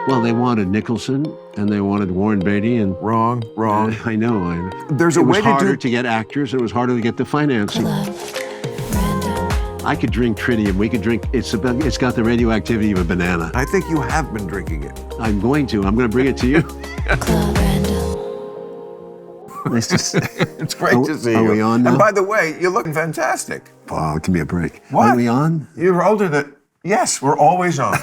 Well, they wanted Nicholson and they wanted Warren Beatty and Wrong. I know. There's a it was way to harder do. to get actors. It was harder to get the financing. I could drink tritium. We could drink. It's got the radioactivity of a banana. I think you have been drinking it. I'm going to bring it to you. Nice to see. It's great to see you. Are we on now? And by the way, you're looking fantastic. Oh, give me a break. What? Are we on? You're older than. Yes, we're always on.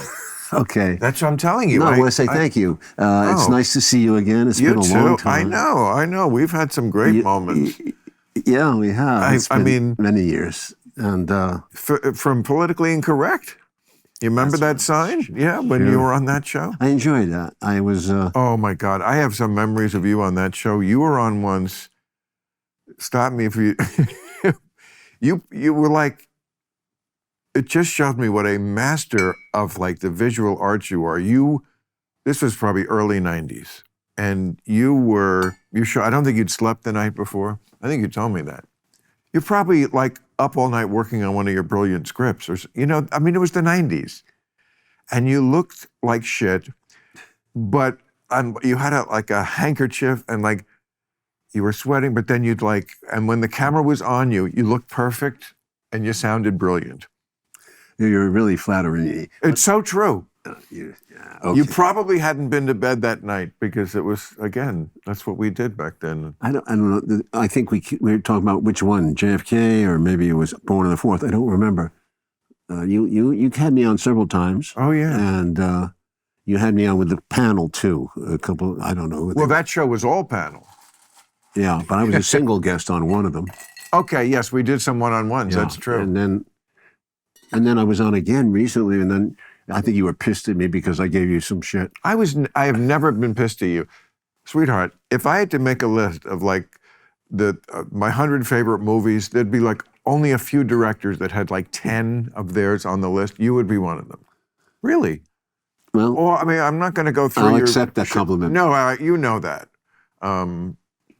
Okay. That's what I'm telling you. No, I want to say thank you. It's nice to see you again. It's been a long time. I know. We've had some great moments. Yeah, we have. I mean, many years. And from Politically Incorrect. You remember that sign? Yeah, when you were on that show? I enjoyed that. I was... Oh, my God. I have some memories of you on that show. You were on once. Stop me if you... you were like... It just showed me what a master of like the visual arts you are. This was probably early 90s. And I don't think you'd slept the night before. I think you told me that. You're probably like up all night working on one of your brilliant scripts. Or, I mean, it was the 90s. And you looked like shit, but you had a handkerchief and like you were sweating, but then and when the camera was on you, you looked perfect and you sounded brilliant. You're really flattering. It's so true. Okay. You probably hadn't been to bed that night because it was, again, that's what we did back then. I don't know. I think we were talking about which one, JFK, or maybe it was Born on the 4th. I don't remember. You had me on several times. Oh, yeah. And you had me on with the panel, too. A couple, I don't know. Well, that show was all panel. Yeah, but I was a single guest on one of them. Okay, yes, we did some one-on-ones. Yeah, that's true. And then I was on again recently, and then I think you were pissed at me because I gave you some shit. I have never been pissed at you. Sweetheart, if I had to make a list of like my 100 favorite movies, there'd be like only a few directors that had like 10 of theirs on the list. You would be one of them. Really? Well, I mean, I'm not going to go through I'll accept that compliment. No, you know that. I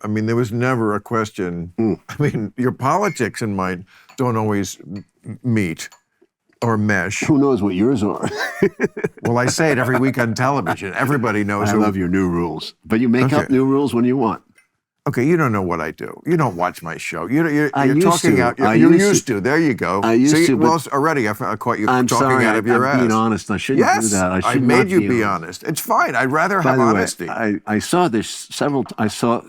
mean, there was never a question. I mean, your politics and mine don't always meet. Or mesh. Who knows what yours are? Well, I say it every week on television. Everybody knows. I love your new rules. But you make up new ruals when you want. Okay, you don't know what I do. You don't watch my show. You're used talking to. out. You're used to. There you go. I used to. Well, already I caught you I'm talking sorry, out of your ass. I'm being honest. I shouldn't do that. I made you be honest. It's fine. I'd rather have honesty. I saw this several. I saw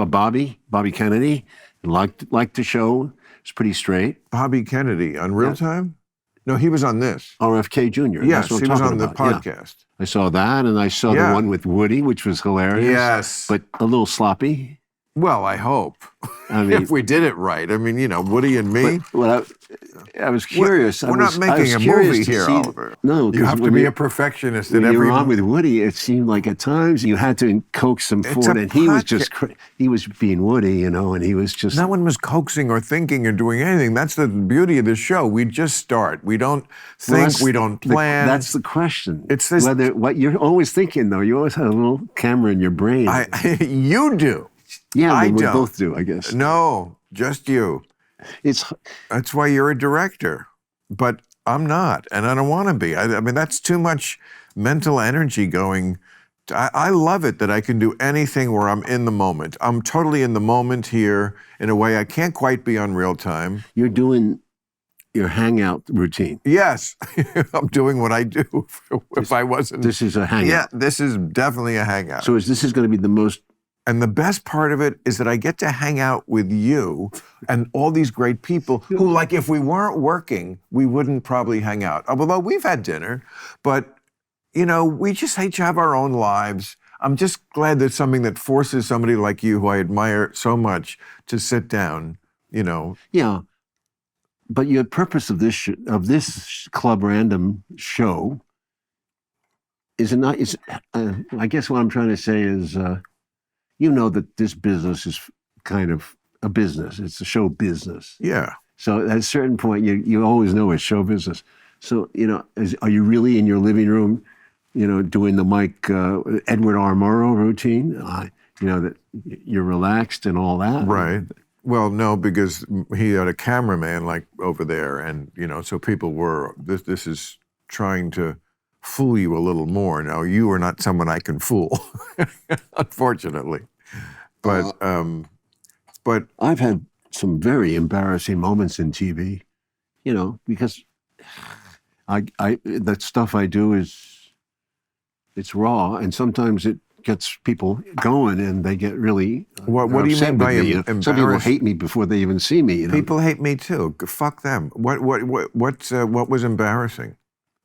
Bobby Kennedy. Liked the show. It's pretty straight. Bobby Kennedy on Real Time. No, he was on this. RFK Jr. Yes, he was on the podcast. Yeah. I saw that, and I saw the one with Woody, which was hilarious. Yes. But a little sloppy. Well, I hope. I mean, if we did it right. I mean, Woody and me. Well, I was curious. We're not making a movie here, Oliver. No, you have to be a perfectionist in every. When you were on movie. with Woody, it seemed like at times you had to coax him forward, and he was just he was being Woody, and he was just. No one was coaxing or thinking or doing anything. That's the beauty of the show. We just start. We don't think. We don't plan. That's the question. It's this. What you're always thinking, though. You always have a little camera in your brain. You do. Yeah, we both do, I guess. No, just you. That's why you're a director, but I'm not, and I don't want to be. I mean, that's too much mental energy going. I love it that I can do anything where I'm in the moment. I'm totally in the moment here in a way I can't quite be on Real Time. You're doing your hangout routine. Yes, I'm doing what I do. If I wasn't. This is a hangout. Yeah, this is definitely a hangout. So this is going to be the most. And the best part of it is that I get to hang out with you and all these great people who, like, if we weren't working, we wouldn't probably hang out. Although we've had dinner, but, we just each have our own lives. I'm just glad there's something that forces somebody like you, who I admire so much, to sit down, Yeah. But your purpose of this Club Random show is not. I guess what I'm trying to say is. That this business is kind of a business. It's a show business. Yeah. So at a certain point, you always know it's show business. So, are you really in your living room, doing the Mike Edward R. Murrow routine? That you're relaxed and all that? Right. Well, no, because he had a cameraman like over there, and so people were. This is trying to fool you a little more. Now, you are not someone I can fool, unfortunately. But I've had some very embarrassing moments in TV, because that stuff I do it's raw, and sometimes it gets people going, and they get really what do you upset mean by with me. embarrassed? Some people hate me before they even see me. People hate me too. Fuck them. What was embarrassing?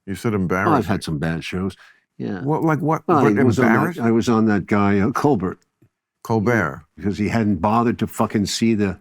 You said embarrassing. I've had some bad shows. Yeah. What Well, embarrassed? I was on that guy Colbert. Colbert. Because he hadn't bothered to fucking see the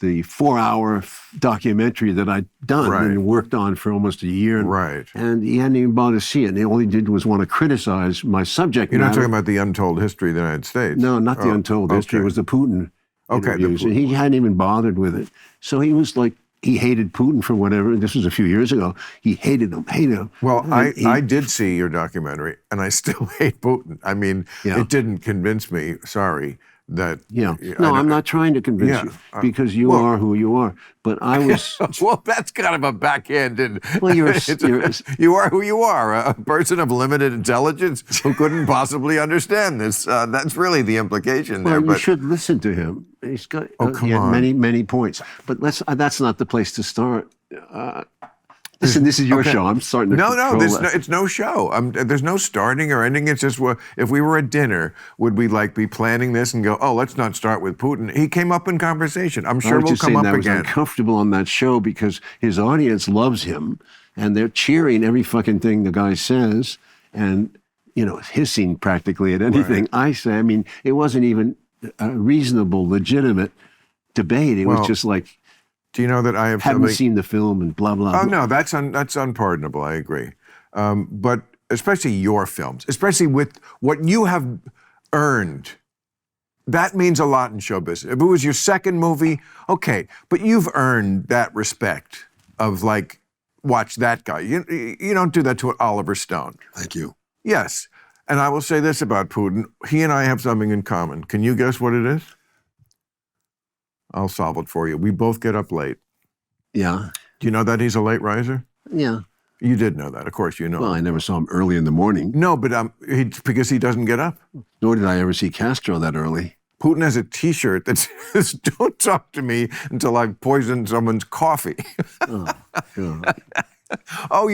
4-hour documentary that I'd done and worked on for almost a year. Right. And he hadn't even bothered to see it. And all he did was want to criticize my subject You're matter. not talking about the untold history of the United States? No, not the untold history. It was the Putin interviews. And he hadn't even bothered with it. So he was like, he hated Putin for whatever. This was a few years ago. He hated him. Well, I did see your documentary, and I still hate Putin. I mean, it didn't convince me, sorry, that... Yeah. No, I'm not trying to convince you, because you are who you are. But I was... Well, that's kind of a backhanded... Well, you are who you are, a person of limited intelligence who couldn't possibly understand this. That's really the implication there. Well, you should listen to him. He's got come he had on. many points. But that's not the place to start. Listen, this is your show. I'm starting to it's no show. There's no starting or ending. It's just, if we were at dinner, would we be planning this and go, oh, let's not start with Putin? He came up in conversation. I'm sure we'll come up again. I was again. uncomfortable on that show because his audience loves him, and they're cheering every fucking thing the guy says, and hissing practically at anything I say. I mean, it wasn't even a reasonable, legitimate debate. It was just like, do you know that I haven't seen the film and blah, blah, blah. Oh, no, that's unpardonable. I agree. But especially your films, especially with what you have earned, that means a lot in show business. If it was your second movie, okay, but you've earned that respect of watch that guy. You don't do that to Oliver Stone. Thank you. Yes. And I will say this about Putin. He and I have something in common. Can you guess what it is? I'll solve it for you. We both get up late. Yeah. Do you know that he's a late riser? Yeah. You did know that. Of course you know. Well, I never saw him early in the morning. No, but because he doesn't get up. Nor did I ever see Castro that early. Putin has a T-shirt that says, "Don't talk to me until I've poisoned someone's coffee." Oh, God. Oh,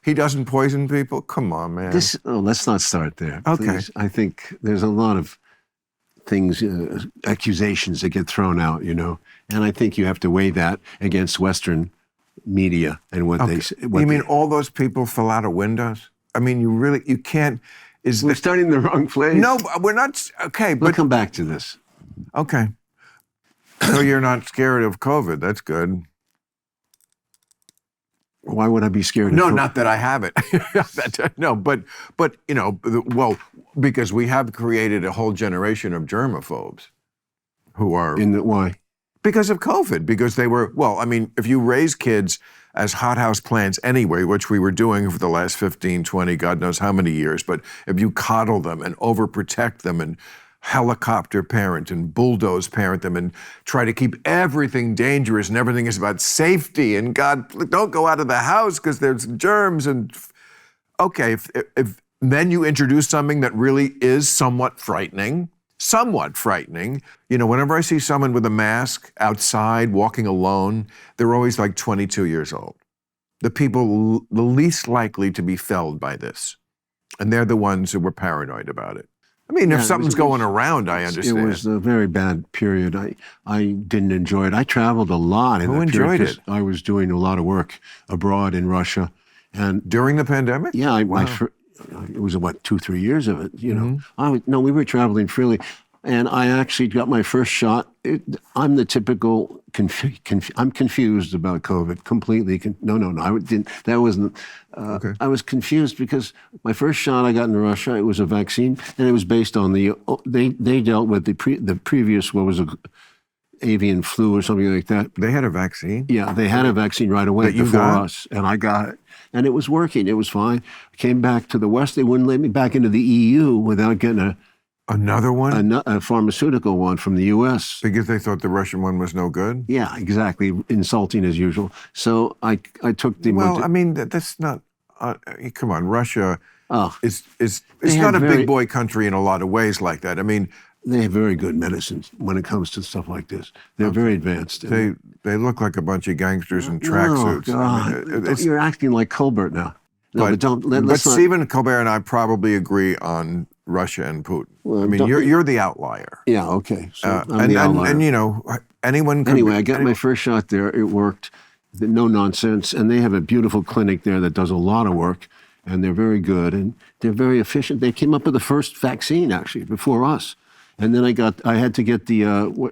he doesn't poison people? Come on, man. Let's not start there. Okay. Please. I think there's a lot of things, accusations that get thrown out, and I think you have to weigh that against Western media and what they say. You mean all those people fell out of windows? I mean, you can't. We're starting in the wrong place. No, we're not. Okay, but we'll come back to this. Okay. So you're not scared of COVID. That's good. Why would I be scared? No, not that I have it. No, but because we have created a whole generation of germaphobes who are... Why? Because of COVID, because they were, if you raise kids as hothouse plants anyway, which we were doing for the last 15, 20, God knows how many years, but if you coddle them and overprotect them and helicopter parent and bulldoze parent them and try to keep everything dangerous and everything is about safety and God, don't go out of the house because there's germs and... Okay, if then you introduce something that really is somewhat frightening, whenever I see someone with a mask outside walking alone, they're always 22 years old. The people the least likely to be felled by this. And they're the ones who were paranoid about it. I mean, if something's going around, I understand. It was a very bad period. I didn't enjoy it. I traveled a lot. Who enjoyed it? I was doing a lot of work abroad in Russia. And during the pandemic? Yeah, it was 2-3 years of it. We were traveling freely, and I actually got my first shot. I'm the typical. I'm confused about COVID completely. No. I didn't. That wasn't. Okay. I was confused because my first shot I got in Russia. It was a vaccine, and it was based on they dealt with the previous avian flu or something like that. They had a vaccine? Yeah, they had a vaccine right away before us, and I got it. And it was working. It was fine. I came back to the West. They wouldn't let me back into the EU without getting another one? A pharmaceutical one from the U.S. Because they thought the Russian one was no good? Yeah, exactly. Insulting as usual. So I took the... Well, that's not... come on, Russia Oh, is They not had a very- big boy country in a lot of ways like that. I mean, they have very good medicine when it comes to stuff like this. They're very advanced. they look like a bunch of gangsters in No, tracksuits. I God, mean, it's, you're acting like Colbert now. No, but don't. but Let's not. Stephen Colbert and I probably agree on Russia and Putin. Well, I mean, don't- you're the outlier. Yeah. Okay. So I'm and, the outlier. and you know, anyone. Could Anyway, be- I got my first shot there. It worked. No nonsense. And they have a beautiful clinic there that does a lot of work. And they're very good. And they're very efficient. They came up with the first vaccine, actually, before us. And then I had to get the one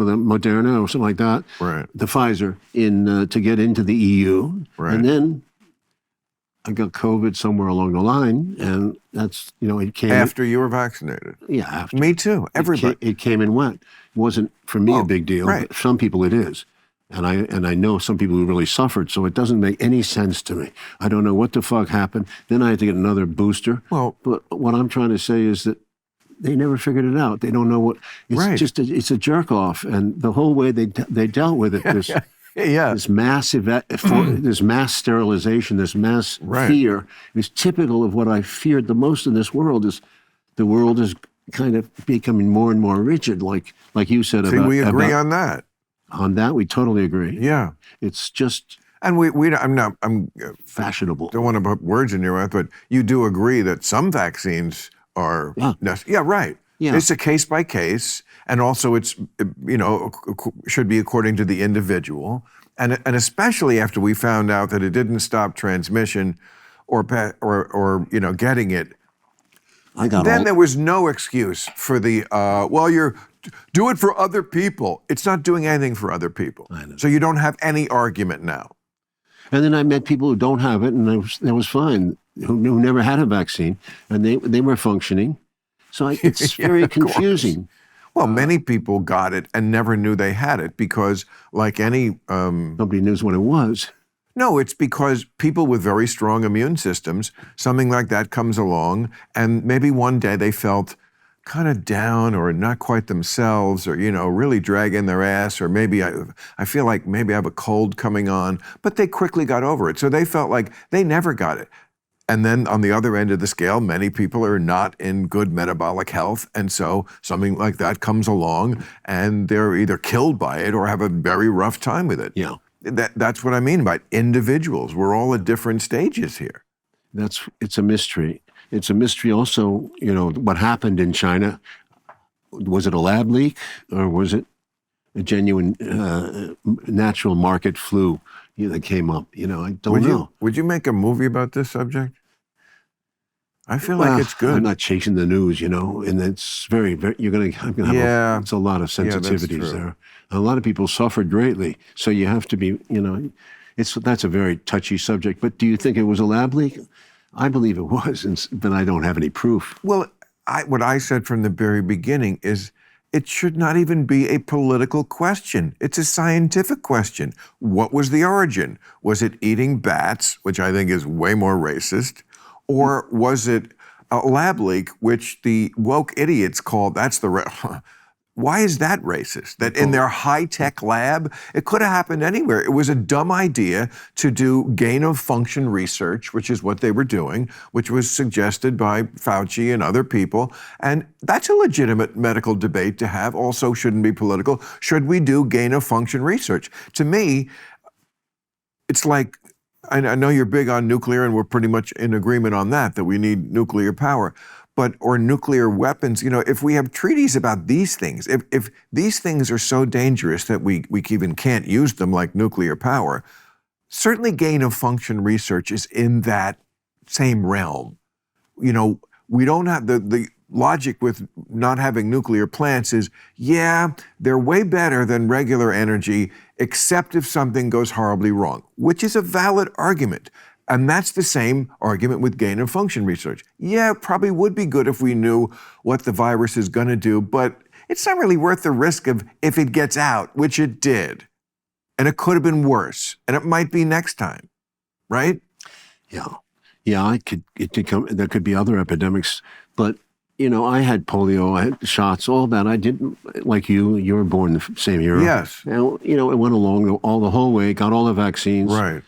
of the Moderna or something like that, Right. the Pfizer, to get into the EU. Right. And then I got COVID somewhere along the line. And that's, it came. After you were vaccinated. Yeah, after. Me too. Everybody. It came and went. It wasn't for me Oh, a big deal. right. But some people it is, and I know some people who really suffered. So it doesn't make any sense to me. I don't know what the fuck happened. Then I had to get another booster. Well, But what I'm trying to say is that they never figured it out. They don't know what. It's Right. just it's a jerk off, and the whole way they dealt with it. yeah. This massive, this mass sterilization, this mass Right. fear is typical of what I feared the most in this world. Is the world is kind of becoming more and more rigid, like you said. See, we agree on that. on that. We totally agree. Yeah. It's just And I'm fashionable. don't want to put words in your mouth, but you do agree that some vaccines are yeah, right. Yeah. It's a case by case, and also it's should be according to the individual, and especially after we found out that it didn't stop transmission, or getting it. I got Then all. there was no excuse for the do it for other people. It's not doing anything for other people. I know. So you don't have any argument now. And then I met people who don't have it, and that was fine. Who never had a vaccine, and they were functioning. So it's Yeah, very of course. confusing. Well, many people got it and never knew they had it because, like any, Nobody knows what it was. no, it's because people with very strong immune systems, something like that comes along, and maybe one day they felt kind of down or not quite themselves, or really dragging their ass, or maybe I feel like maybe I have a cold coming on, but they quickly got over it. So they felt like they never got it. And then on the other end of the scale, many people are not in good metabolic health. And so something like that comes along and they're either killed by it or have a very rough time with it. Yeah, That's what I mean by individuals. We're all at different stages here. it's a mystery. It's a mystery also. What happened in China. Was it a lab leak or was it a genuine natural market flu that came up? I don't know. Would you make a movie about this subject? I feel like it's good. I'm not chasing the news, and it's very, very. I'm gonna have. Yeah. It's a lot of Yeah, that's sensitivities true. there. A lot of people suffered greatly, so you have to be. That's a very touchy subject. But do you think it was a lab leak? I believe it was, but I don't have any proof. Well, what I said from the very beginning is it should not even be a political question. It's a scientific question. What was the origin? Was it eating bats, which I think is way more racist, or was it a lab leak, which the woke idiots call why is that racist? That in their high-tech lab, it could have happened anywhere. It was a dumb idea to do gain-of-function research, which is what they were doing, which was suggested by Fauci and other people. And that's a legitimate medical debate to have. Also shouldn't be political. Should we do gain-of-function research? To me, it's like, I know you're big on nuclear, and we're pretty much in agreement on that we need nuclear power. Or nuclear weapons, if we have treaties about these things, if these things are so dangerous that we even can't use them, like nuclear power, certainly gain-of-function research is in that same realm. We don't have the logic with not having nuclear plants is, yeah, they're way better than regular energy, except if something goes horribly wrong, which is a valid argument. And that's the same argument with gain-of-function research. Yeah, it probably would be good if we knew what the virus is going to do, but it's not really worth the risk of if it gets out, which it did. And it could have been worse, and it might be next time, right? Yeah, it could come. There could be other epidemics, but I had polio, I had shots, all that. I didn't like you. You were born the same year. Yes. And it went along all the whole way. Got all the vaccines. Right.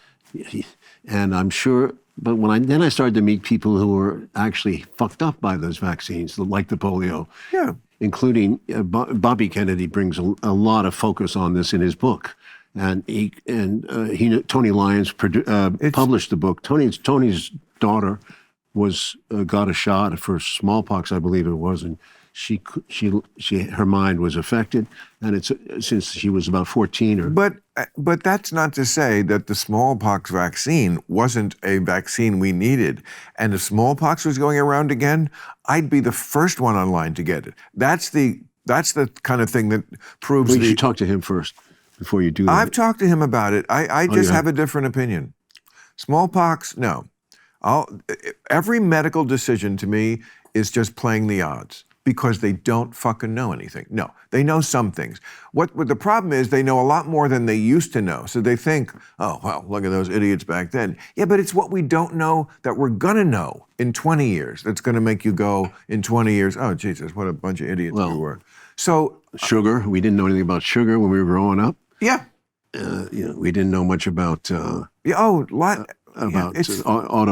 And I'm sure, but then I started to meet people who were actually fucked up by those vaccines, like the polio, Yeah. including Bobby Kennedy brings a lot of focus on this in his book. And Tony Lyons published the book. Tony's daughter got a shot for smallpox, I believe it was, and her mind was affected, and it's since she was about 14 or. But that's not to say that the smallpox vaccine wasn't a vaccine we needed. And if smallpox was going around again, I'd be the first one online to get it. That's the kind of thing that proves. Well, you should talk to him first before you do that. I've talked to him about it. I just have a different opinion. Smallpox, no. Every medical decision to me is just playing the odds because they don't fucking know anything. No, they know some things. What the problem is, they know a lot more than they used to know. So they think, oh, well, look at those idiots back then. Yeah, but it's what we don't know that we're gonna know in 20 years that's gonna make you go in 20 years, oh, Jesus, what a bunch of idiots we were. So sugar, we didn't know anything about sugar when we were growing up. Yeah. We didn't know much about auto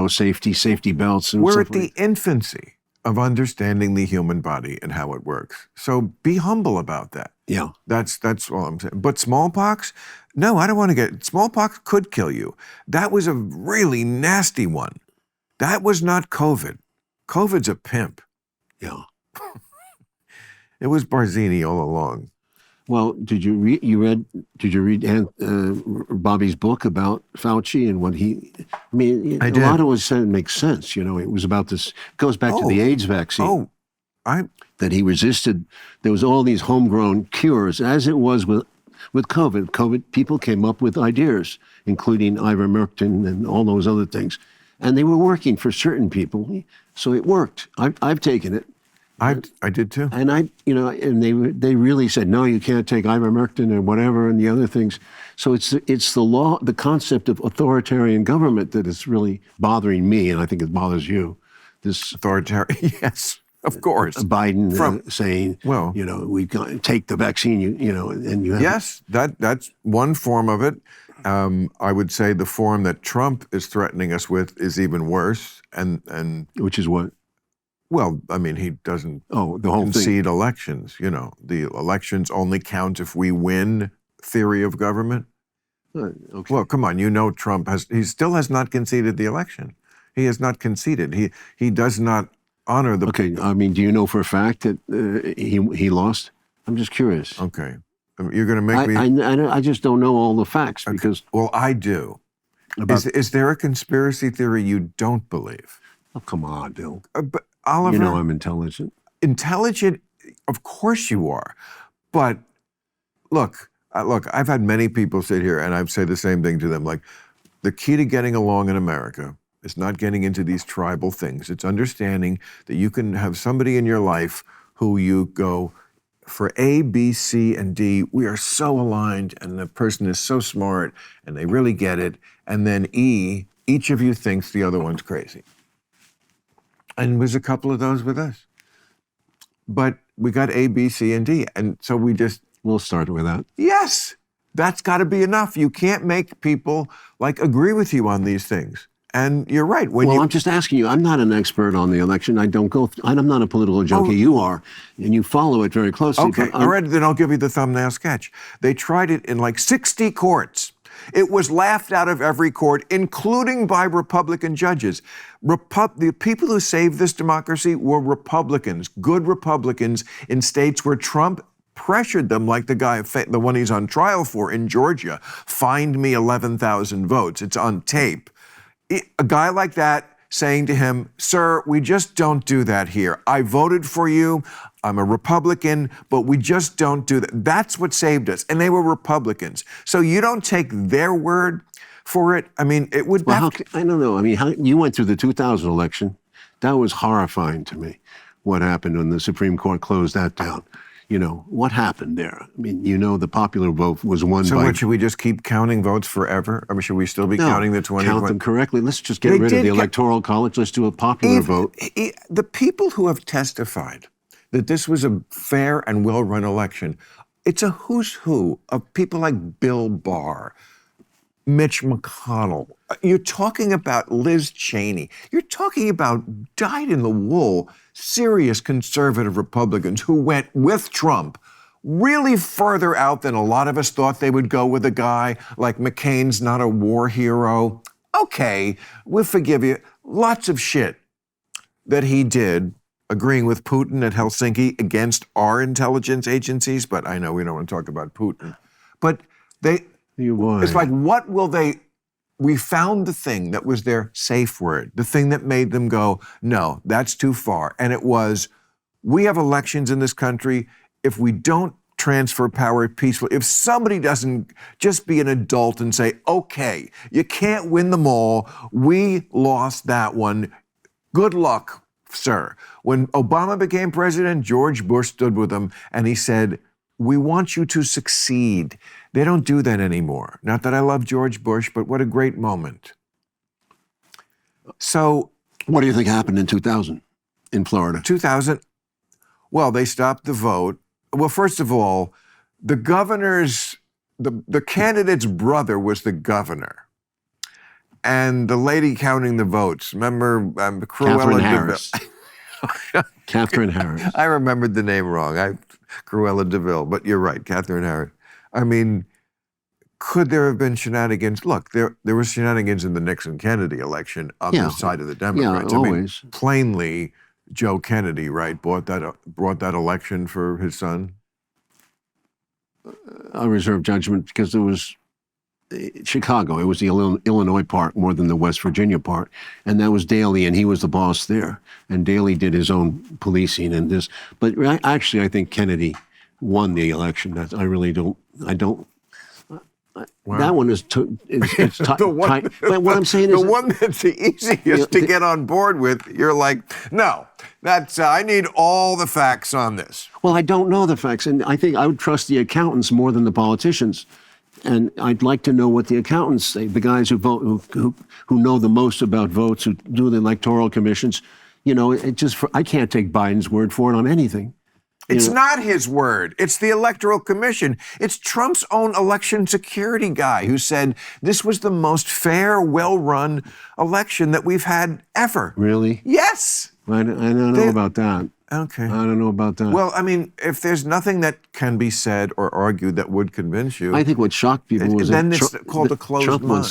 safety belts and we're stuff. We're at the infancy of understanding the human body and how it works. So be humble about that. Yeah. That's all I'm saying. But smallpox, no, I don't want to get, smallpox could kill you. That was a really nasty one. That was not COVID. COVID's a pimp. Yeah. It was Barzini all along. Well, did you read Bobby's book about Fauci and what he? I mean, a lot of what was said makes sense. You know, it was about this. Goes back to the AIDS vaccine. That he resisted. There was all these homegrown cures, as it was with COVID. COVID people came up with ideas, including ivermectin and all those other things, and they were working for certain people. So it worked. I've taken it. I did too. And and they really said, no, you can't take ivermectin or whatever and the other things. So it's the law, the concept of authoritarian government that is really bothering me, and I think it bothers you. This authoritarian, yes, of course. Biden saying, well, we take the vaccine, and you have. Yes, that's one form of it. I would say the form that Trump is threatening us with is even worse, and which is what? Well, I mean, he doesn't concede elections. The elections only count if we win theory of government. Okay. Well, come on, Trump he still has not conceded the election. He has not conceded. He does not honor the. Okay, I mean, do you know for a fact that he lost? I'm just curious. Okay, you're going to make me. I just don't know all the facts because. Well, I do. Is there a conspiracy theory you don't believe? Oh, come on, Bill. But Oliver, you know I'm intelligent. Intelligent, of course you are. But look, I've had many people sit here and I've said the same thing to them. Like, the key to getting along in America is not getting into these tribal things. It's understanding that you can have somebody in your life who you go, for A, B, C, and D, we are so aligned and the person is so smart and they really get it. And then E, each of you thinks the other one's crazy. And there's a couple of those with us. But we got A, B, C, and D. And so we'll start with that. Yes, that's got to be enough. You can't make people agree with you on these things. And you're right. I'm just asking you. I'm not an expert on the election. I'm not a political junkie. You are, and you follow it very closely. Okay, all right, then I'll give you the thumbnail sketch. They tried it in 60 courts. It was laughed out of every court, including by Republican judges. The people who saved this democracy were Republicans, good Republicans in states where Trump pressured them, like the one he's on trial for in Georgia, find me 11,000 votes. It's on tape. A guy like that saying to him, sir, we just don't do that here. I voted for you. I'm a Republican, but we just don't do that. That's what saved us. And they were Republicans. So you don't take their word for it. I mean, it would. Well, I don't know. I mean, you went through the 2000 election. That was horrifying to me. What happened when the Supreme Court closed that down? What happened there? I mean, the popular vote was won by. So what, should we just keep counting votes forever? I mean, should we still be counting the 20? Count them correctly. Let's just get rid of the Electoral College. Let's do a popular vote. The people who have testified that this was a fair and well-run election, it's a who's who of people like Bill Barr, Mitch McConnell. You're talking about Liz Cheney. You're talking about dyed-in-the-wool, serious conservative Republicans who went with Trump really further out than a lot of us thought they would go with a guy like McCain's not a war hero. Okay, we'll forgive you. Lots of shit that he did, agreeing with Putin at Helsinki against our intelligence agencies, but I know we don't want to talk about Putin. But it's like, what will they, we found the thing that was their safe word, the thing that made them go, no, that's too far. And it was, we have elections in this country. If we don't transfer power peacefully, if somebody doesn't just be an adult and say, okay, you can't win them all, we lost that one, good luck, sir. When Obama became president, George Bush stood with him and he said, we want you to succeed. They don't do that anymore. Not that I love George Bush, but what a great moment. So, what do you think happened in 2000 in Florida? 2000, well, they stopped the vote. Well, first of all, the governor's, the candidate's brother was the governor. And the lady counting the votes, remember Cruella Harris. Catherine Harris. I remembered the name wrong. Cruella DeVille, but you're right, Catherine Harris. I mean, could there have been shenanigans? Look, there was shenanigans in the Nixon-Kennedy election on the side of the Democrats. Yeah, always. I mean, plainly, Joe Kennedy, right, brought that election for his son. I reserve judgment because it was Chicago. It was the Illinois part more than the West Virginia part. And that was Daley, and he was the boss there. And Daley did his own policing and this. But actually, I think Kennedy won the election. I really don't. Wow. That one is it's tight. But what I'm saying is the one that's the easiest to get on board with. You're like, no, that's I need all the facts on this. Well, I don't know the facts, and I think I would trust the accountants more than the politicians. And I'd like to know what the accountants say, the guys who vote, who know the most about votes, who do the electoral commissions. You know, I can't take Biden's word for it on anything. It's not his word. It's the Electoral Commission. It's Trump's own election security guy who said this was the most fair, well-run election that we've had ever. Really? Yes. I don't know about that. Okay. I don't know about that. Well, I mean, if there's nothing that can be said or argued that would convince you, I think what shocked people was then it's called a closed Trump mind.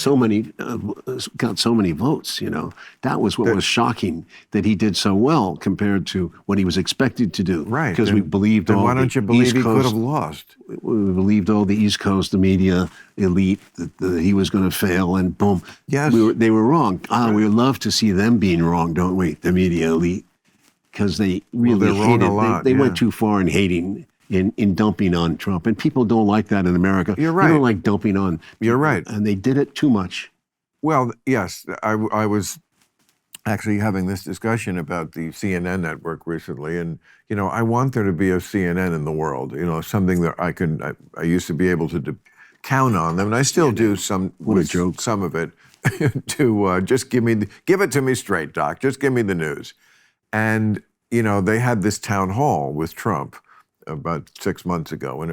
got so many votes. You know, that was what was shocking, that he did so well compared to what he was expected to do. Right. Because we believed all. Why don't you believe he could have lost? We believed all the East Coast, the media elite, that he was going to fail, and boom. Yes. They were wrong. We would love to see them being wrong, don't we? The media elite. Because they really hated. They went too far in hating, in dumping on Trump, and people don't like that in America. You're right. They don't like dumping on. You're right. And they did it too much. Well, yes, I was actually having this discussion about the CNN network recently, and I want there to be a CNN in the world. Something that I used to be able to count on them, and I still do some. What a joke! Some of it to just give it to me straight, Doc. Just give me the news. And, they had this town hall with Trump about 6 months ago, and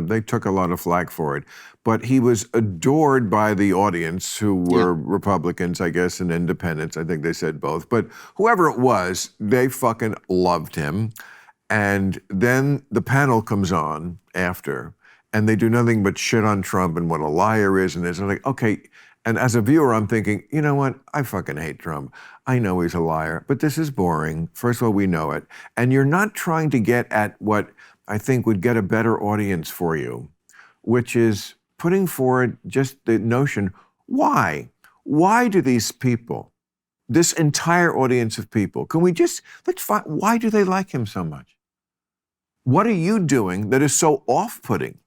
they took a lot of flack for it. But he was adored by the audience, who were Republicans, I guess, and independents. I think they said both. But whoever it was, they fucking loved him. And then the panel comes on after, and they do nothing but shit on Trump and what a liar is and this. And I'm like, okay. And as a viewer, I'm thinking, you know what? I fucking hate Trump. I know he's a liar, but this is boring. First of all, we know it. And you're not trying to get at what I think would get a better audience for you, which is putting forward just the notion, why? Why do these people, this entire audience of people, let's find, why do they like him so much? What are you doing that is so off-putting?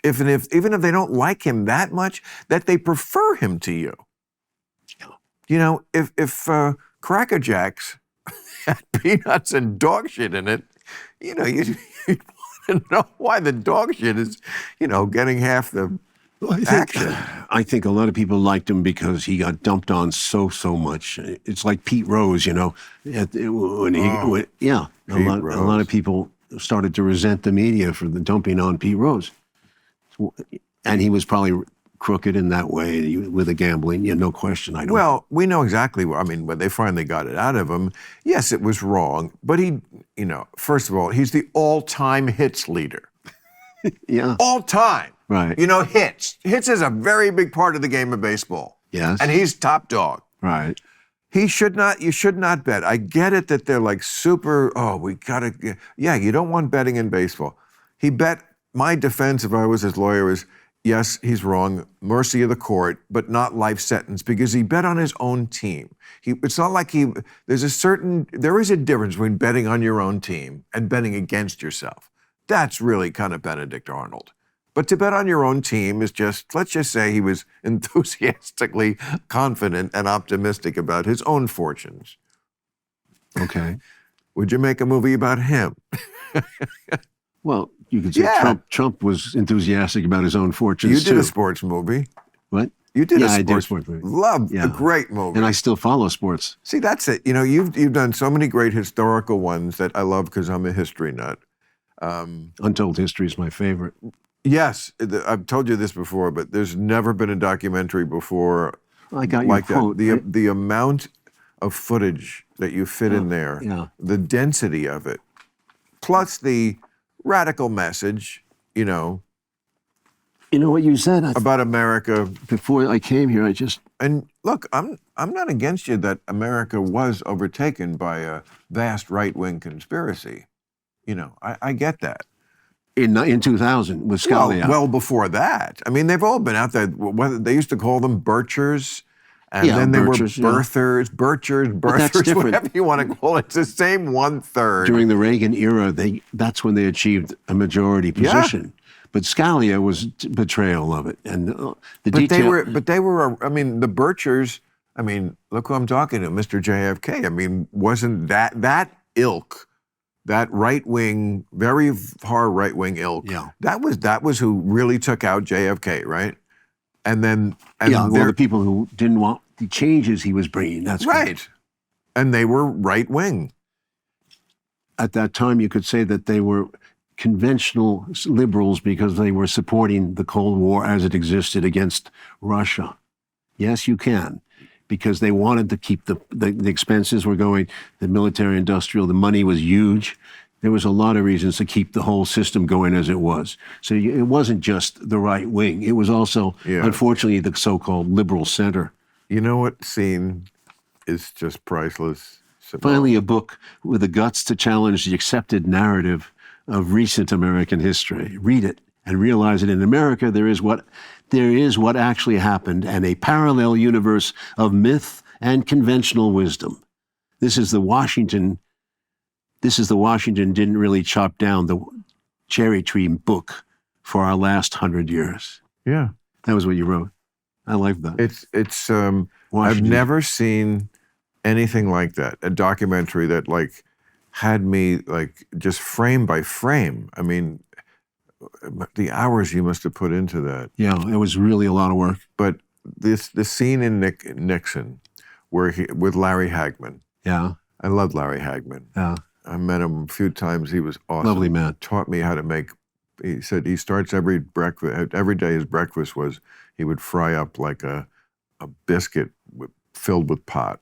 Even if they don't like him that much, that they prefer him to you. If Cracker Jacks had peanuts and dog shit in it, you'd want to know why the dog shit is, getting half the action. I think a lot of people liked him because he got dumped on so much. It's like Pete Rose, a lot of people started to resent the media for the dumping on Pete Rose. And he was probably crooked in that way with the gambling. No question. I don't. Well, we know exactly what, I mean, when they finally got it out of him, yes, it was wrong. But he, first of all, he's the all-time hits leader. Yeah. All time. Right. Hits. Hits is a very big part of the game of baseball. Yes. And he's top dog. Right. You should not bet. I get it that they're like super, you don't want betting in baseball. He bet, my defense if I was his lawyer is, yes, he's wrong, mercy of the court, but not life sentence because he bet on his own team. It's not like there is a difference between betting on your own team and betting against yourself. That's really kind of Benedict Arnold. But to bet on your own team is just, let's just say he was enthusiastically confident and optimistic about his own fortunes. Okay. Would you make a movie about him? Well, you could say Trump was enthusiastic about his own fortunes You did a sports movie. What? You did I did a sports movie. A great movie. And I still follow sports. See, that's it. You've done so many great historical ones that I love because I'm a history nut. Untold History is my favorite. Yes, I've told you this before, but there's never been a documentary before I got your like quote. that. The amount of footage that you fit in there, the density of it, plus the radical message, You know what you said about America. Before I came here, And look, I'm not against you that America was overtaken by a vast right-wing conspiracy. I get that. In 2000 with Scalia. Well, before that. I mean, they've all been out there. They used to call them birchers, and then they birchers, were birthers, birchers, whatever you want to call it. It's the same 1/3. During the Reagan era, that's when they achieved a majority position. But Scalia was betrayal of it, and the detail. They were. I mean, the birchers. I mean, look who I'm talking to, Mr. JFK. I mean, wasn't that ilk? That right-wing, very far right-wing ilk, that was who really took out JFK, right? And the people who didn't want the changes he was bringing. That's right. Correct. And they were right-wing. At that time, you could say that they were conventional liberals because they were supporting the Cold War as it existed against Russia. Yes, you can. Because they wanted to keep the expenses were going, the military industrial, the money was huge. There was a lot of reasons to keep the whole system going as it was. So it wasn't just the right wing. It was also, unfortunately, the so-called liberal center. You know what scene is just priceless? Finally, a book with the guts to challenge the accepted narrative of recent American history. Read it and realize that in America there is what actually happened and a parallel universe of myth and conventional wisdom. This is the Washington didn't really chop down the cherry tree book for our last 100 years. Yeah. That was what you wrote. I like that. It's I've never seen anything like that. A documentary that had me just frame by frame. I mean, the hours you must have put into that. Yeah, it was really a lot of work. But the scene in Nixon with Larry Hagman. Yeah. I loved Larry Hagman. Yeah. I met him a few times. He was awesome. Lovely man. Taught me how to make, he said he starts every day his breakfast was he would fry up like a biscuit filled with pot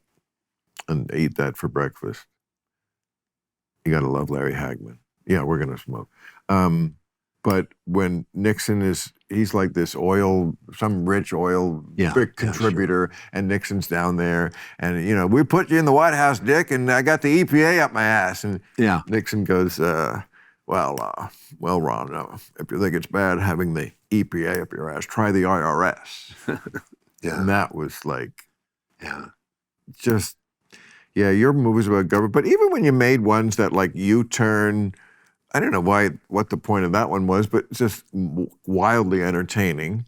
and eat that for breakfast. You got to love Larry Hagman. Yeah, we're going to smoke. But when Nixon he's like this some rich oil big contributor, and Nixon's down there, and we put you in the White House, Dick, and I got the EPA up my ass, and Nixon goes, well, Ron, if you think it's bad having the EPA up your ass, try the IRS. And that was your movies about government, but even when you made ones that U-turn. I don't know what the point of that one was, but it's just wildly entertaining.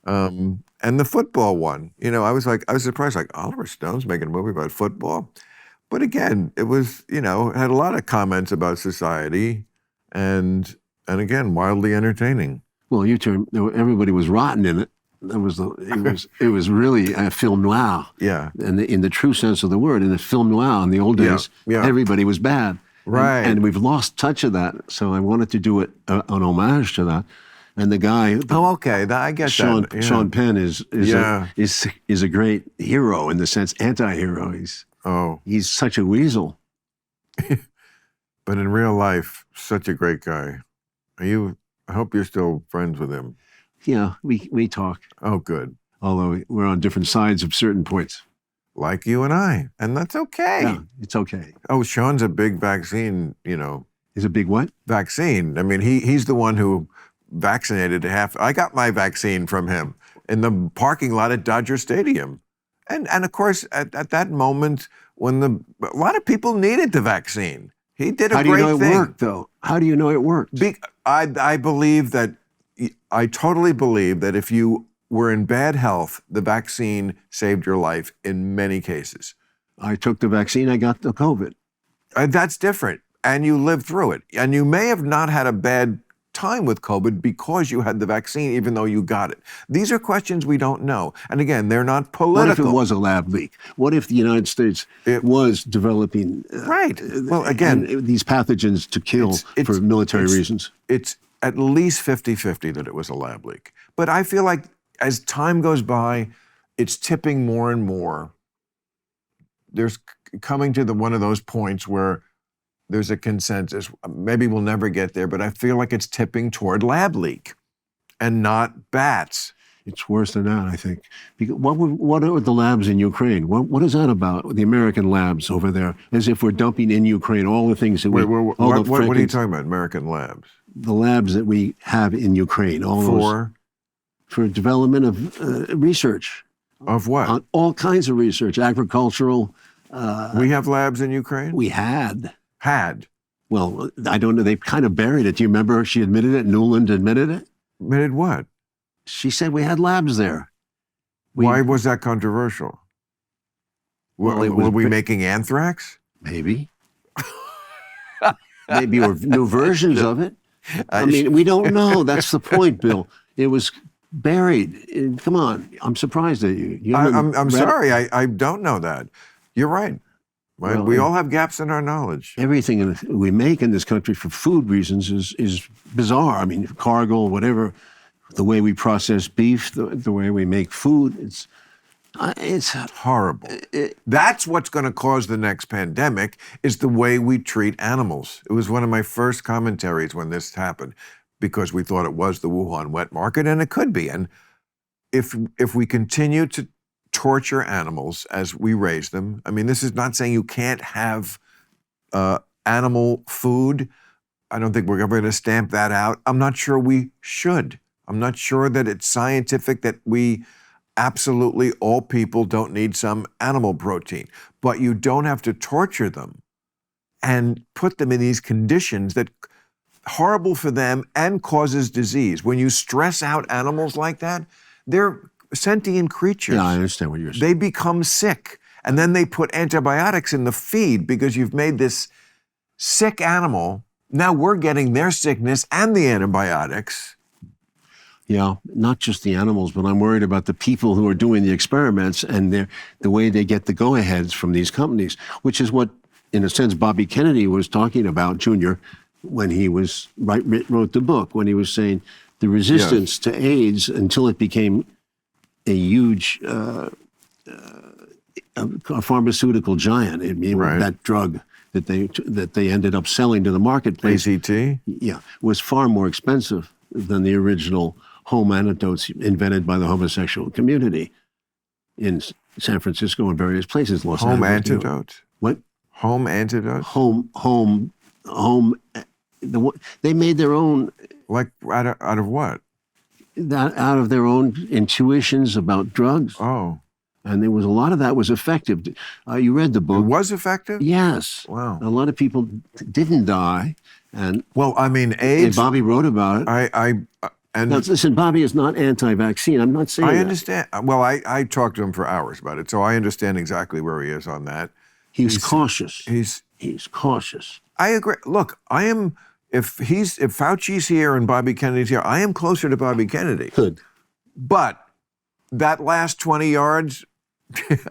And the football one, I was surprised, Oliver Stone's making a movie about football. But again, it was, it had a lot of comments about society and again, wildly entertaining. Well, everybody was rotten in it. It was really a film noir. Yeah. And in the true sense of the word, in the film noir in the old days, everybody was bad. Right. And we've lost touch of that. So I wanted to do an homage to that. And the guy, Oh, okay. I get Sean that. Yeah. Sean Penn is Yeah. is a great hero in the sense anti-hero. Oh, He's such a weasel. but in real life, such a great guy. I hope you're still friends with him. Yeah, we talk, Oh, good. although we're on different sides of certain points. Like you and I, and that's okay. Yeah, it's okay. Oh, Sean's a big vaccine, Is a big what? vaccine. I mean, he's the one who vaccinated half. I got my vaccine from him in the parking lot at Dodger Stadium. And of course, at that moment when a lot of people needed the vaccine, he did a How do you great know it thing. worked, though? How do you know it worked? I believe that, I totally believe that if you were in bad health, the vaccine saved your life in many cases. I took the vaccine, I got the COVID. That's different. And you lived through it. And you may have not had a bad time with COVID because you had the vaccine, even though you got it. These are questions we don't know. And again, they're not political. What if it was a lab leak? What if the United States was developing Right. Well, again, these pathogens to kill for military reasons? It's at least 50-50 that it was a lab leak. But I feel like as time goes by, it's tipping more and more. There's coming to one of those points where there's a consensus. Maybe we'll never get there, but I feel like it's tipping toward lab leak and not bats. It's worse than that, I think. Because what are the labs in Ukraine? What is that about? The American labs over there, as if we're dumping in Ukraine all the things that What are you talking about? American labs? The labs that we have in Ukraine, for development of research. Of what? On all kinds of research, agricultural. We have labs in Ukraine? We had. Well, I don't know. They kind of buried it. Do you remember she admitted it? Nuland admitted it? Admitted what? She said we had labs there. Why was that controversial? Were we making anthrax? Maybe. Maybe, or new versions of it. I mean, we don't know. That's the point, Bill. It was buried. Come on. I'm surprised at you. I'm sorry. I don't know that. You're right. Well, we all have gaps in our knowledge. Everything we make in this country for food reasons is bizarre. I mean, cargo, whatever, the way we process beef, the way we make food, it's horrible. That's what's going to cause the next pandemic, is the way we treat animals. It was one of my first commentaries when this happened, because we thought it was the Wuhan wet market, and it could be. And if we continue to torture animals as we raise them. I mean, this is not saying you can't have animal food. I don't think we're ever going to stamp that out. I'm not sure we should. I'm not sure that it's scientific that we absolutely, all people don't need some animal protein. But you don't have to torture them and put them in these conditions that horrible for them and causes disease. When you stress out animals like that, they're sentient creatures. Yeah, I understand what you're saying. They become sick, and then they put antibiotics in the feed because you've made this sick animal. Now we're getting their sickness and the antibiotics. Yeah, not just the animals, but I'm worried about the people who are doing the experiments and the way they get the go-aheads from these companies, which is what, in a sense, Bobby Kennedy was talking about, Jr., when he wrote the book, when he was saying the resistance to AIDS until it became a huge a pharmaceutical giant. I mean, that drug that they ended up selling to the marketplace, ACT, was far more expensive than the original home antidotes invented by the homosexual community in San Francisco and various places. Los Angeles, antidote. What? Home antidote. Home. They made their own. Like out of what? Out of their own intuitions about drugs. Oh. And there was a lot of that was effective. You read the book. It was effective? Yes. Wow. A lot of people didn't die. And well, I mean, AIDS. And Bobby wrote about it. Now, listen, Bobby is not anti-vaccine. I'm not saying I understand. Well, I talked to him for hours about it, so I understand exactly where he is on that. He's cautious. He's cautious. I agree. Look, I am. If Fauci's here and Bobby Kennedy's here, I am closer to Bobby Kennedy. Good. But that last 20 yards,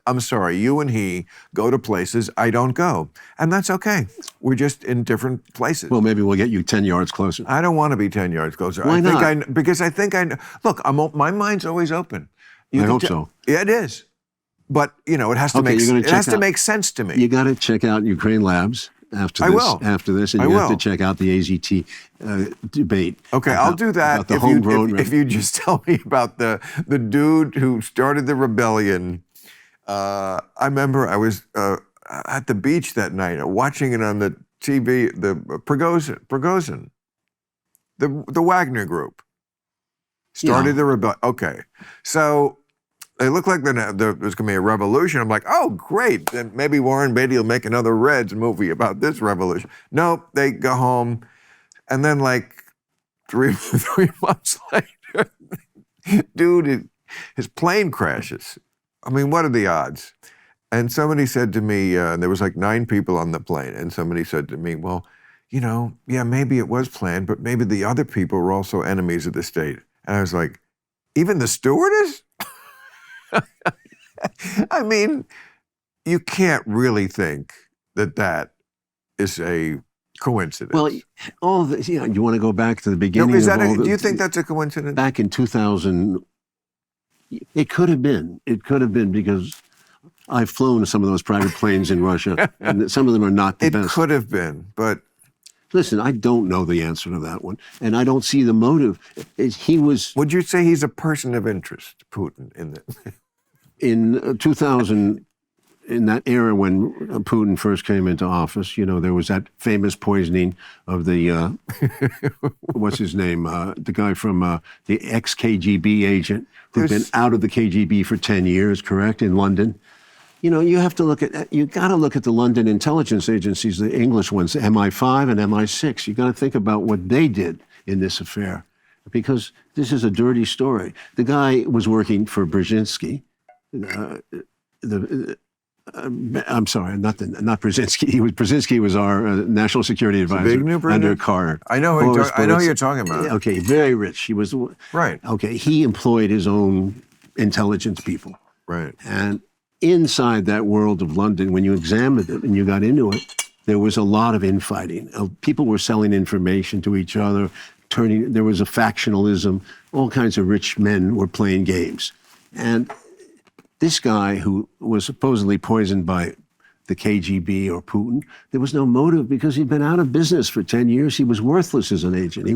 I'm sorry, you and he go to places I don't go. And that's okay. We're just in different places. Well, maybe we'll get you 10 yards closer. I don't want to be 10 yards closer. Why not? Because I think I know. Look, my mind's always open. I hope so. Yeah, it is. But, it has to make sense to me. You got to check out Ukraine Labs after this, and you have to check out the AZT debate. Okay, I'll do that if you just tell me about the dude who started the rebellion. I remember I was at the beach that night watching it on the TV, the Prigozhin, the Wagner group started the rebellion. Okay, so they look like there's going to be a revolution. I'm like, oh, great. Then maybe Warren Beatty will make another Reds movie about this revolution. Nope, they go home. And then like three months later, dude, his plane crashes. I mean, what are the odds? And somebody said to me, there was like 9 people on the plane. And somebody said to me, well, yeah, maybe it was planned, but maybe the other people were also enemies of the state. And I was like, even the stewardess? I mean, you can't really think that is a coincidence. Well, all this, you want to go back to the beginning. No, do you think that's a coincidence? Back in 2000, it could have been. It could have been because I've flown some of those private planes in Russia, and some of them are not the best. It could have been, but listen, I don't know the answer to that one, and I don't see the motive. He was. Would you say he's a person of interest, Putin, in 2000? In that era when Putin first came into office, there was that famous poisoning of the, what's his name? The guy from the ex-KGB agent who'd been out of the KGB for 10 years, correct, in London. You have to you got to look at the London intelligence agencies, the English ones, MI5 and MI6. You got to think about what they did in this affair, because this is a dirty story. The guy was working for Brzezinski, I'm sorry, not Brzezinski. Brzezinski was our national security advisor under Carter. I know who you're talking about. Okay, very rich. He was right. Okay, he employed his own intelligence people. Right. And inside that world of London, when you examined it and you got into it, there was a lot of infighting. People were selling information to each other. There was a factionalism. All kinds of rich men were playing games, and this guy who was supposedly poisoned by the KGB or Putin, there was no motive because he'd been out of business for 10 years. He was worthless as an agent. He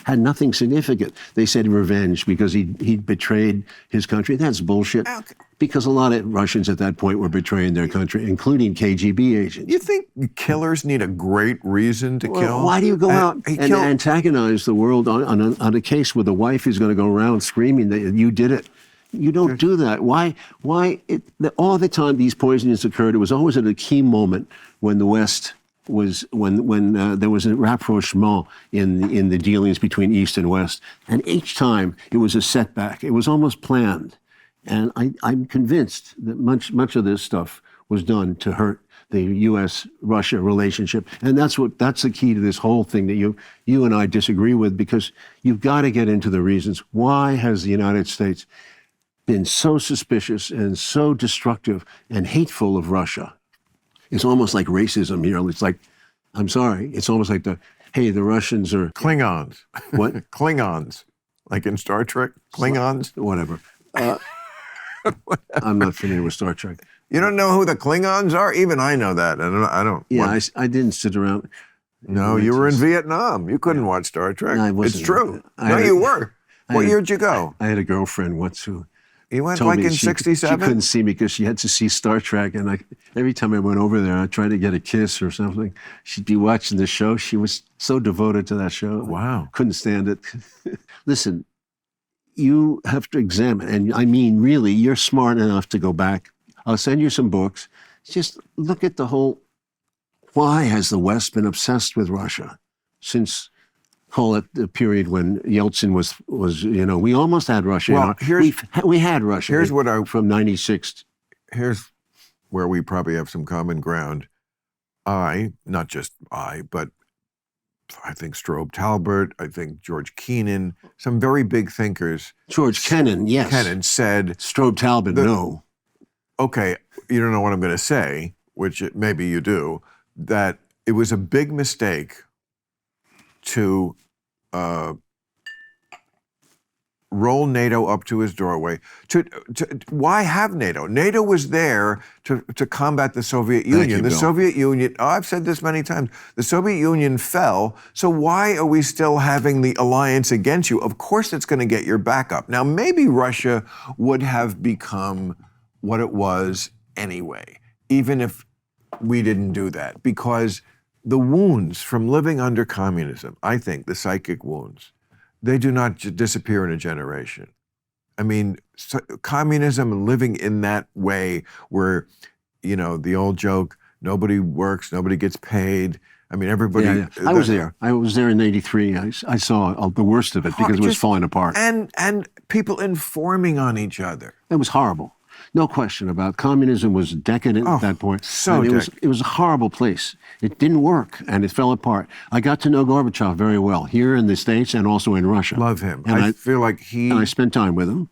had nothing significant. They said revenge because he'd betrayed his country. That's bullshit. Okay. Because a lot of Russians at that point were betraying their country, including KGB agents. You think killers need a great reason to kill? Why do you go out and antagonize the world on a case with a wife who's going to go around screaming that you did it? You don't do that. Why? All the time these poisonings occurred, it was always at a key moment when the West was when there was a rapprochement in the dealings between East and West, and each time it was a setback. It was almost planned, and I'm convinced that much of this stuff was done to hurt the U.S.-Russia relationship, and that's the key to this whole thing that you and I disagree with, because you've got to get into the reasons. Why has the United States been so suspicious and so destructive and hateful of Russia? It's almost like racism here. It's like, I'm sorry, it's almost like the Russians are... Klingons. What? Klingons. Like in Star Trek? Klingons? Whatever. I'm not familiar with Star Trek. You don't know who the Klingons are? Even I know that. I don't. Yeah, I didn't sit around. No, you were in Vietnam. You couldn't watch Star Trek. No, I wasn't. It's true. You were. What year did you go? I had a girlfriend once who... You went like in 67? She couldn't see me because she had to see Star Trek. And every time I went over there, I tried to get a kiss or something. She'd be watching the show. She was so devoted to that show. Wow. Couldn't stand it. Listen, you have to examine. And I mean, really, you're smart enough to go back. I'll send you some books. Just look at the whole, why has the West been obsessed with Russia since... call it the period when Yeltsin was we almost had Russia. Well, we had Russia. Here's what from 96. Here's where we probably have some common ground. Not just but I think Strobe Talbot, I think George Kennan, some very big thinkers. George Kennan, yes. Kennan said... Strobe Talbot, no. okay, you don't know what I'm going to say, which maybe you do, that it was a big mistake to roll NATO up to his doorway. Why have NATO? NATO was there to combat the Soviet Union. The Bill. Soviet Union, I've said this many times, the Soviet Union fell, so why are we still having the alliance against you? Of course it's going to get your back up. Now, maybe Russia would have become what it was anyway, even if we didn't do that, because the wounds from living under communism, I think, the psychic wounds, they do not disappear in a generation. I mean, communism and living in that way where, you know, the old joke, nobody works, nobody gets paid. I mean, everybody... Yeah. I was there. I was there in '83. I saw the worst of it because it was falling apart. And people informing on each other. It was horrible. No question about it. Communism was decadent at that point. So it was a horrible place. It didn't work, and it fell apart. I got to know Gorbachev very well here in the States and also in Russia. Love him. And I feel like he... And I spent time with him.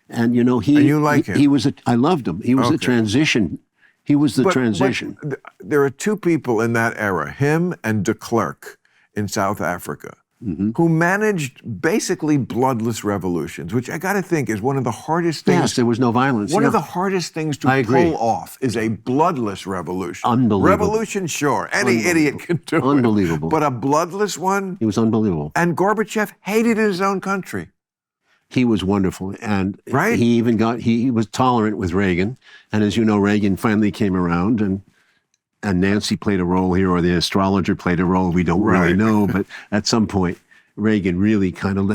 And, you know, And you like him? I loved him. He was a transition. He was the transition. But there are two people in that era, him and de Klerk in South Africa, who managed basically bloodless revolutions, which I got to think is one of the hardest things. Yes, there was no violence. One of the hardest things to pull off is a bloodless revolution. Unbelievable. Revolution, sure, any idiot can do it. Unbelievable. But a bloodless one? It was unbelievable. And Gorbachev hated his own country. He was wonderful, and Right. he even he was tolerant with Reagan, and as you know, Reagan finally came around, and Nancy played a role here, or the astrologer played a role. We don't really know, but at some point, Reagan really kind of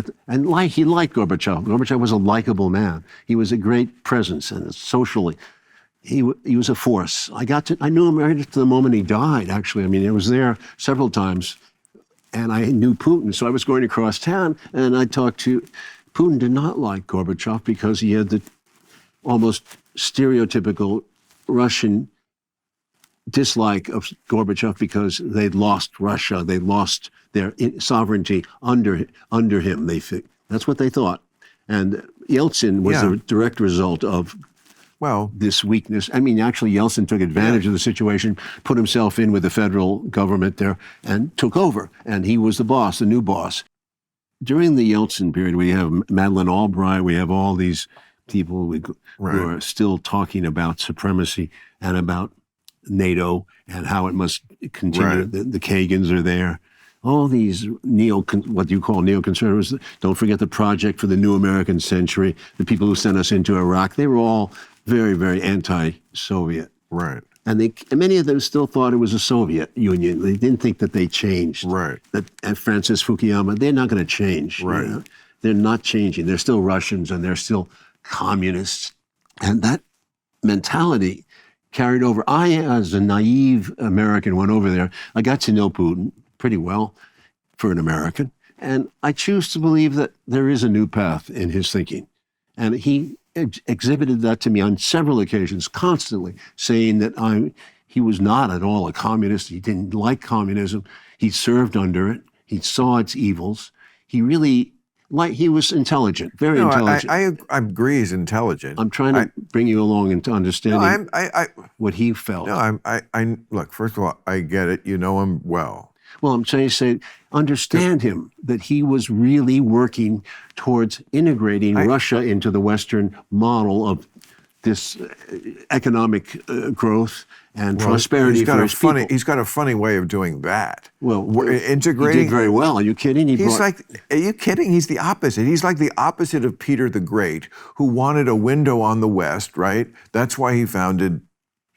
he liked Gorbachev. Gorbachev was a likable man. He was a great presence, and socially, he was a force. I knew him right to the moment he died. Actually, I mean, I was there several times, and I knew Putin, so I was going across town, and I talked to. Putin did not like Gorbachev because he had the almost stereotypical Russian dislike of Gorbachev because they'd lost Russia, they lost their sovereignty under him. That's what they thought, and Yeltsin was a direct result of this weakness. I mean, actually, Yeltsin took advantage of the situation, put himself in with the federal government there, and took over, and he was the boss, the new boss. During the Yeltsin period, we have Madeleine Albright, we have all these people who are still talking about supremacy and about NATO and how it must continue. The Kagans are there. All these what you call neoconservatives. Don't forget the Project for the New American Century, the people who sent us into Iraq. They were all very, very anti-Soviet. Right. And many of them still thought it was a Soviet Union. They didn't think that they changed. Right. That Francis Fukuyama, they're not going to change. Right. You know? They're not changing. They're still Russians and they're still communists. And that mentality carried over. I, as a naive American, went over there. I got to know Putin pretty well for an American. And I choose to believe that there is a new path in his thinking. And he exhibited that to me on several occasions, constantly saying that he was not at all a communist. He didn't like communism. He served under it. He saw its evils. He really, he was intelligent, very intelligent. I agree he's intelligent. I'm trying to bring you along into understanding what he felt. No, look, first of all, I get it. You know him well. Well, I'm trying to say, understand him, that he was really working towards integrating Russia into the Western model of this economic growth and prosperity for his people. He's got a funny way of doing that. Well, integrating. He did very well. Are you kidding? Are you kidding? He's the opposite. He's like the opposite of Peter the Great, who wanted a window on the West, right? That's why he founded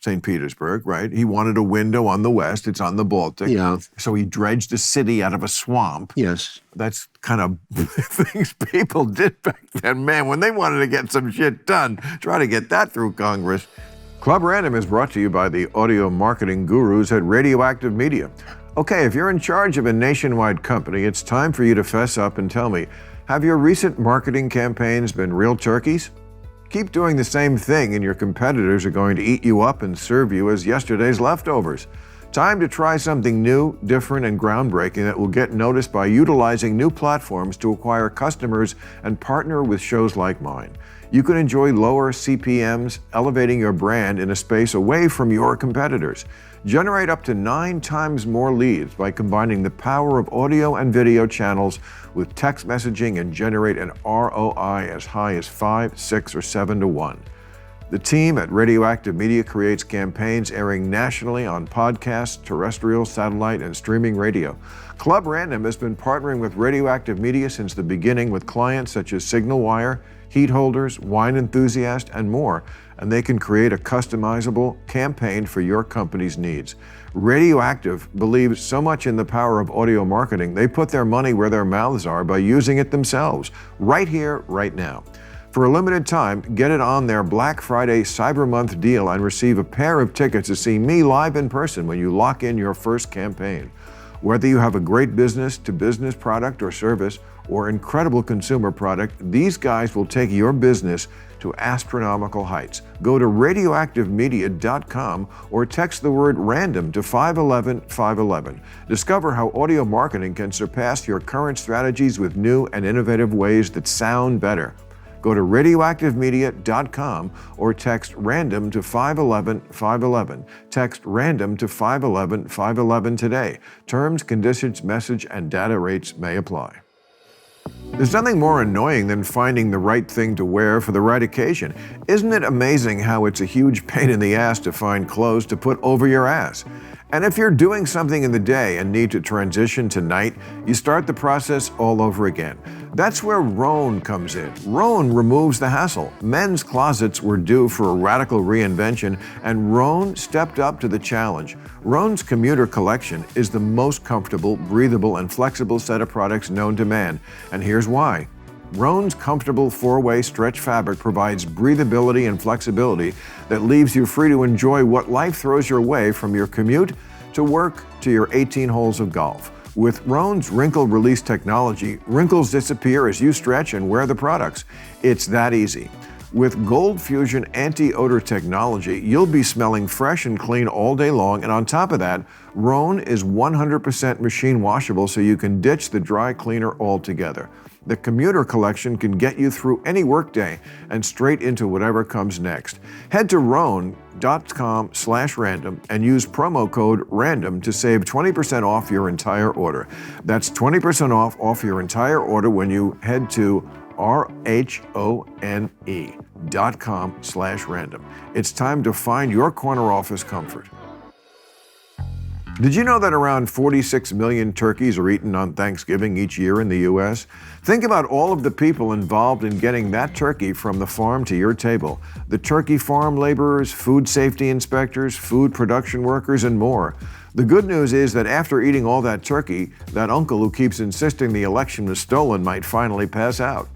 St. Petersburg, right? He wanted a window on the West. It's on the Baltic. Yeah. So he dredged a city out of a swamp. Yes. That's kind of things people did back then. Man, when they wanted to get some shit done, try to get that through Congress. Club Random is brought to you by the audio marketing gurus at Radioactive Media. Okay, if you're in charge of a nationwide company, it's time for you to fess up and tell me, have your recent marketing campaigns been real turkeys? Keep doing the same thing and your competitors are going to eat you up and serve you as yesterday's leftovers. Time to try something new, different, and groundbreaking that will get noticed by utilizing new platforms to acquire customers and partner with shows like mine. You can enjoy lower CPMs, elevating your brand in a space away from your competitors. Generate up to 9 times more leads by combining the power of audio and video channels with text messaging and generate an ROI as high as 5, 6, or 7 to 1. The team at Radioactive Media creates campaigns airing nationally on podcasts, terrestrial, satellite, and streaming radio. Club Random has been partnering with Radioactive Media since the beginning with clients such as Signal Wire, Heat Holders, Wine Enthusiast, and more, and they can create a customizable campaign for your company's needs. Radioactive believes so much in the power of audio marketing, they put their money where their mouths are by using it themselves, right here, right now. For a limited time, get it on their Black Friday Cyber Month deal and receive a pair of tickets to see me live in person when you lock in your first campaign. Whether you have a great business-to-business product or service or incredible consumer product, these guys will take your business to astronomical heights. Go to radioactivemedia.com or text the word random to 511-511. Discover how audio marketing can surpass your current strategies with new and innovative ways that sound better. Go to radioactivemedia.com or text random to 511-511. Text random to 511-511 today. Terms, conditions, message, and data rates may apply. There's nothing more annoying than finding the right thing to wear for the right occasion. Isn't it amazing how it's a huge pain in the ass to find clothes to put over your ass? And if you're doing something in the day and need to transition to night, you start the process all over again. That's where Rhone comes in. Rhone removes the hassle. Men's closets were due for a radical reinvention, and Rhone stepped up to the challenge. Rhone's commuter collection is the most comfortable, breathable, and flexible set of products known to man, and here's why. Rhone's comfortable 4-way stretch fabric provides breathability and flexibility that leaves you free to enjoy what life throws your way, from your commute to work to your 18 holes of golf. With Rhone's wrinkle release technology, wrinkles disappear as you stretch and wear the products. It's that easy. With Gold Fusion anti-odor technology, you'll be smelling fresh and clean all day long, and on top of that, Rhone is 100% machine washable, so you can ditch the dry cleaner altogether. The commuter collection can get you through any workday and straight into whatever comes next. Head to rhone.com/random and use promo code RANDOM to save 20% off your entire order. That's 20% off your entire order when you head to RHONE.com/random. It's time to find your corner office comfort. Did you know that around 46 million turkeys are eaten on Thanksgiving each year in the U.S.? Think about all of the people involved in getting that turkey from the farm to your table. The turkey farm laborers, food safety inspectors, food production workers, and more. The good news is that after eating all that turkey, that uncle who keeps insisting the election was stolen might finally pass out.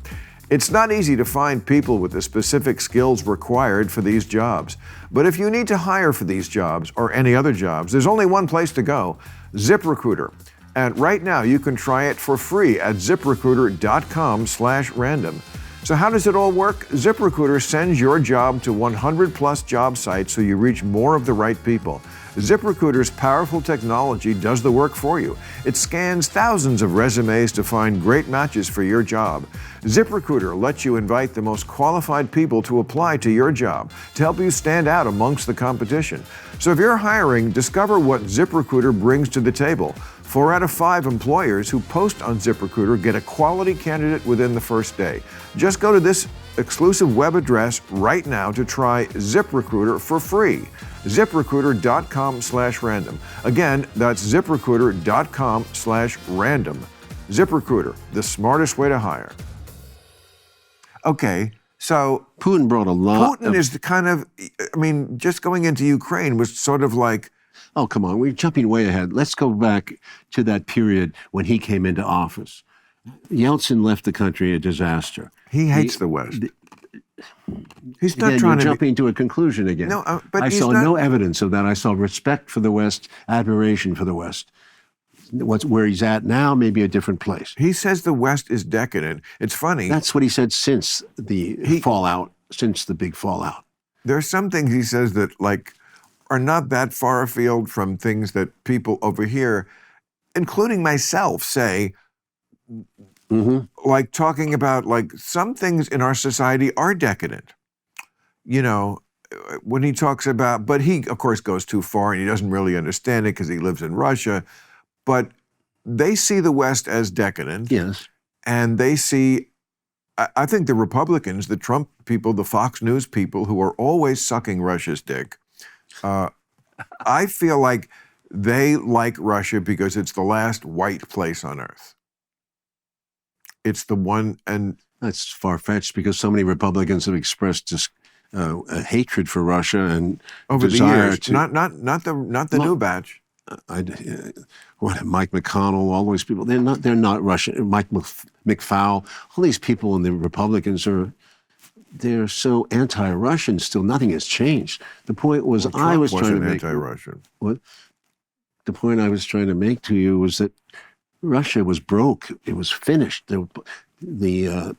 It's not easy to find people with the specific skills required for these jobs. But if you need to hire for these jobs or any other jobs, there's only one place to go: ZipRecruiter. And right now you can try it for free at ziprecruiter.com/random. So how does it all work? ZipRecruiter sends your job to 100 plus job sites so you reach more of the right people. ZipRecruiter's powerful technology does the work for you. It scans thousands of resumes to find great matches for your job. ZipRecruiter lets you invite the most qualified people to apply to your job to help you stand out amongst the competition. So if you're hiring, discover what ZipRecruiter brings to the table. 4 out of 5 employers who post on ZipRecruiter get a quality candidate within the first day. Just go to this exclusive web address right now to try ZipRecruiter for free. ZipRecruiter.com/random. Again, that's ZipRecruiter.com/random. ZipRecruiter, the smartest way to hire. Okay, so Putin brought a lot. Putin is the kind of, just going into Ukraine was sort of like, Oh, come on, we're jumping way ahead. Let's go back to that period when he came into office. Yeltsin left the country a disaster. he hates the West. He's not Again, trying you're to jumping to a conclusion again. No, but I he's saw not- no evidence of that. I saw respect for the West, admiration for the West. Where he's at now may be a different place. He says the West is decadent. It's funny. That's what he said since the fallout, since the big fallout. There are some things he says that, like, are not that far afield from things that people over here, including myself, say, like talking about like some things in our society are decadent. You know, when he talks about, but he of course goes too far and he doesn't really understand it because he lives in Russia, but they see the West as decadent. Yes. And they see, I think the Republicans, the Trump people, the Fox News people who are always sucking Russia's dick, I feel like they like Russia because it's the last white place on earth. It's the one, and That's far-fetched because so many Republicans have expressed a hatred for Russia and over the desire years, to not the new batch. Mike McConnell, all those people, they're not Russian. Mike McFaul, all these people in the Republicans they're so anti-Russian still. Nothing has changed. The point was Well, I was Trump trying to wasn't make. anti-Russian. What? The point I was trying to make to you was that Russia was broke. It was finished. The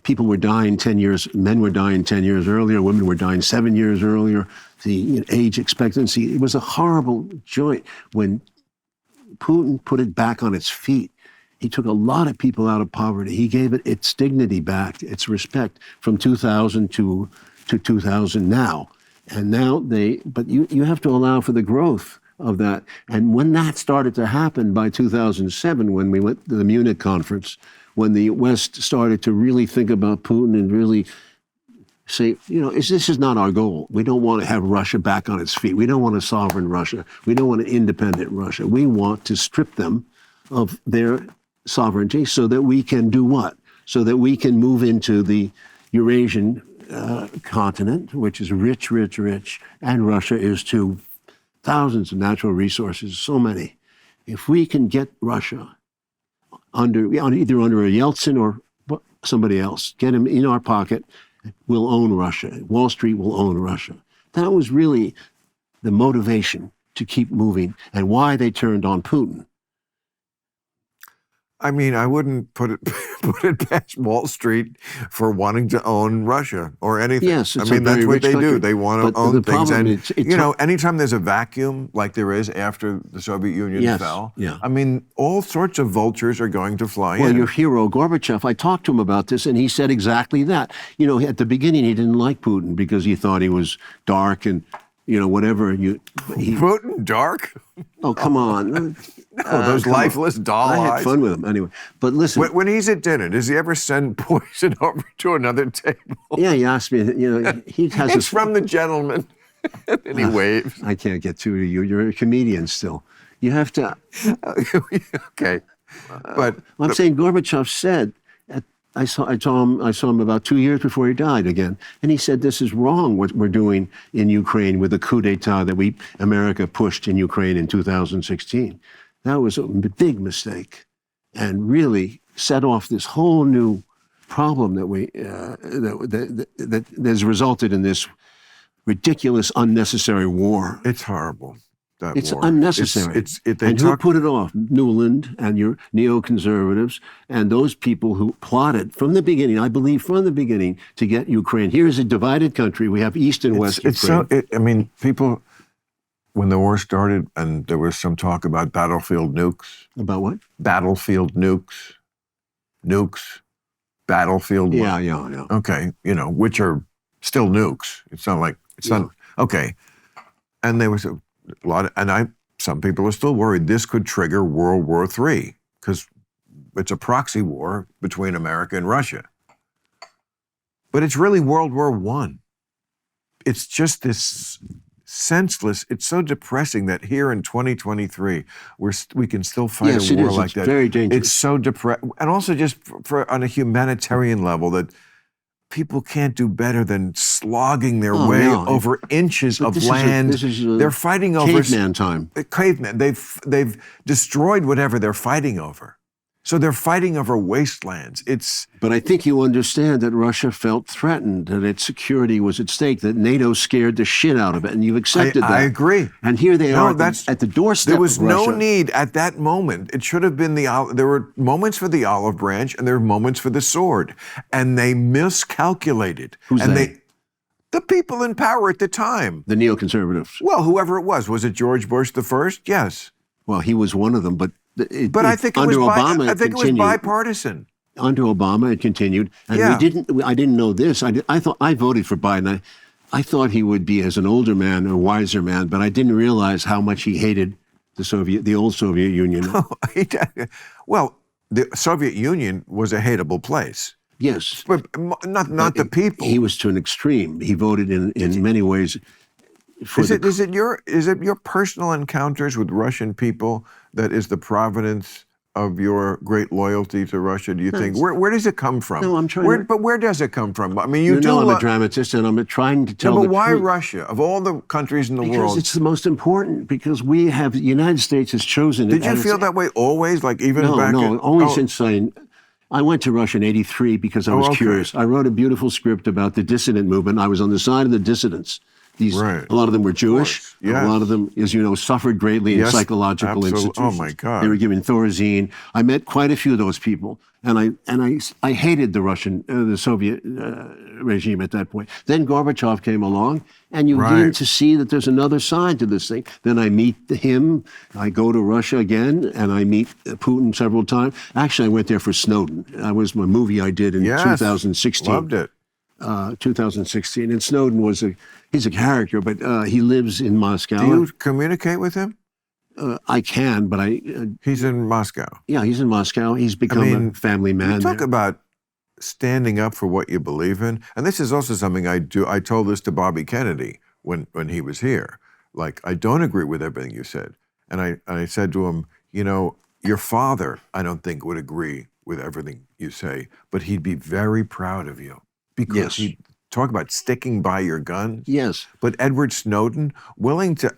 people were dying 10 years, men were dying 10 years earlier, women were dying 7 years earlier. The age expectancy, it was a horrible joint. When Putin put it back on its feet, he took a lot of people out of poverty. He gave it its dignity back, its respect from 2000 to 2000 now. And now but you have to allow for the growth of that. And when that started to happen by 2007, when we went to the Munich conference, when the West started to really think about Putin and really say, this is not our goal. We don't want to have Russia back on its feet. We don't want a sovereign Russia. We don't want an independent Russia. We want to strip them of their sovereignty so that we can do what? So that we can move into the Eurasian continent, which is rich, rich, rich, and Russia is too. Thousands of natural resources, so many. If we can get Russia either under a Yeltsin or somebody else, get him in our pocket, we'll own Russia. Wall Street will own Russia. That was really the motivation to keep moving and why they turned on Putin. I mean, I wouldn't put it past Wall Street for wanting to own Russia or anything. Yes, I mean, that's what they do. They want to own things. And, anytime there's a vacuum like there is after the Soviet Union fell, I mean, all sorts of vultures are going to fly in. Well, your hero, Gorbachev, I talked to him about this, and he said exactly that. At the beginning, he didn't like Putin because he thought he was dark and, whatever. Putin dark? Oh, come on. Those lifeless doll eyes. I had fun with him anyway. But listen. When he's at dinner, does he ever send poison over to another table? Yeah, he asked me, he has It's from the gentleman. And he waves. I can't get to you. You're a comedian still. You have to. Okay. But I'm saying Gorbachev said, I saw him about 2 years before he died again. And he said, this is wrong what we're doing in Ukraine with the coup d'etat that America pushed in Ukraine in 2016. That was a big mistake and really set off this whole new problem that has resulted in this ridiculous, unnecessary war. It's horrible. It's unnecessary. Who put it off? Newland and your neoconservatives and those people who plotted from the beginning, I believe from the beginning, to get Ukraine. Here is a divided country. We have East and West Ukraine. People, when the war started and there was some talk about battlefield nukes. About what? Battlefield nukes. Nukes. Battlefield. Yeah. Okay, which are still nukes. It's not like, not, okay. And there was a lot of, some people are still worried this could trigger World War III because it's a proxy war between America and Russia. But it's really World War I. It's just this senseless, it's so depressing that here in 2023, we can still fight a war like that. It's very dangerous. It's so depressing. And also just for on a humanitarian level that people can't do better than slogging their way over inches of land. They're fighting over caveman time. Caveman. They've destroyed whatever they're fighting over. So they're fighting over wastelands. But I think you understand that Russia felt threatened, that its security was at stake, that NATO scared the shit out of it, and you've accepted that. I agree. And here they are at the doorstep There was of Russia. no need at that moment. It should have been there were moments for the olive branch and there were moments for the sword. And they miscalculated. Who's and they? The people in power at the time. The neoconservatives. Well, whoever it was it George Bush the first? Yes. Well, he was one of them, but I think it was Obama, I think it was bipartisan. Under Obama, it continued, and Yeah. I didn't know this. I thought I voted for Biden. I thought he would be as an older man, a wiser man, but I didn't realize how much he hated the old Soviet Union. Well, the Soviet Union was a hateable place. Yes, But not the people. He was to an extreme. He voted in many ways. Is it your personal encounters with Russian people that is the provenance of your great loyalty to Russia? Do you think where does it come from? No, I'm trying. But where does it come from? I mean, you know, I'm a dramatist, and I'm trying to tell. No, but the why truth. Russia of all the countries in the Because world? it's the most important. Because the United States has chosen it. Did you feel that way always? Like even back? Only since I went to Russia in '83 because I was curious. I wrote a beautiful script about the dissident movement. I was on the side of the dissidents. A lot of them were Jewish. Yes. A lot of them, as you know, suffered greatly in psychological institutions. Oh my God! They were given Thorazine. I met quite a few of those people, and I hated the Soviet regime at that point. Then Gorbachev came along, and you begin to see that there's another side to this thing. Then I meet him. I go to Russia again, and I meet Putin several times. Actually, I went there for Snowden. That was my movie I did in 2016. Loved it. 2016, and Snowden he's a character, but he lives in Moscow. Do you communicate with him? I can, but He's in Moscow. Yeah, he's in Moscow. He's become a family man. Talk about standing up for what you believe in, and this is also something I do. I told this to Bobby Kennedy when he was here. Like, I don't agree with everything you said, and I said to him, you know, your father, I don't think would agree with everything you say, but he'd be very proud of you. Because he talk about sticking by your guns. Yes. But Edward Snowden, willing to,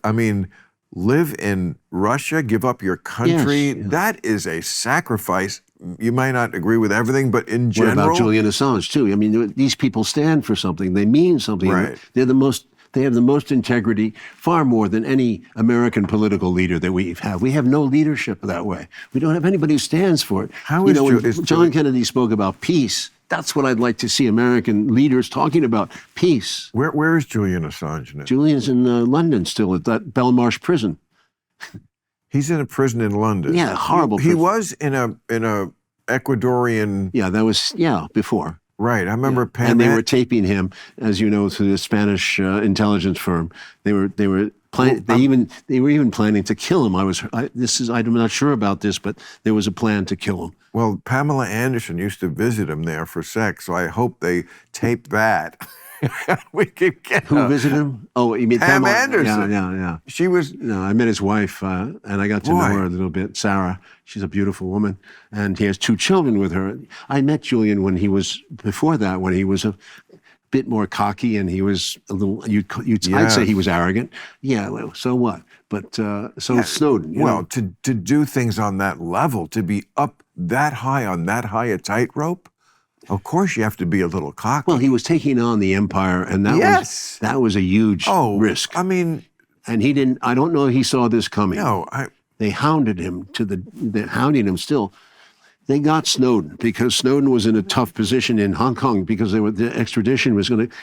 live in Russia, give up your country, that is a sacrifice. You might not agree with everything, but in general. What about Julian Assange, too? I mean, these people stand for something. They mean something. Right. They have the most integrity, far more than any American political leader that we have. We have no leadership that way. We don't have anybody who stands for it. When John Kennedy spoke about peace, that's what I'd like to see American leaders talking about, peace. Where is Julian Assange now? Julian's in London still at that Belmarsh prison. He's in a prison in London. Yeah, horrible prison. He was in a Ecuadorian. Yeah, that was before. Right, I remember Pam. And they were taping him, as you know, through the Spanish intelligence firm. They were planning. They were even planning to kill him. I'm not sure about this, but there was a plan to kill him. Well, Pamela Anderson used to visit him there for sex, so I hope they taped that. We could get Who visited him? Oh, you mean Pam Anderson? Yeah. She was. No, I met his wife, and I got to know her a little bit. Sarah, she's a beautiful woman, and he has 2 children with her. I met Julian when he was a bit more cocky, and he was a little. I'd say he was arrogant. Yeah. Well, so what? But Snowden. Well, to do things on that level, to be up that high on that high a tightrope. Of course, you have to be a little cocky. Well, he was taking on the empire, and that was a huge risk. I mean, and he didn't. I don't know if he saw this coming. No, they hounded him they're hounding him still. They got Snowden because Snowden was in a tough position in Hong Kong because the extradition was going to.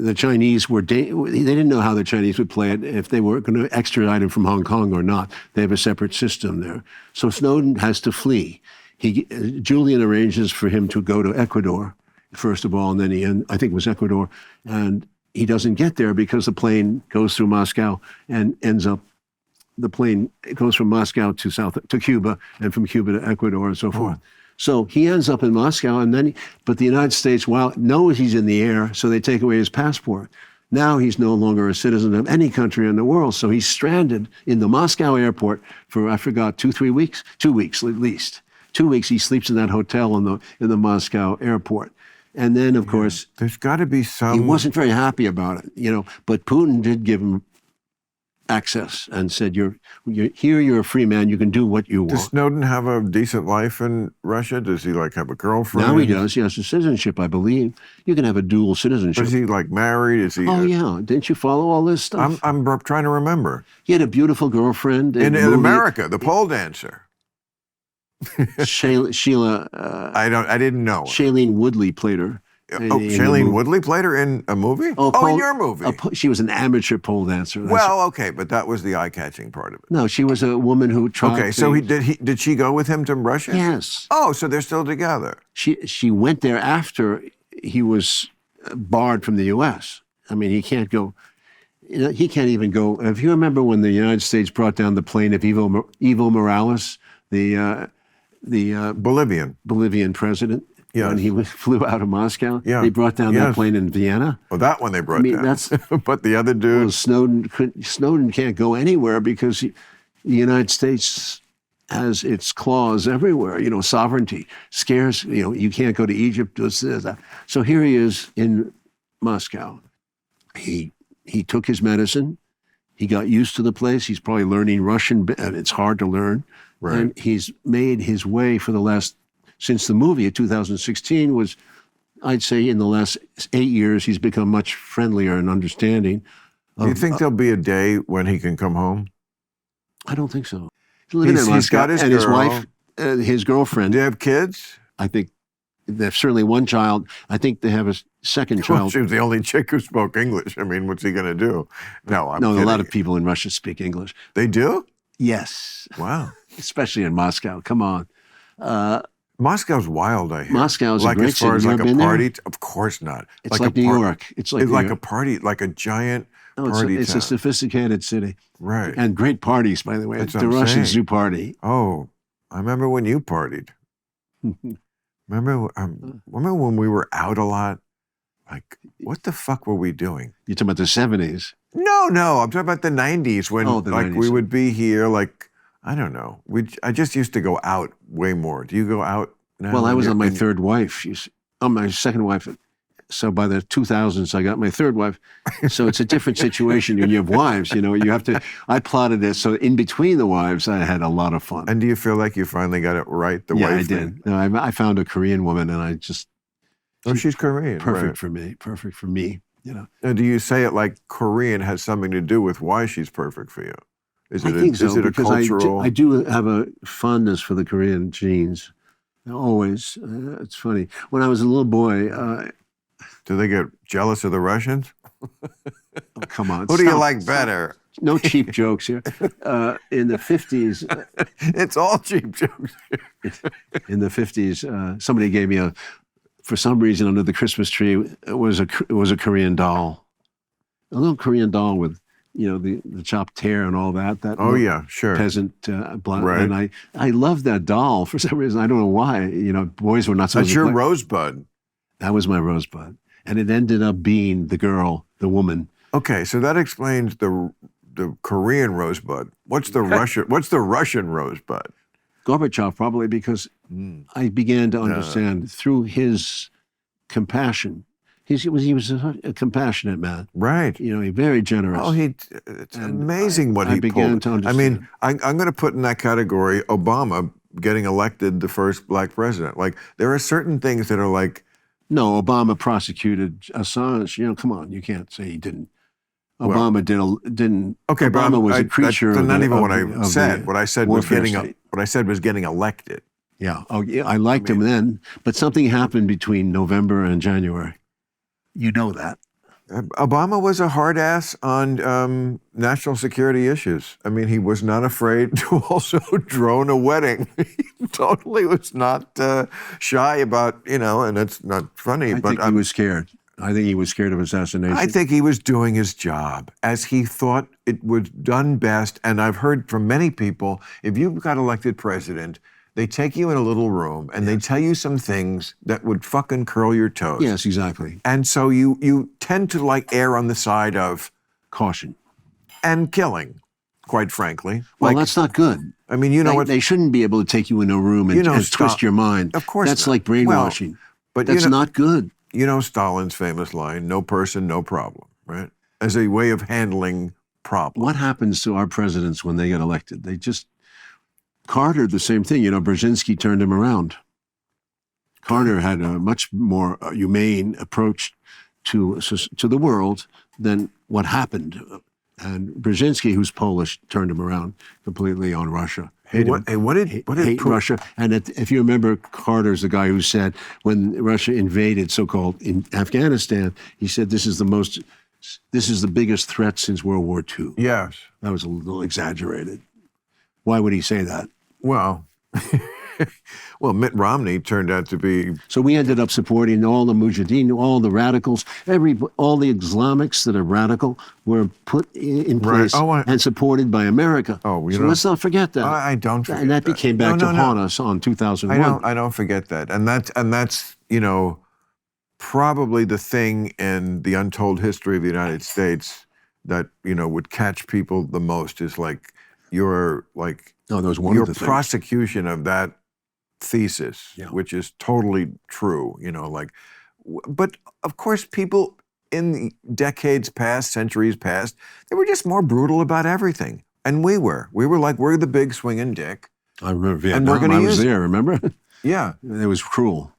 The Chinese they didn't know how the Chinese would play it, if they were going to extradite him from Hong Kong or not. They have a separate system there. So Snowden has to flee. Julian arranges for him to go to Ecuador, first of all, and then I think it was Ecuador, and he doesn't get there because the plane goes through Moscow and the plane goes from Moscow to Cuba, and from Cuba to Ecuador and so forth. So he ends up in Moscow, but the United States, knows he's in the air, so they take away his passport. Now he's no longer a citizen of any country in the world, so he's stranded in the Moscow airport for, 2 weeks, 2 weeks at least. 2 weeks he sleeps in that hotel in the Moscow airport. And then, of course, there's got to be some. He wasn't very happy about it, but Putin did give him access and said, you're here, you're a free man, you can do what you want. Does Snowden have a decent life in Russia? Does he have a girlfriend? Now he does. He has a citizenship, I believe. You can have a dual citizenship. Is he married? Is he? Oh yeah. Didn't you follow all this stuff? I'm trying to remember. He had a beautiful girlfriend in America, the pole dancer. Sheila. I didn't know. Shailene Woodley played her. Shailene Woodley played her in a movie? In your movie? She was an amateur pole dancer. Well, okay, but that was the eye-catching part of it. No, she was a woman who tried Okay, so did she go with him to Russia? Yes. Oh, so they're still together. She went there after he was barred from the U.S. I mean, he can't go. He can't even go. If you remember when the United States brought down the plane of Evo Morales, the Bolivian president, when he flew out of Moscow, they brought down that plane in Vienna. Well, that one they brought down. That's, but the other dude, Snowden can't go anywhere because the United States has its claws everywhere. You know, sovereignty scares. You know, you can't go to Egypt. So here he is in Moscow. He took his medicine. He got used to the place. He's probably learning Russian, and it's hard to learn. Right. And he's made his way since the movie of 2016 was, I'd say in the last 8 years, he's become much friendlier and understanding. Do you think there'll be a day when he can come home? I don't think so. He's got his girl. His wife, his girlfriend. Do they have kids? I think there's certainly one child. I think they have a second child. She was the only chick who spoke English. I mean, what's he going to do? No, I'm No, kidding. a lot of people in Russia speak English. They do? Yes. Wow. Especially in Moscow. Come on. Moscow's wild, I hear. Moscow's like a great as far city. as like a party. Of course not. It's like New York. It's like a party, like a giant party. It's a sophisticated city. Right. And great parties, by the way. The Russians do party. Oh, I remember when you partied. Remember when we were out a lot? Like, what the fuck were we doing? You're talking about the 70s? No. I'm talking about the 90s when 90s. We would be here like, I don't know. I just used to go out way more. Do you go out now? Well, I was on my third wife. On my second wife. So by the 2000s, I got my third wife. So it's a different situation when you have wives. You know, you have to. I plotted it so in between the wives, I had a lot of fun. And do you feel like you finally got it right? The wife I did. No, I found a Korean woman, and I just. Oh, she's Korean. Perfect for me. Perfect for me. You know. Now, do you say it like Korean has something to do with why she's perfect for you? I think so, because cultural? I do have a fondness for the Korean genes. Always. It's funny. When I was a little boy. Do they get jealous of the Russians? Oh, come on. Who do you like better? No cheap jokes here. In the 50s. It's all cheap jokes. In the 50s, somebody gave me for some reason under the Christmas tree, it was a Korean doll. A little Korean doll with, you know, the chopped hair and all that. Oh, yeah, sure. Peasant blonde. Right. And I loved that doll for some reason. I don't know why. You know, boys were not supposed to. That's your Rosebud. That was my Rosebud. And it ended up being the girl, the woman. Okay, so that explains the Korean Rosebud. What's the Russian Rosebud? Gorbachev, probably, because I began to understand through his compassion. He was a compassionate man. Right. You know, very generous. Oh, it's amazing what he began pulled. to understand. I mean, I'm going to put in that category Obama getting elected the first black president. Like, there are certain things that are like, no, Obama prosecuted Assange. You know, come on, you can't say he didn't. Obama didn't. Okay, Obama was a creature. That's not even what I said. What I said was getting elected. Yeah. Oh, yeah. I liked him then, but something happened between November and January. You know that. Obama was a hard ass on national security issues. I mean, he was not afraid to also drone a wedding. He totally was not shy about, you know, and it's not funny. I think he was scared. I think he was scared of assassination. I think he was doing his job as he thought it was done best. And I've heard from many people, if you got elected president, they take you in a little room and they tell you some things that would fucking curl your toes. Yes, exactly. And so you tend to like err on the side of caution and killing, quite frankly. Well, that's not good. I mean, you know what? They shouldn't be able to take you in a room and, twist your mind. Of course that's not. Like brainwashing. Well, but that's not good. You know Stalin's famous line, no person, no problem, right? As a way of handling problems. What happens to our presidents when they get elected? Carter, the same thing. You know, Brzezinski turned him around. Carter had a much more humane approach to the world than what happened. And Brzezinski, who's Polish, turned him around completely on Russia. hate What did hate Putin- Russia. And if you remember, Carter's the guy who said when Russia invaded, so-called, in Afghanistan, he said this is the biggest threat since World War II. Yes. That was a little exaggerated. Why would he say that? Well, well, Mitt Romney turned out to be. So we ended up supporting all the Mujahideen, all the radicals, all the Islamics that are radical were put in place and supported by America. Oh, so let's not forget that. I don't forget and that became back to haunt us on 2001. I don't forget that, and that's probably the thing in the untold history of the United States that would catch people the most is like your prosecution of that thesis, which is totally true. But of course, people in the decades past, centuries past, they were just more brutal about everything, and we were like, we're the big swinging dick. I remember Vietnam. I was there. Remember? Yeah, it was cruel.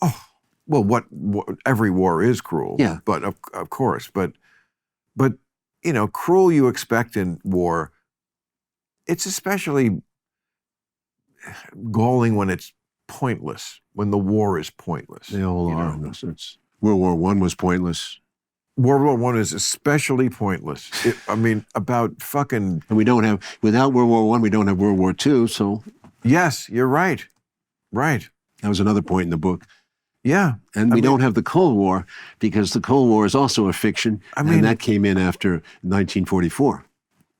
Oh, well, what every war is cruel. Yeah, but of course, but cruel you expect in war. It's especially galling when it's pointless, when the war is pointless. They all are in a sense. World War I was pointless. World War I is especially pointless. About fucking. And without World War I, we don't have World War II, so. Yes, you're right. Right. That was another point in the book. Yeah. And we don't have the Cold War because the Cold War is also a fiction, and that came in after 1944.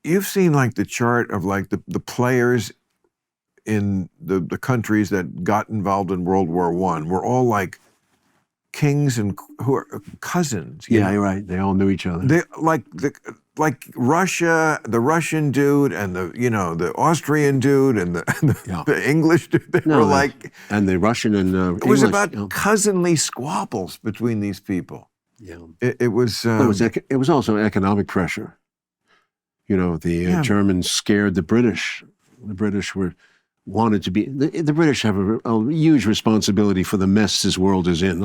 You've seen like the chart of like the players in the countries that got involved in World War I were all like kings and who are cousins. Yeah, you're right. They all knew each other. They like Russia, the Russian dude, and the Austrian dude, and the English dude. They were like, and the Russian and it was about cousinly squabbles between these people. Yeah, it was. It was also economic pressure. The Germans scared the British. The British wanted to be. The British have a huge responsibility for the mess this world is in.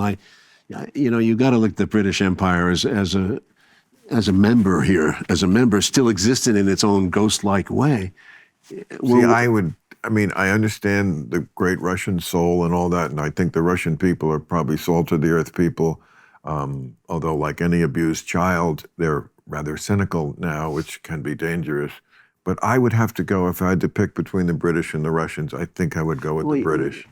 You got to look at the British Empire as a member here, as a member still existing in its own ghost-like way. I understand the great Russian soul and all that, and I think the Russian people are probably salt-of-the-earth people. Although, like any abused child, they're rather cynical now, which can be dangerous. But I would have to go, if I had to pick between the British and the Russians, I think I would go with the British.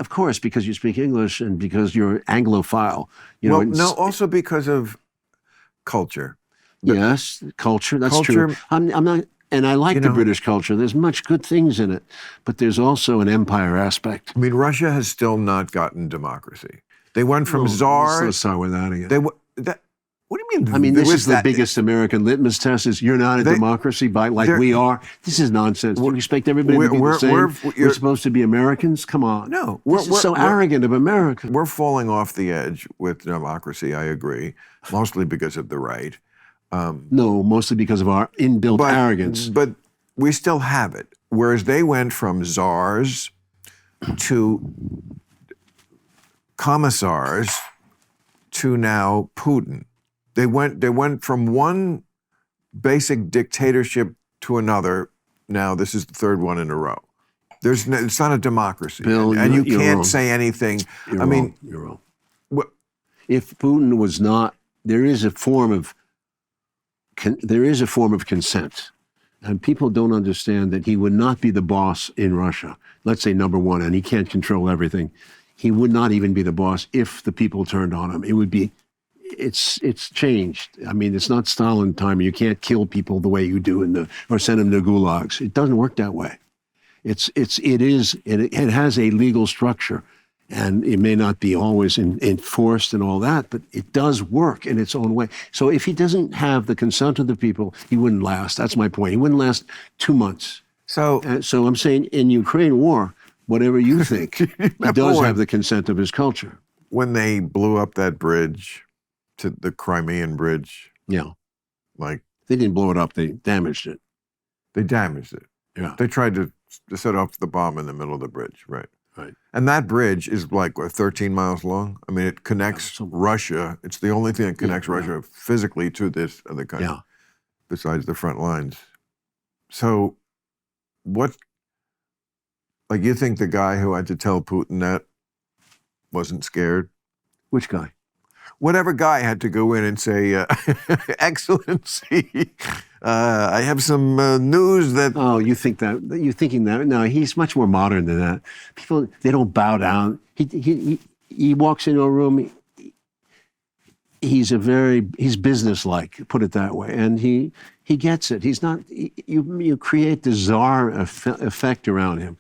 Of course, because you speak English and because you're Anglophile. Also because of culture. Yes, culture, that's true. I'm not, and I like the British culture. There's much good things in it, but there's also an empire aspect. Russia has still not gotten democracy. They went from czar. Let's start with that again. What do you mean? This is the biggest American litmus test: is you're not a democracy we are. This is nonsense. You expect everybody to be the same? We're supposed to be Americans? Come on. No, this is so arrogant of America. We're falling off the edge with democracy. I agree, mostly because of the right. No, mostly because of our inbuilt arrogance. But we still have it. Whereas they went from czars to commissars to now Putin. They went from one basic dictatorship to another. Now this is the third one in a row. It's not a democracy, Bill, and you can't say anything. You're wrong. If Putin was not, there is a form of consent, and people don't understand that he would not be the boss in Russia. Let's say number one, and he can't control everything. He would not even be the boss if the people turned on him. It would be. It's changed. It's not Stalin time. You can't kill people the way you do or send them to gulags. It doesn't work that way. It has a legal structure, and it may not be always enforced and all that, but it does work in its own way. So if he doesn't have the consent of the people, he wouldn't last. That's my point. He wouldn't last 2 months. So I'm saying in Ukraine war, whatever you think, he does have the consent of his culture. When they blew up that bridge, to the Crimean Bridge. Yeah. They didn't blow it up, they damaged it. They damaged it. Yeah. They tried to set off the bomb in the middle of the bridge, right? Right. And that bridge is 13 miles long. It connects Russia. It's the only thing that connects Russia physically to this other country, besides the front lines. So what Like, you think the guy who had to tell Putin that wasn't scared? Which guy? Whatever guy had to go in and say, Excellency, I have some news that... Oh, you think that? You're thinking that? No, he's much more modern than that. People, they don't bow down. He walks into a room. He's businesslike, put it that way, and he gets it. He's not. You create the czar effect around him.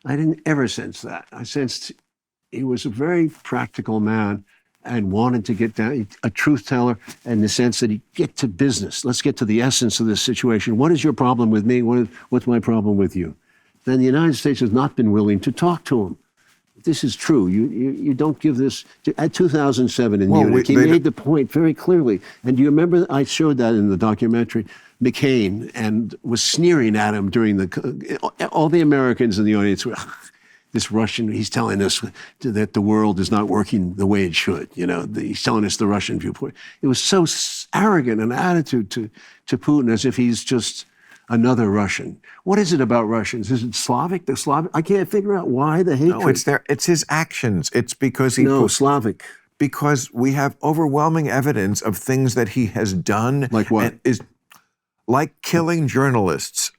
I didn't ever sense that. I sensed he was a very practical man and wanted to get down, a truth teller, in the sense that he'd get to business. Let's get to the essence of this situation. What is your problem with me? What's my problem with you? Then the United States has not been willing to talk to him. This is true. You don't give this. At 2007 in Munich, he made the point very clearly. And do you remember, I showed that in the documentary, McCain, and was sneering at him during all the Americans in the audience were, this Russian, he's telling us that the world is not working the way it should. He's telling us the Russian viewpoint. It was so arrogant an attitude to Putin, as if he's just another Russian. What is it about Russians? Is it Slavic? The Slavic? I can't figure out why the hatred. No, it's his actions. It's because Slavic. Because we have overwhelming evidence of things that he has done. Like what? Like killing journalists.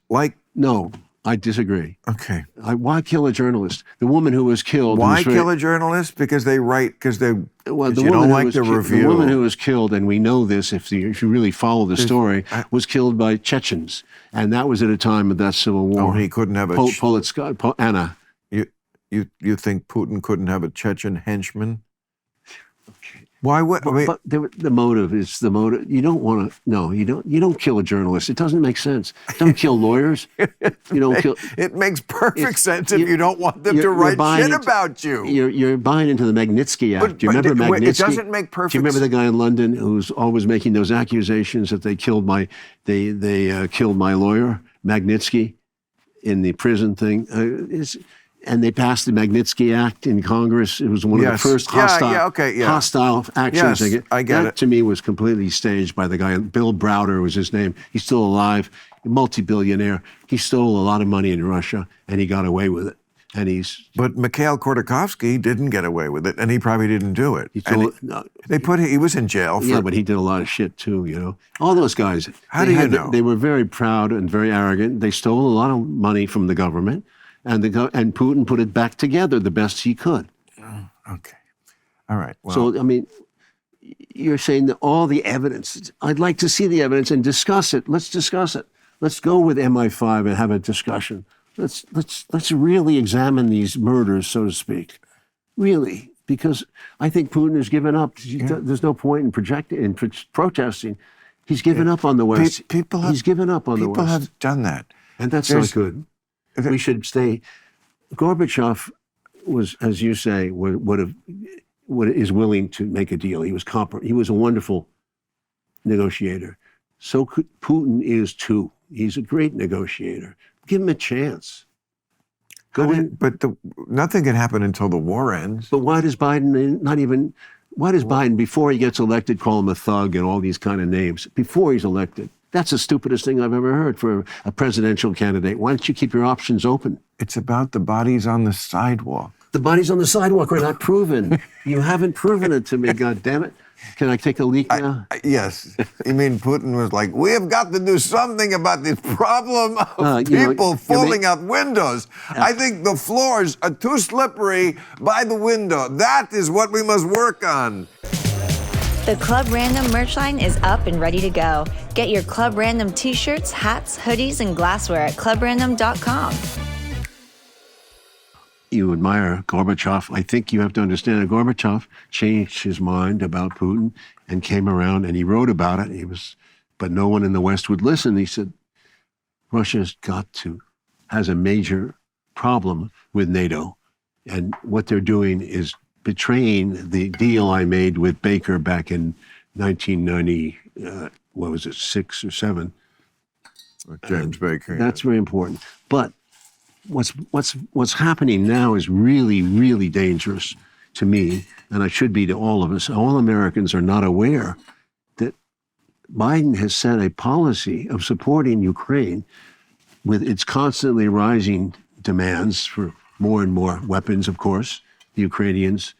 No, I disagree. Okay. Why kill a journalist? The woman who was killed. Why kill a journalist? Because they write. Because they. Well, you don't like the review. The woman who was killed, and we know this if you really follow the story, was killed by Chechens, and that was at a time of that civil war. Oh, he couldn't have a. Anna. You think Putin couldn't have a Chechen henchman? Okay. Why would? But the motive is the motive. You don't want to. No, you don't. You don't kill a journalist. It doesn't make sense. Don't kill lawyers. You don't kill. It makes perfect sense if you don't want them to write shit about you. You're buying into the Magnitsky Act. Do you remember Magnitsky? It doesn't make perfect. Do you remember the guy in London who's always making those accusations that they killed my lawyer Magnitsky in the prison thing? And they passed the Magnitsky Act in Congress. It was one of the first hostile actions. Yes, I get that, to me, was completely staged by the guy. Bill Browder was his name. He's still alive, multi-billionaire. He stole a lot of money in Russia, and he got away with it. But Mikhail Khodorkovsky didn't get away with it, and he probably didn't do it. He was in jail. Yeah, but he did a lot of shit too. All those guys. How do you know? They were very proud and very arrogant. They stole a lot of money from the government. And Putin put it back together the best he could. Oh, okay. All right. Well, so, I mean, you're saying that all the evidence, I'd like to see the evidence and discuss it. Let's discuss it. Let's go with MI5 and have a discussion. Let's really examine these murders, so to speak. Really. Because I think Putin has given up. There's no point in protesting. He's given up on the West. He's given up on the West. People have done that. And that's not good. We should stay. Gorbachev was, as you say, is willing to make a deal. He was a wonderful negotiator. So Putin is too. He's a great negotiator. Give him a chance. Nothing can happen until the war ends. But why does Biden Biden, before he gets elected, call him a thug and all these kind of names? Before he's elected. That's the stupidest thing I've ever heard for a presidential candidate. Why don't you keep your options open? It's about the bodies on the sidewalk. The bodies on the sidewalk are not proven. You haven't proven it to me, God damn it. Can I take a leak now? Yes. You mean Putin was like, we have got to do something about this problem of people falling out windows. I think the floors are too slippery by the window. That is what we must work on. The Club Random merch line is up and ready to go. Get your Club Random t-shirts, hats, hoodies, and glassware at clubrandom.com. You admire Gorbachev. I think you have to understand that Gorbachev changed his mind about Putin and came around and he wrote about it. But no one in the West would listen. He said, Russia's has a major problem with NATO. And what they're doing is betraying the deal I made with Baker back in 1990, 6 or 7? James Baker. That's very important. But what's happening now is really, really dangerous to me, and it should be to all of us. All Americans are not aware that Biden has set a policy of supporting Ukraine with its constantly rising demands for more and more weapons, of course. The Ukrainians,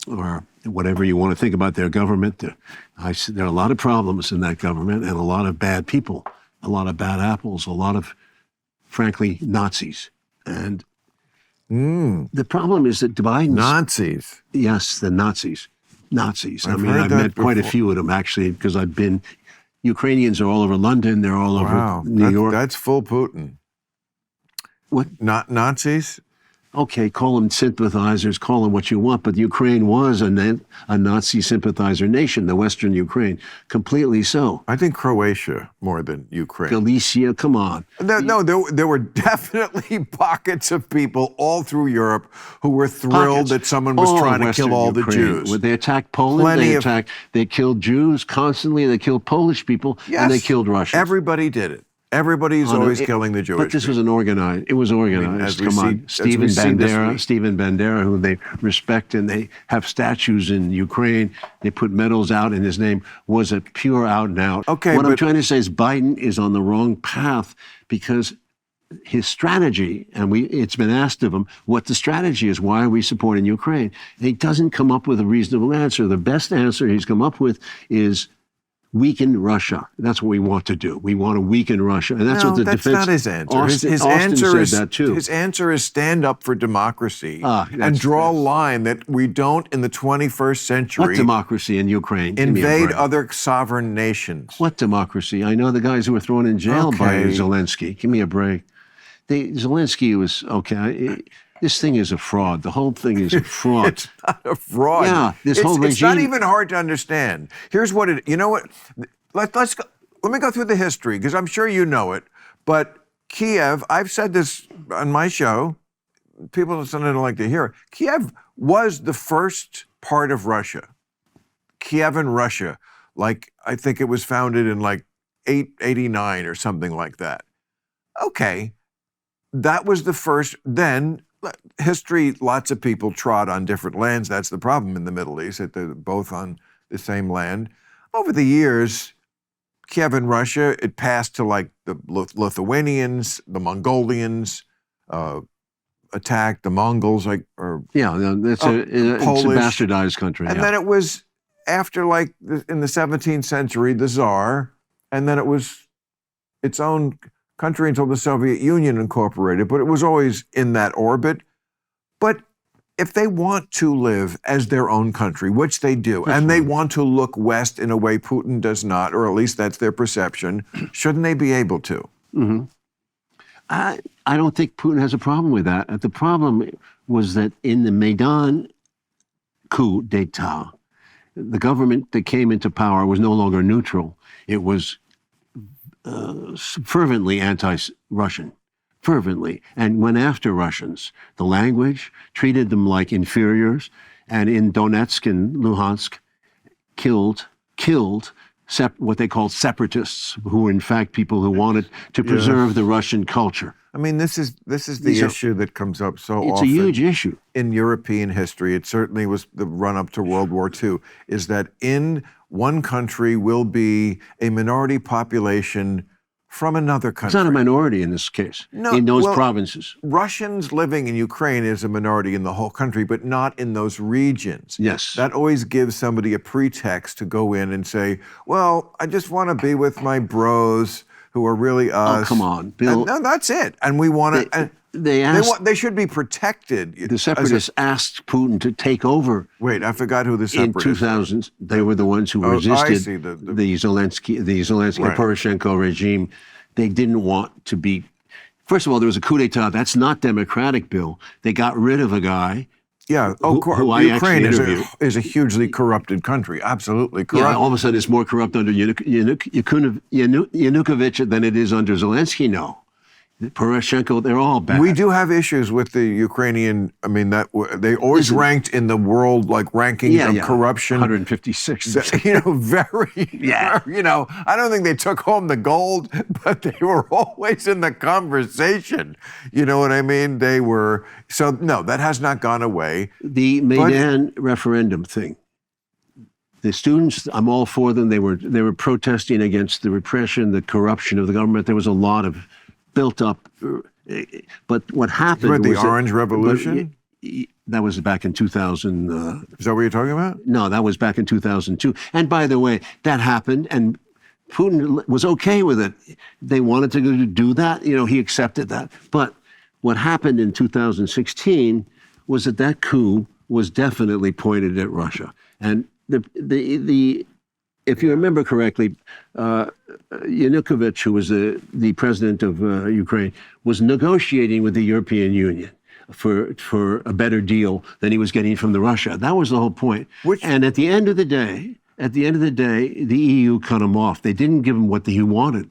or whatever you want to think about their government, there are a lot of problems in that government and a lot of bad people, a lot of bad apples, a lot of, frankly, Nazis. And the problem is that Biden's... Nazis. Yes, the Nazis. Nazis. I've I mean, heard I've that met quite a before. few of them, actually, because I've been... Ukrainians are all over London. They're all Wow, over New York. that's full Putin. What? Not Nazis? Okay, call them sympathizers, call them what you want, but Ukraine was a Nazi sympathizer nation, the Western Ukraine, completely so. I think Croatia more than Ukraine. Galicia, come on. No, there were definitely pockets of people all through Europe who were thrilled Pockets. that someone was All trying to Western kill all Ukraine. the Jews. When they attacked Poland, Plenty they killed Jews constantly, they killed Polish people, and they killed Russians. Everybody did it. Everybody's always killing the Jewish But this was organized. It was organized. as we Come on, see- as we see this week. Stephen Bandera, who they respect, and they have statues in Ukraine. They put medals out in his name. Was a pure out and out. Okay, what I'm but- trying to say is Biden is on the wrong path because his strategy, and it's been asked of him what the strategy is. Why are we supporting Ukraine? And he doesn't come up with a reasonable answer. The best answer he's come up with is weaken Russia. That's what we want to do. We want to weaken Russia, and that's No, what the that's defense. not his answer. Austin, his Austin answer said is that too. His answer is stand up for democracy and that's- draw a line that we don't in the 21st century What democracy in Ukraine? Give me a invade break. other sovereign nations. What democracy? I know the guys who were thrown in jail by Okay. Zelensky. Give me a break. Zelensky was okay. This thing is a fraud. The whole thing is a fraud. It's not a fraud. Yeah, this whole It's not regime- even hard to understand. Here's what it. You know what? Let's go. Let me go through the history because I'm sure you know it. But Kiev, I've said this on my show. People don't like to hear it. Kiev was the first part of Russia. Kievan Russia. Like I think it was founded in like 889 or something like that. Okay, that was the first. Then history, lots of people trod on different lands. That's the problem in the Middle East, that they're both on the same land. Over the years, Kievan Russia, it passed to like the Lithuanians, the Mongolians, attacked the Mongols, like, or Yeah, it's a Polish. bastardized country. and yeah. then it was after like in the 17th century, the Tsar, and then it was its own country until the Soviet Union incorporated, but it was always in that orbit. But if they want to live as their own country, which they do, and they want to look west in a way Putin does not, or at least that's their perception, shouldn't they be able to? I don't think Putin has a problem with that. The problem was that in the Maidan coup d'etat, the government that came into power was no longer neutral. It was fervently anti-Russian, fervently, and went after Russians. The language, treated them like inferiors, and in Donetsk and Luhansk, killed what they called separatists, who were in fact people who wanted to preserve the Russian culture. I mean, this is the These are- issue that comes up so It's often a huge issue. in European history. It certainly was the run-up to World War II, is that in one country will be a minority population from another It's country. not a minority in this case, No, in those well, provinces. Russians living in Ukraine is a minority in the whole country, but not in those regions. Yes. That always gives somebody a pretext to go in and say, well, I just want to be with my bros who are really us. Oh, come on, Bill. And, no, that's it. And we want to... They should be protected. The separatists asked Putin to take over Wait, I forgot who the in separatists were. 2000s. They were the ones who I resisted see, the Zelensky Right. Poroshenko regime. They didn't want to be. First of all, there was a coup d'état. That's not democratic, Bill. They got rid of a guy. Yeah, who I Ukraine actually is interviewed. is a hugely corrupted country. Absolutely corrupt. Yeah, all of a sudden it's more corrupt under Yanukovych than it is under Zelensky. No, Poroshenko, they're all bad. We do have issues with the Ukrainian. I mean, they always ranked in the world like rankings of corruption. 156. You know, You know, I don't think they took home the gold, but they were always in the conversation. You know what I mean? They were. So no, that has not gone away. The Maidan referendum thing. The students, I'm all for them. They were protesting against the repression, the corruption of the government. There was a lot of built up But what happened What, the was Orange Revolution? that was back in 2000. Is that what you're talking about? No, that was back in 2002. And by the way, that happened, and Putin was okay with it. They wanted to do that. You know, he accepted that. But what happened in 2016 was that coup was definitely pointed at Russia. And if you remember correctly, Yanukovych, who was the president of Ukraine, was negotiating with the European Union for a better deal than he was getting from Russia. That was the whole point. And at the end of the day, the EU cut him off. They didn't give him what he wanted.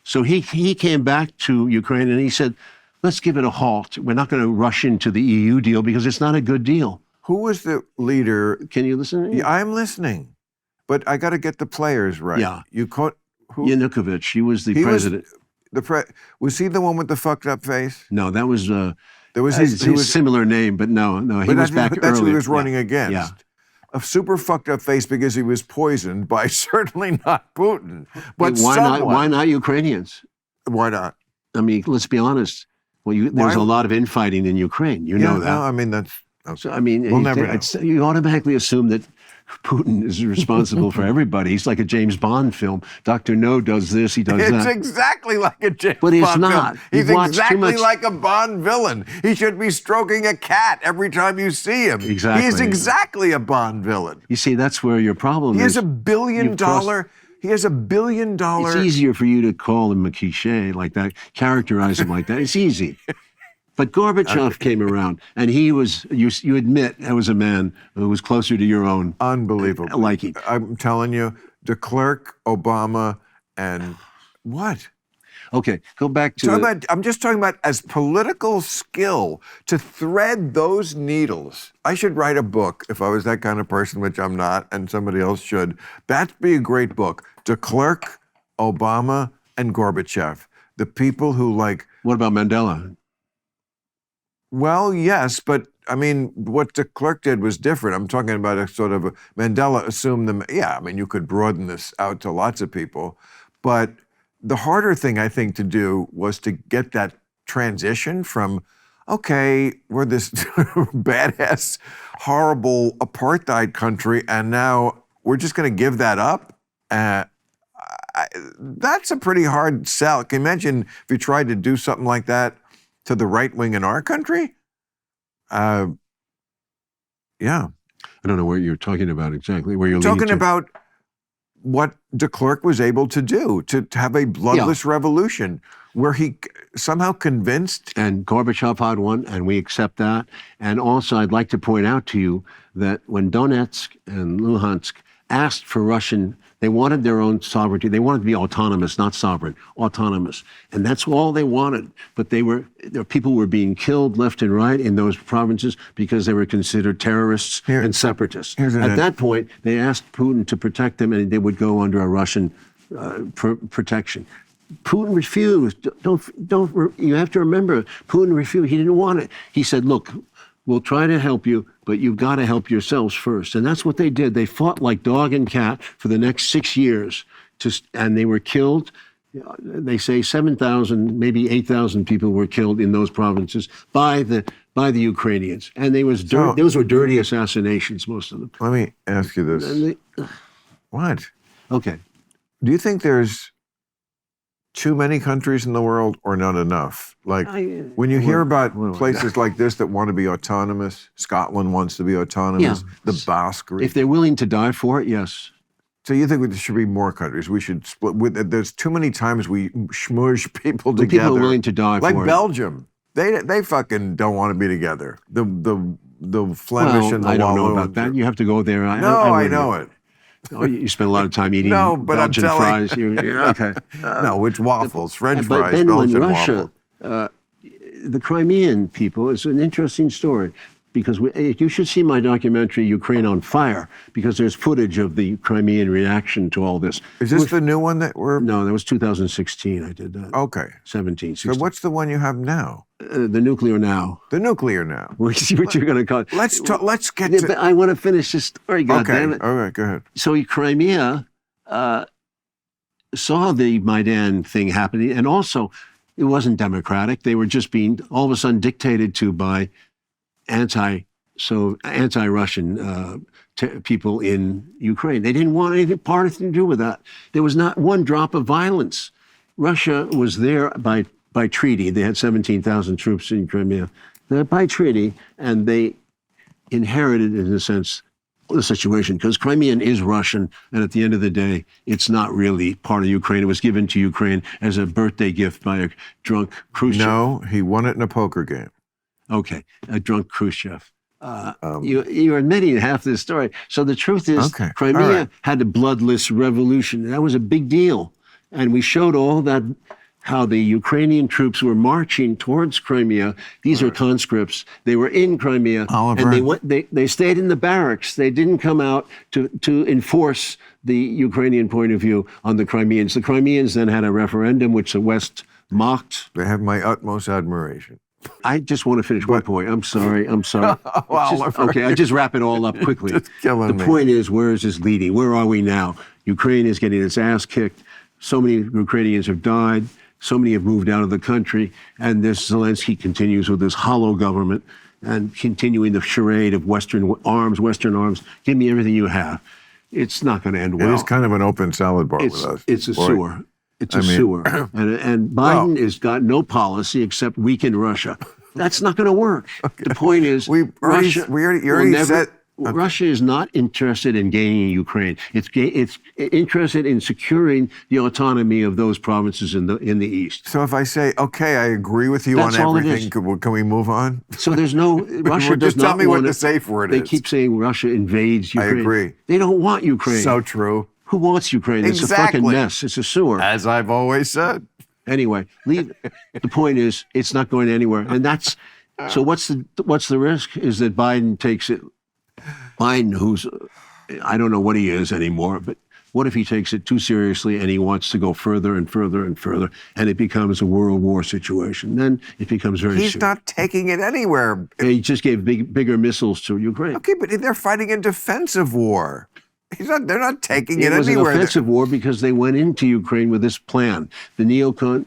So he came back to Ukraine and he said, let's give it a halt. We're not going to rush into the EU deal because it's not a good deal. Who was the leader? Can you listen? Yeah, I'm listening. But I got to get the players right. Yeah. You caught who? Yanukovych. He was the president. Was he the one with the fucked up face? No, that was There was his similar name, but no, he was back earlier. That's who he was running against. Yeah. A super fucked up face because he was poisoned by certainly not Putin, but why not Ukrainians? Why not? I mean, let's be honest. Well, there's a lot of infighting in Ukraine. You know that. No, I mean that's. Okay. So I mean, we'll never know. You automatically assume that Putin is responsible for everybody. He's like a James Bond film. Dr. No does this, he does that. It's exactly like a James Bond But he's not. film. He's exactly like a Bond villain. He should be stroking a cat every time you see him. Exactly. He is exactly a Bond villain. You see, that's where your problem is. He has $1 billion. He has $1 billion. It's easier for you to call him a cliche like that, characterize him like that. It's easy. But Gorbachev came around, and he was, you admit, that was a man who was closer to your own unbelievable liking. I'm telling you, de Klerk, Obama, and what? Okay, go back to I'm just talking about as political skill to thread those needles. I should write a book if I was that kind of person, which I'm not, and somebody else should. That'd be a great book. De Klerk, Obama, and Gorbachev. The people who What about Mandela? Well, yes, but I mean, what de Klerk did was different. I'm talking about a sort of Mandela assumed them. Yeah, I mean, you could broaden this out to lots of people, but the harder thing I think to do was to get that transition from, okay, we're this badass, horrible apartheid country, and now we're just going to give that up. That's a pretty hard sell. Can you imagine if you tried to do something like that to the right wing in our country? Yeah. I don't know what you're talking about exactly. Where you're talking about what de Klerk was able to do, to have a bloodless revolution where he somehow convinced. And Gorbachev had one, and we accept that. And also, I'd like to point out to you that when Donetsk and Luhansk asked for Russian, they wanted their own sovereignty. They wanted to be autonomous, not sovereign, autonomous. And that's all they wanted. But people were being killed left and right in those provinces because they were considered terrorists and separatists. At that point, they asked Putin to protect them, and they would go under a Russian protection. Putin refused. You have to remember, Putin refused. He didn't want it. He said, look, we'll try to help you, but you've got to help yourselves first. And that's what they did. They fought like dog and cat for the next 6 years, and they were killed. They say 7,000, maybe 8,000 people were killed in those provinces by the Ukrainians. And those were dirty assassinations, most of them. Let me ask you this. What? Okay. Do you think there's too many countries in the world or not enough? When you hear about places like this that want to be autonomous, Scotland wants to be autonomous, the Basque. If they're willing to die for it, yes. So you think there should be more countries? We should split. There's too many times we smoosh people together. People are willing to die for it. Like Belgium. They fucking don't want to be together. The Flemish and the Walloons. I don't know about that. You have to go there. I know it. Oh, you spend a lot of time eating Belgian fries. Okay. No, it's waffles, French fries, but then Belgian when Russia, waffles. The Crimean people, is an interesting story. Because you should see my documentary, Ukraine on Fire, because there's footage of the Crimean reaction to all this. Is this the new one that we're... No, that was 2016 I did that. Okay. 17, 16. So what's the one you have now? The Nuclear Now. The Nuclear Now. What you're going to call it. Let's get to... I want to finish this story, goddammit. Okay, all right, go ahead. So Crimea saw the Maidan thing happening, and also It wasn't democratic. They were just being all of a sudden dictated to by anti-Russian people in Ukraine. They didn't want anything to do with that. There was not one drop of violence. Russia was there by treaty. They had 17,000 troops in Crimea. They're by treaty, and they inherited, in a sense, the situation, because Crimean is Russian, and at the end of the day, it's not really part of Ukraine. It was given to Ukraine as a birthday gift by a drunk Khrushchev. No, he won it in a poker game. Okay, a drunk Khrushchev. You're admitting half this story. So the truth is, Crimea had a bloodless revolution. That was a big deal. And we showed all that, how the Ukrainian troops were marching towards Crimea. These are conscripts. They were in Crimea, Oliver. and they stayed in the barracks. They didn't come out to enforce the Ukrainian point of view on the Crimeans. The Crimeans then had a referendum, which the West mocked. They have my utmost admiration. I just want to finish one point. I'm sorry. Oliver. Okay, I just wrap it all up quickly. It's killing me. The point is, where is this leading? Where are we now? Ukraine is getting its ass kicked. So many Ukrainians have died. So many have moved out of the country. And this Zelensky continues with this hollow government and continuing the charade of Western arms. Give me everything you have. It's not going to end well. It is kind of an open salad bar with us. It's a sewer. It's a sewer. And Biden has got no policy except weaken Russia. That's not going to work. Okay. The point is, Russia is not interested in gaining Ukraine. It's interested in securing the autonomy of those provinces in the east. So if I say, okay, I agree with you on everything, can we move on? So there's no Russia does just not tell me want what the safe word is. They keep saying Russia invades Ukraine. I agree. They don't want Ukraine. So true. Who wants Ukraine? Exactly. It's a fucking mess. It's a sewer. As I've always said. Anyway, the point is, it's not going anywhere. And that's, so what's the risk is that Biden takes it. Biden, who's, I don't know what he is anymore, but what if he takes it too seriously and he wants to go further and further and further, and it becomes a world war situation? Then it becomes very serious. He's not taking it anywhere. He just gave bigger missles to Ukraine. Okay, but they're fighting a defensive war. They're not taking it anywhere. It was an offensive war because they went into Ukraine with this plan. The neocon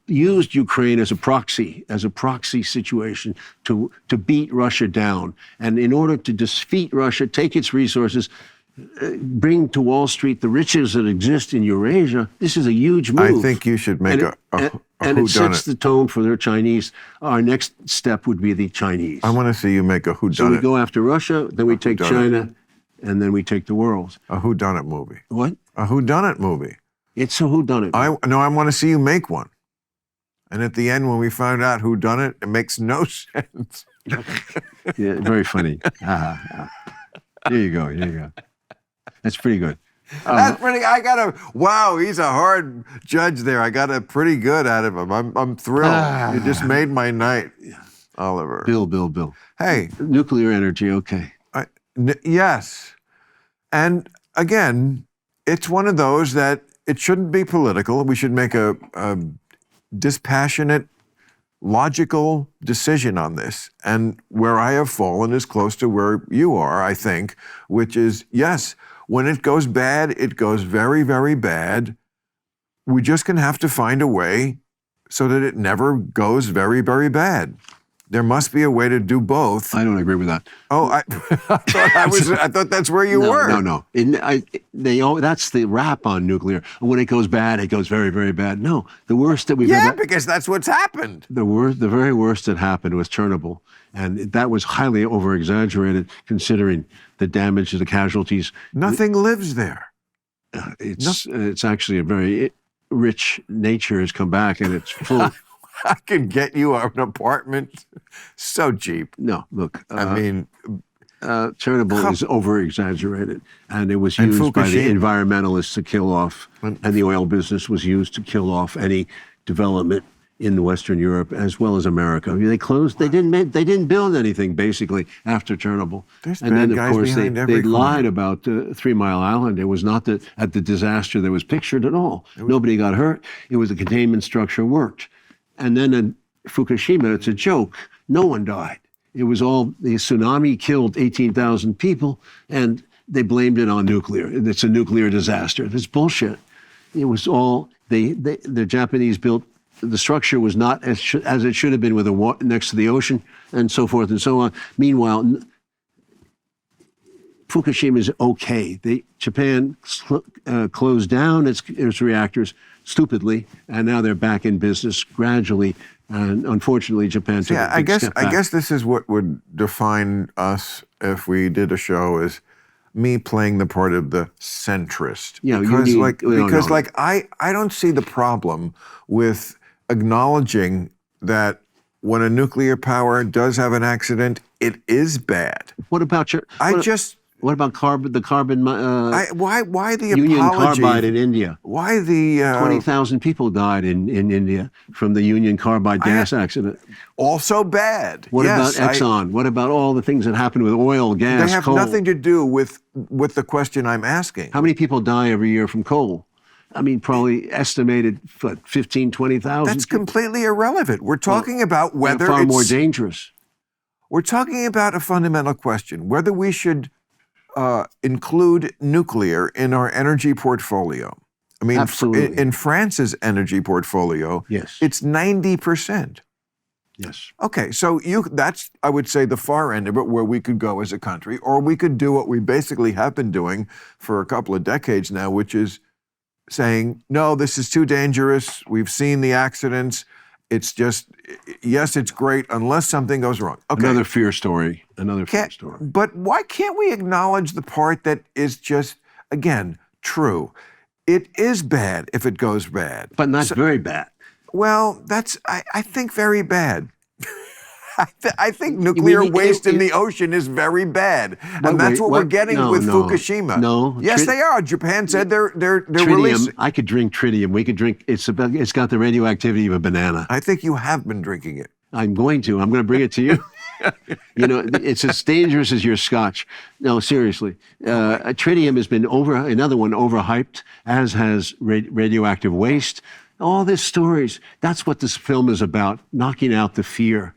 used Ukraine as a proxy situation to beat Russia down. And in order to defeat Russia, take its resources, bring to Wall Street the riches that exist in Eurasia, this is a huge move. I think you should make and it sets the tone for their Chinese. Our next step would be the Chinese. I want to see you make a whodunit. So we go after Russia, then we take China, and then we take the world. A whodunit movie. What? A whodunit movie. It's a whodunit. I want to see you make one. And at the end, when we find out who done it, it makes no sense. Yeah, very funny. Here you go. That's pretty good. That's pretty. Wow, he's a hard judge there. I got a pretty good out of him. I'm thrilled. You just made my night, Oliver. Bill. Hey. Nuclear energy, okay. Yes. And again, it's one of those that it shouldn't be political. We should make a dispassionate, logical decision on this. And where I have fallen is close to where you are, I think, which is, yes, when it goes bad, it goes very, very bad. We just can have to find a way so that it never goes very, very bad. There must be a way to do both. I don't agree with that. Oh, I thought that's where you were. No. That's the rap on nuclear. When it goes bad, it goes very, very bad. No, the worst that we've ever... Yeah, because that's what's happened. The very worst that happened was Chernobyl. And that was highly over-exaggerated considering the damage to the casualties. Nothing lives there. It's actually a very rich nature has come back and it's full... I can get you an apartment so cheap. No, look. Chernobyl is over-exaggerated, and it was used by the environmentalists to kill off, and the oil business was used to kill off any development in Western Europe as well as America. I mean, they closed. They didn't build anything basically after Chernobyl. And then, of course, they lied about 3 Mile Island. It was not at the disaster that was pictured at all. Nobody got hurt. It was the containment structure worked. And then in Fukushima, it's a joke. No one died. It was all, the tsunami killed 18,000 people, and they blamed it on nuclear. It's a nuclear disaster. That's bullshit. It was all, the Japanese built the structure was not as it should have been with next to the ocean and so forth and so on. Meanwhile, Fukushima is okay. Japan closed down its reactors stupidly, and now they're back in business gradually. And unfortunately, Japan took a big step back. I guess this is what would define us if we did a show, is me playing the part of the centrist. Yeah, because I don't see the problem with acknowledging that when a nuclear power does have an accident, it is bad. What about what about the carbon? Why the Union apology? Carbide in India? Why the 20,000 people died in India from the Union Carbide gas accident. Also bad. What about Exxon? What about all the things that happened with oil, gas, They have coal? nothing to do with the question I'm asking. How many people die every year from coal? I mean, probably estimated 15, 20,000. That's completely irrelevant. We're talking about whether far it's more dangerous. We're talking about a fundamental question: whether we should include nuclear in our energy portfolio. I mean, Absolutely. in France's energy portfolio, Yes. it's 90%. Yes. Okay, so that's, I would say, the far end of it, where we could go as a country, or we could do what we basically have been doing for a couple of decades now, which is saying, no, this is too dangerous. We've seen the accidents. It's just, yes, it's great unless something goes wrong. Okay. Another fear story. Fear story. But why can't we acknowledge the part that is just, again, true? It is bad if it goes bad. But not very bad. Well, I think very bad. I think nuclear waste in the ocean is very bad, and that's what we're getting with Fukushima. No, yes, they are. Japan said they're tritium. releasing. I could drink tritium. We could drink. It's got the radioactivity of a banana. I think you have been drinking it. I'm going to bring it to you. It's as dangerous as your scotch. No, seriously. Tritium has been another one overhyped, as has radioactive waste. All these stories. That's what this film is about: knocking out the fear,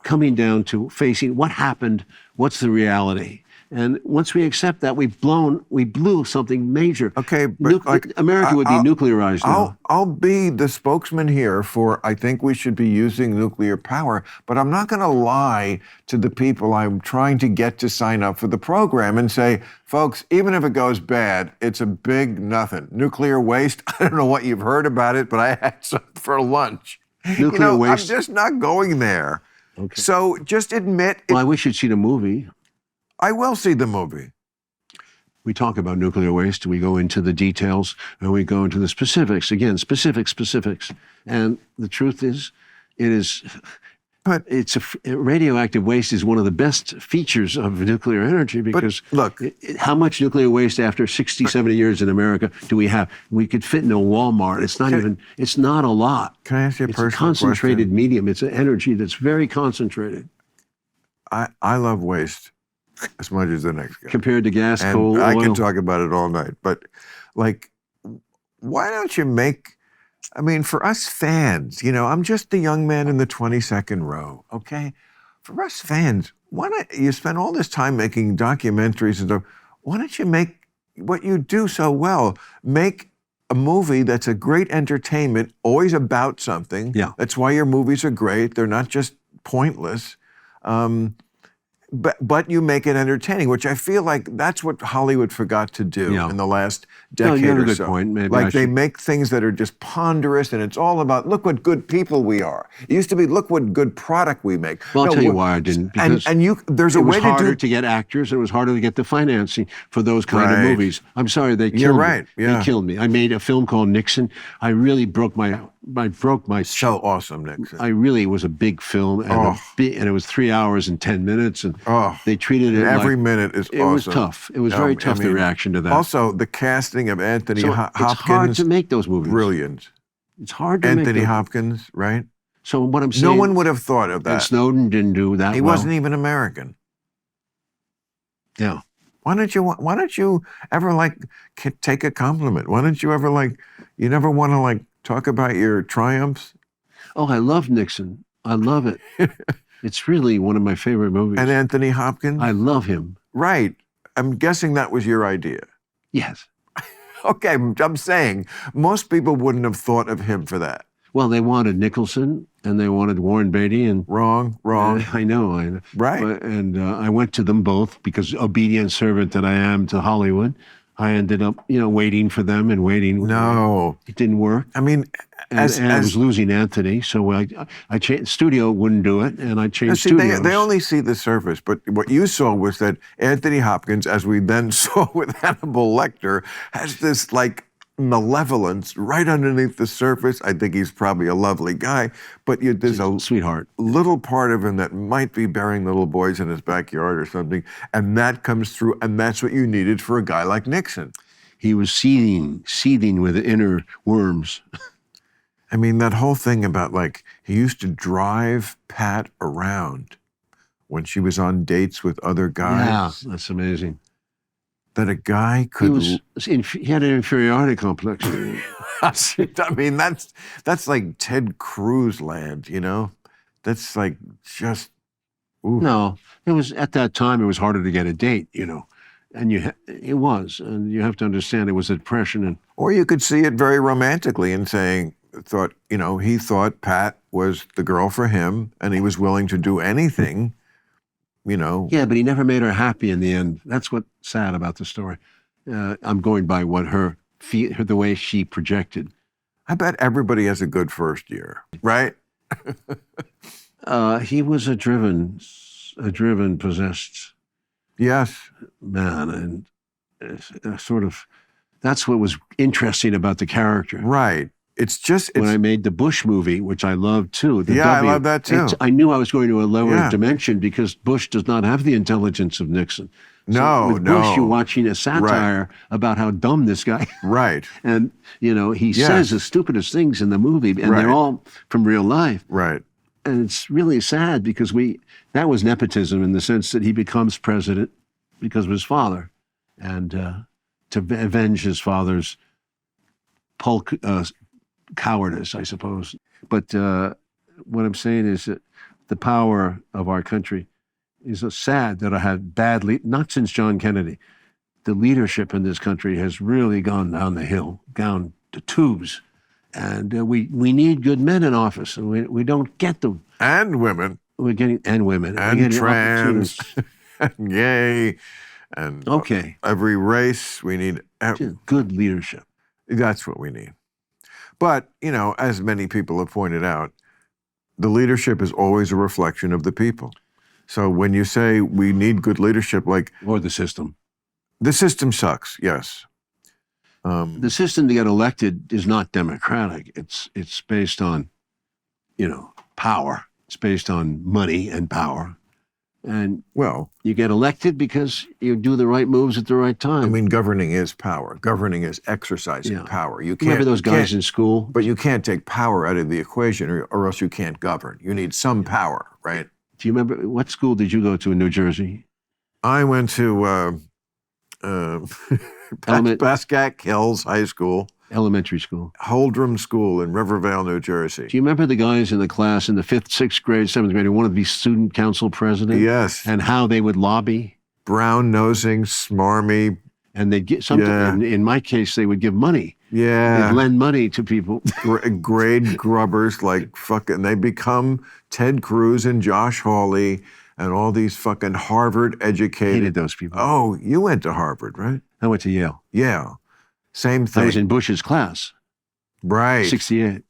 coming down to facing what happened, what's the reality. And once we accept that, we blew something major. Okay, but America would be nuclearized now. I'll be the spokesman here for, I think we should be using nuclear power, but I'm not going to lie to the people I'm trying to get to sign up for the program and say, folks, even if it goes bad, it's a big nothing. Nuclear waste, I don't know what you've heard about it, but I had some for lunch. Nuclear waste. I'm just not going there. Okay. So just admit Well, I wish you'd seen a movie. I will see the movie. We talk about nuclear waste, we go into the details, and we go into the specifics. Again, specifics. And the truth is, radioactive waste is one of the best features of nuclear energy, because look, how much nuclear waste after 60, 70 years in America do we have? We could fit in a Walmart. It's not a lot. Can I ask you a personal question? It's a concentrated question? medium. It's an energy that's very concentrated. I love waste as much as the next guy. Compared to gas, and coal, I oil. can talk about it all night, but why don't you for us fans, I'm just the young man in the 22nd row, okay? For us fans, why don't you spend all this time making documentaries and stuff? Why don't you make what you do so well? Make a movie that's a great entertainment, always about something. Yeah. That's why your movies are great. They're not just pointless. But you make it entertaining, which I feel like that's what Hollywood forgot to do in the last decade you have or a good so. point. Maybe they make things that are just ponderous, and it's all about, look what good people we are. It used to be, look what good product we make. Well, I'll tell you why I didn't. Because there's a way to do. It was harder to get actors. It was harder to get the financing for those kind of movies. I'm sorry, they killed me. You're right. Yeah. They killed me. I made a film called Nixon. I really broke my. So awesome, Nixon. It was a big film, and it was 3 hours and 10 minutes, and they treated it every minute is awesome. It was tough. It was very tough, the reaction to that. Also, the casting of Anthony Hopkins. It's hard to make those movies. Brilliant. It's hard to make Anthony Hopkins, right? So what I'm saying, no one would have thought of that. And Snowden didn't do that. He wasn't even American. Yeah. Why don't you ever take a compliment? Why don't you ever you never want to talk about your triumphs? Oh, I love Nixon. I love it. It's really one of my favorite movies. And Anthony Hopkins? I love him. Right. I'm guessing that was your idea. Yes. Okay, I'm saying most people wouldn't have thought of him for that. Well, they wanted Nicholson and they wanted Warren Beatty, and Wrong. I know. Right. And I went to them both because obedient servant that I am to Hollywood. I ended up, waiting for them and waiting. No. It didn't work. I mean, And I was losing Anthony, so I changed. Studio wouldn't do it, and I changed studios. They only see the surface, but what you saw was that Anthony Hopkins, as we then saw with Hannibal Lecter, has this like malevolence right underneath the surface. I think he's probably a lovely guy, but there's a sweetheart, little part of him that might be burying little boys in his backyard or something, and that comes through, and that's what you needed for a guy like Nixon. He was seething with inner worms. I mean, that whole thing about like he used to drive Pat around when she was on dates with other guys. Yeah, that's amazing. That a guy could. He had an inferiority complex. I mean, that's like Ted Cruz land, That's like just. Ooh. No, it was at that time. It was harder to get a date, and it was, and you have to understand it was a depression, and or you could see it very romantically and he thought Pat was the girl for him, and he was willing to do anything. Yeah, but he never made her happy in the end. That's what's sad about the story. I'm going by what the way she projected. I bet everybody has a good first year, right? He was a driven, possessed yes man, and sort of that's what was interesting about the character. Right. When I made the Bush movie, which I loved too. I love that too. I knew I was going to a lower dimension because Bush does not have the intelligence of Nixon. With Bush, you're watching a satire about how dumb this guy. Right. And he says the stupidest things in the movie, and they're all from real life. Right. And it's really sad because that was nepotism in the sense that he becomes president because of his father, and to avenge his father's cowardice, I suppose. But what I'm saying is that the power of our country is sad that I had not since John Kennedy. The leadership in this country has really gone down the hill, down the tubes. And we need good men in office, and we don't get them. And women. We're getting, and women. And trans, and gay, and every race. We need good leadership. That's what we need. But, as many people have pointed out, the leadership is always a reflection of the people. So when you say we need good leadership, or the system. The system sucks, yes. The system to get elected is not democratic. It's based on, power. It's based on money and power. And you get elected because you do the right moves at the right time. I mean, governing is power. Governing is exercising power. You can't, remember those guys in school? But you can't take power out of the equation, or else you can't govern. You need some power, right? Do you remember, what school did you go to in New Jersey? I went to Pascack Hills High School. Elementary school. Holdrum School in Rivervale, New Jersey. Do you remember the guys in the class in the 5th, 6th grade, 7th grade who wanted to be student council president? Yes. And how they would lobby? Brown-nosing, smarmy. And they'd get something. In my case, they would give money. Yeah. They'd lend money to people. Grade grubbers like fucking, they become Ted Cruz and Josh Hawley and all these fucking Harvard-educated. Hated those people. Oh, you went to Harvard, right? I went to Yale. Yeah. Same thing. I was in Bush's class. Right. 68.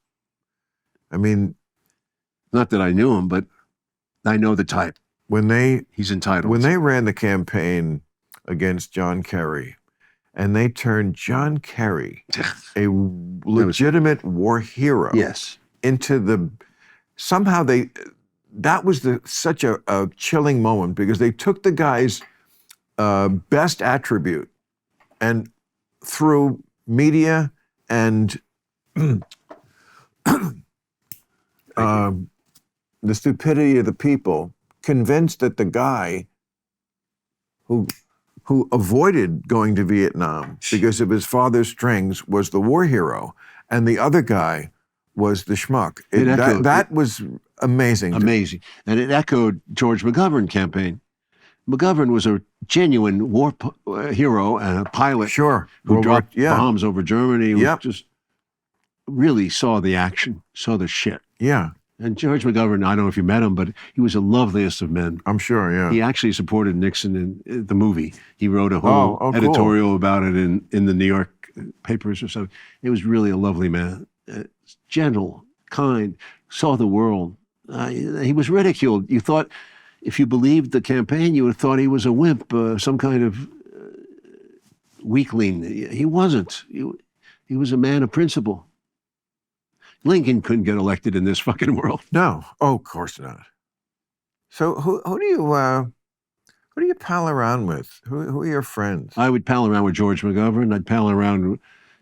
I mean. Not that I knew him, but I know the type. He's entitled. When they ran the campaign against John Kerry, and they turned John Kerry, a legitimate war hero, into somehow that was such a chilling moment, because they took the guy's best attribute and through media and the stupidity of the people, convinced that the guy who avoided going to Vietnam because of his father's strings was the war hero, and the other guy was the schmuck. That was amazing. Amazing. And it echoed George McGovern campaign. McGovern was a genuine war hero and a pilot. Sure. Who dropped bombs over Germany. Yep. really saw the action, saw the shit. Yeah, And George McGovern, I don't know if you met him, but he was the loveliest of men. I'm sure. Yeah. He actually supported Nixon in the movie. He wrote a whole cool. editorial about it in the New York papers or something. It was really a lovely man. Gentle, kind, saw the world. He was ridiculed. You thought, if you believed the campaign, you would have thought he was a wimp, some kind of weakling. He wasn't. He was a man of principle. Lincoln couldn't get elected in this fucking world. No, oh, of course not. So who do you pal around with? Who are your friends? I would pal around with George McGovern. I'd pal around with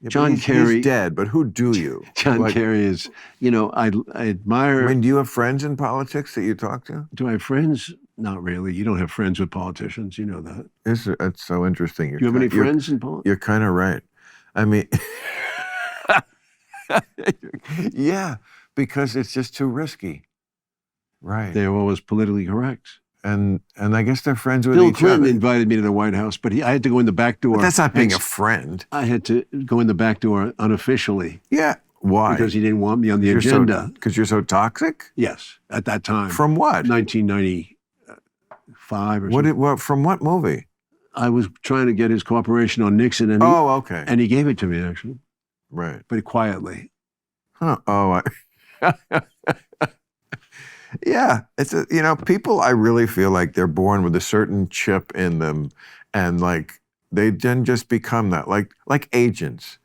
John He's Kerry. dead, but who do you? John Kerry is, I admire. I mean, do you have friends in politics that you talk to? Do I have friends? Not really. You don't have friends with politicians. You know that. That's so interesting. Do you have any friends in politics? You're kind of right. I mean, yeah, because it's just too risky. Right. They're always politically correct. And I guess they're friends with Bill each Clinton other. invited me to the White House, but I had to go in the back door. But that's not being a friend. I had to go in the back door unofficially. Yeah. Why? Because he didn't want me on the agenda. Because you're so toxic? Yes, at that time. From what? 1995 or something. From what movie? I was trying to get his cooperation on Nixon, and okay. And he gave it to me, actually. Right. But quietly. Huh. Oh, yeah. It's people, I really feel like they're born with a certain chip in them, and like they then just become that, like agents,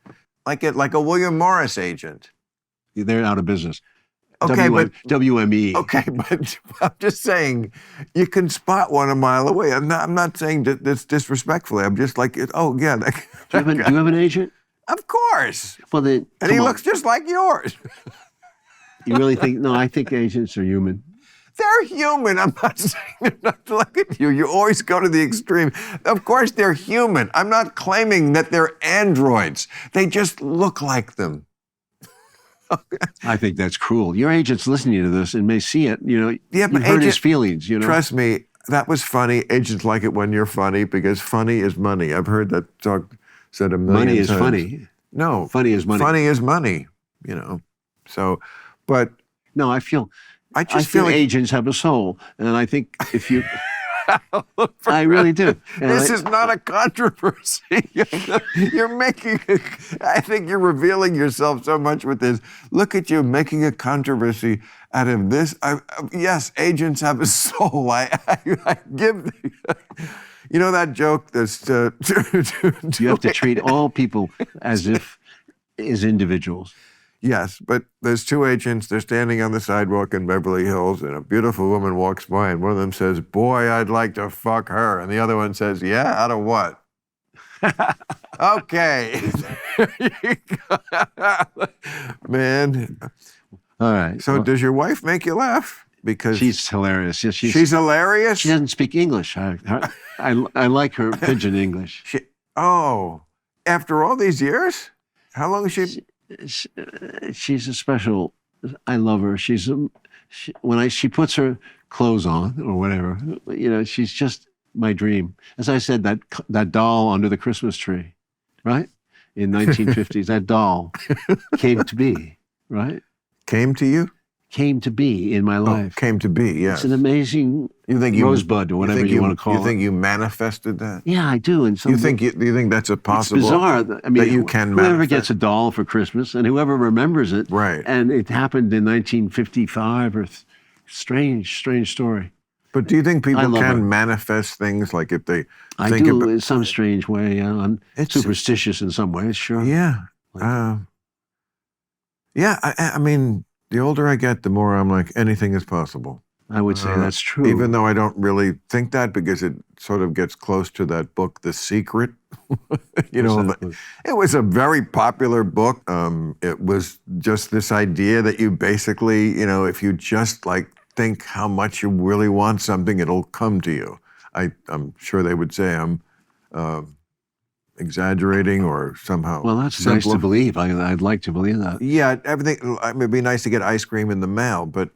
like a William Morris agent. They're out of business. Okay, but WME. Okay, but I'm just saying, you can spot one a mile away. I'm not saying that this disrespectfully. I'm just like, oh yeah. Do you have an agent? Of course. Well, then, and he looks just like yours. You really think? No, I think agents are human. They're human. I'm not saying they're not. Look at you. You always go to the extreme. Of course they're human. I'm not claiming that they're androids. They just look like them. I think that's cruel. Your agent's listening to this and may see it. Yeah, but you've hurt his feelings. Trust me, that was funny. Agents like it when you're funny because funny is money. I've heard that talk said a million times. Money is funny. No, funny is money. Funny is money. So, but no, I feel feel like agents have a soul, and I think if you. I really do. This is not a controversy. You're making. I think you're revealing yourself so much with this. Look at you making a controversy out of this. Yes, agents have a soul. I give. You know that joke? That's. You have to treat all people as individuals. Yes, but there's two agents. They're standing on the sidewalk in Beverly Hills, and a beautiful woman walks by, and one of them says, "Boy, I'd like to fuck her," and the other one says, "Yeah, out of what?" Okay, man. All right. So, does your wife make you laugh? Because she's hilarious. Yes, she's hilarious. She doesn't speak English. I like her pidgin English. After all these years, how long is she? She's a special. I love her. She puts her clothes on or whatever, she's just my dream. As I said, that doll under the Christmas tree, right? In 1950s, that doll came to be, right? Came to you? Came to be in my life. Came to be, yes. It's an amazing rosebud or whatever you want to call it. You think you manifested that? Yeah, I do. And do you think that's a possible? It's bizarre. I mean, that you can whoever manifest? Gets a doll for Christmas and whoever remembers it. Right. And it happened in 1955 or strange story. But do you think people can manifest things like if they I think do about, in some strange way. I'm superstitious in some ways, sure. Yeah. I mean, the older I get, the more I'm like, anything is possible. I would say that's true. Even though I don't really think that because it sort of gets close to that book, The Secret. It was a very popular book. It was just this idea that you basically, if you just like think how much you really want something, it'll come to you. I'm sure they would say I'm exaggerating or somehow. Well, that's nice to believe. I'd like to believe that. Yeah, everything. It would be nice to get ice cream in the mail, but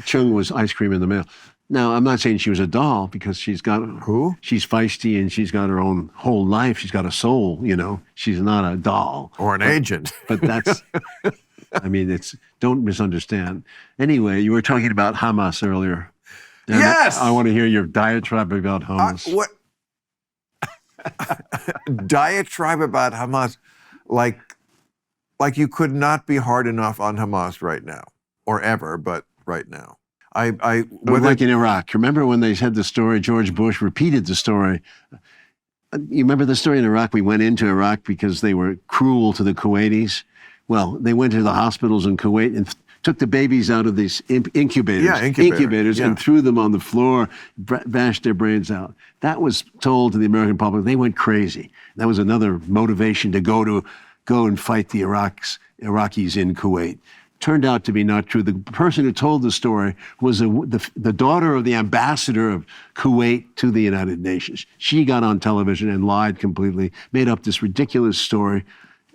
Chung was ice cream in the mail. Now, I'm not saying she was a doll because she's feisty and she's got her own whole life. She's got a soul, you know. She's not a doll. Or an agent. But that's, I mean, don't misunderstand. Anyway, you were talking about Hamas earlier. And Yes! I want to hear your diatribe about Hamas. What? Diatribe about Hamas, like you could not be hard enough on Hamas right now, or ever, but right now. Like in Iraq. Remember when they had the story, George Bush repeated the story. You remember the story in Iraq? We went into Iraq because they were cruel to the Kuwaitis. Well, they went to the hospitals in Kuwait and took the babies out of these incubators, Yeah. and threw them on the floor, bashed their brains out. That was told to the American public. They went crazy. That was another motivation to go and fight the Iraqis in Kuwait. Turned out to be not true. The person who told the story was the daughter of the ambassador of Kuwait to the United Nations. She got on television and lied completely, made up this ridiculous story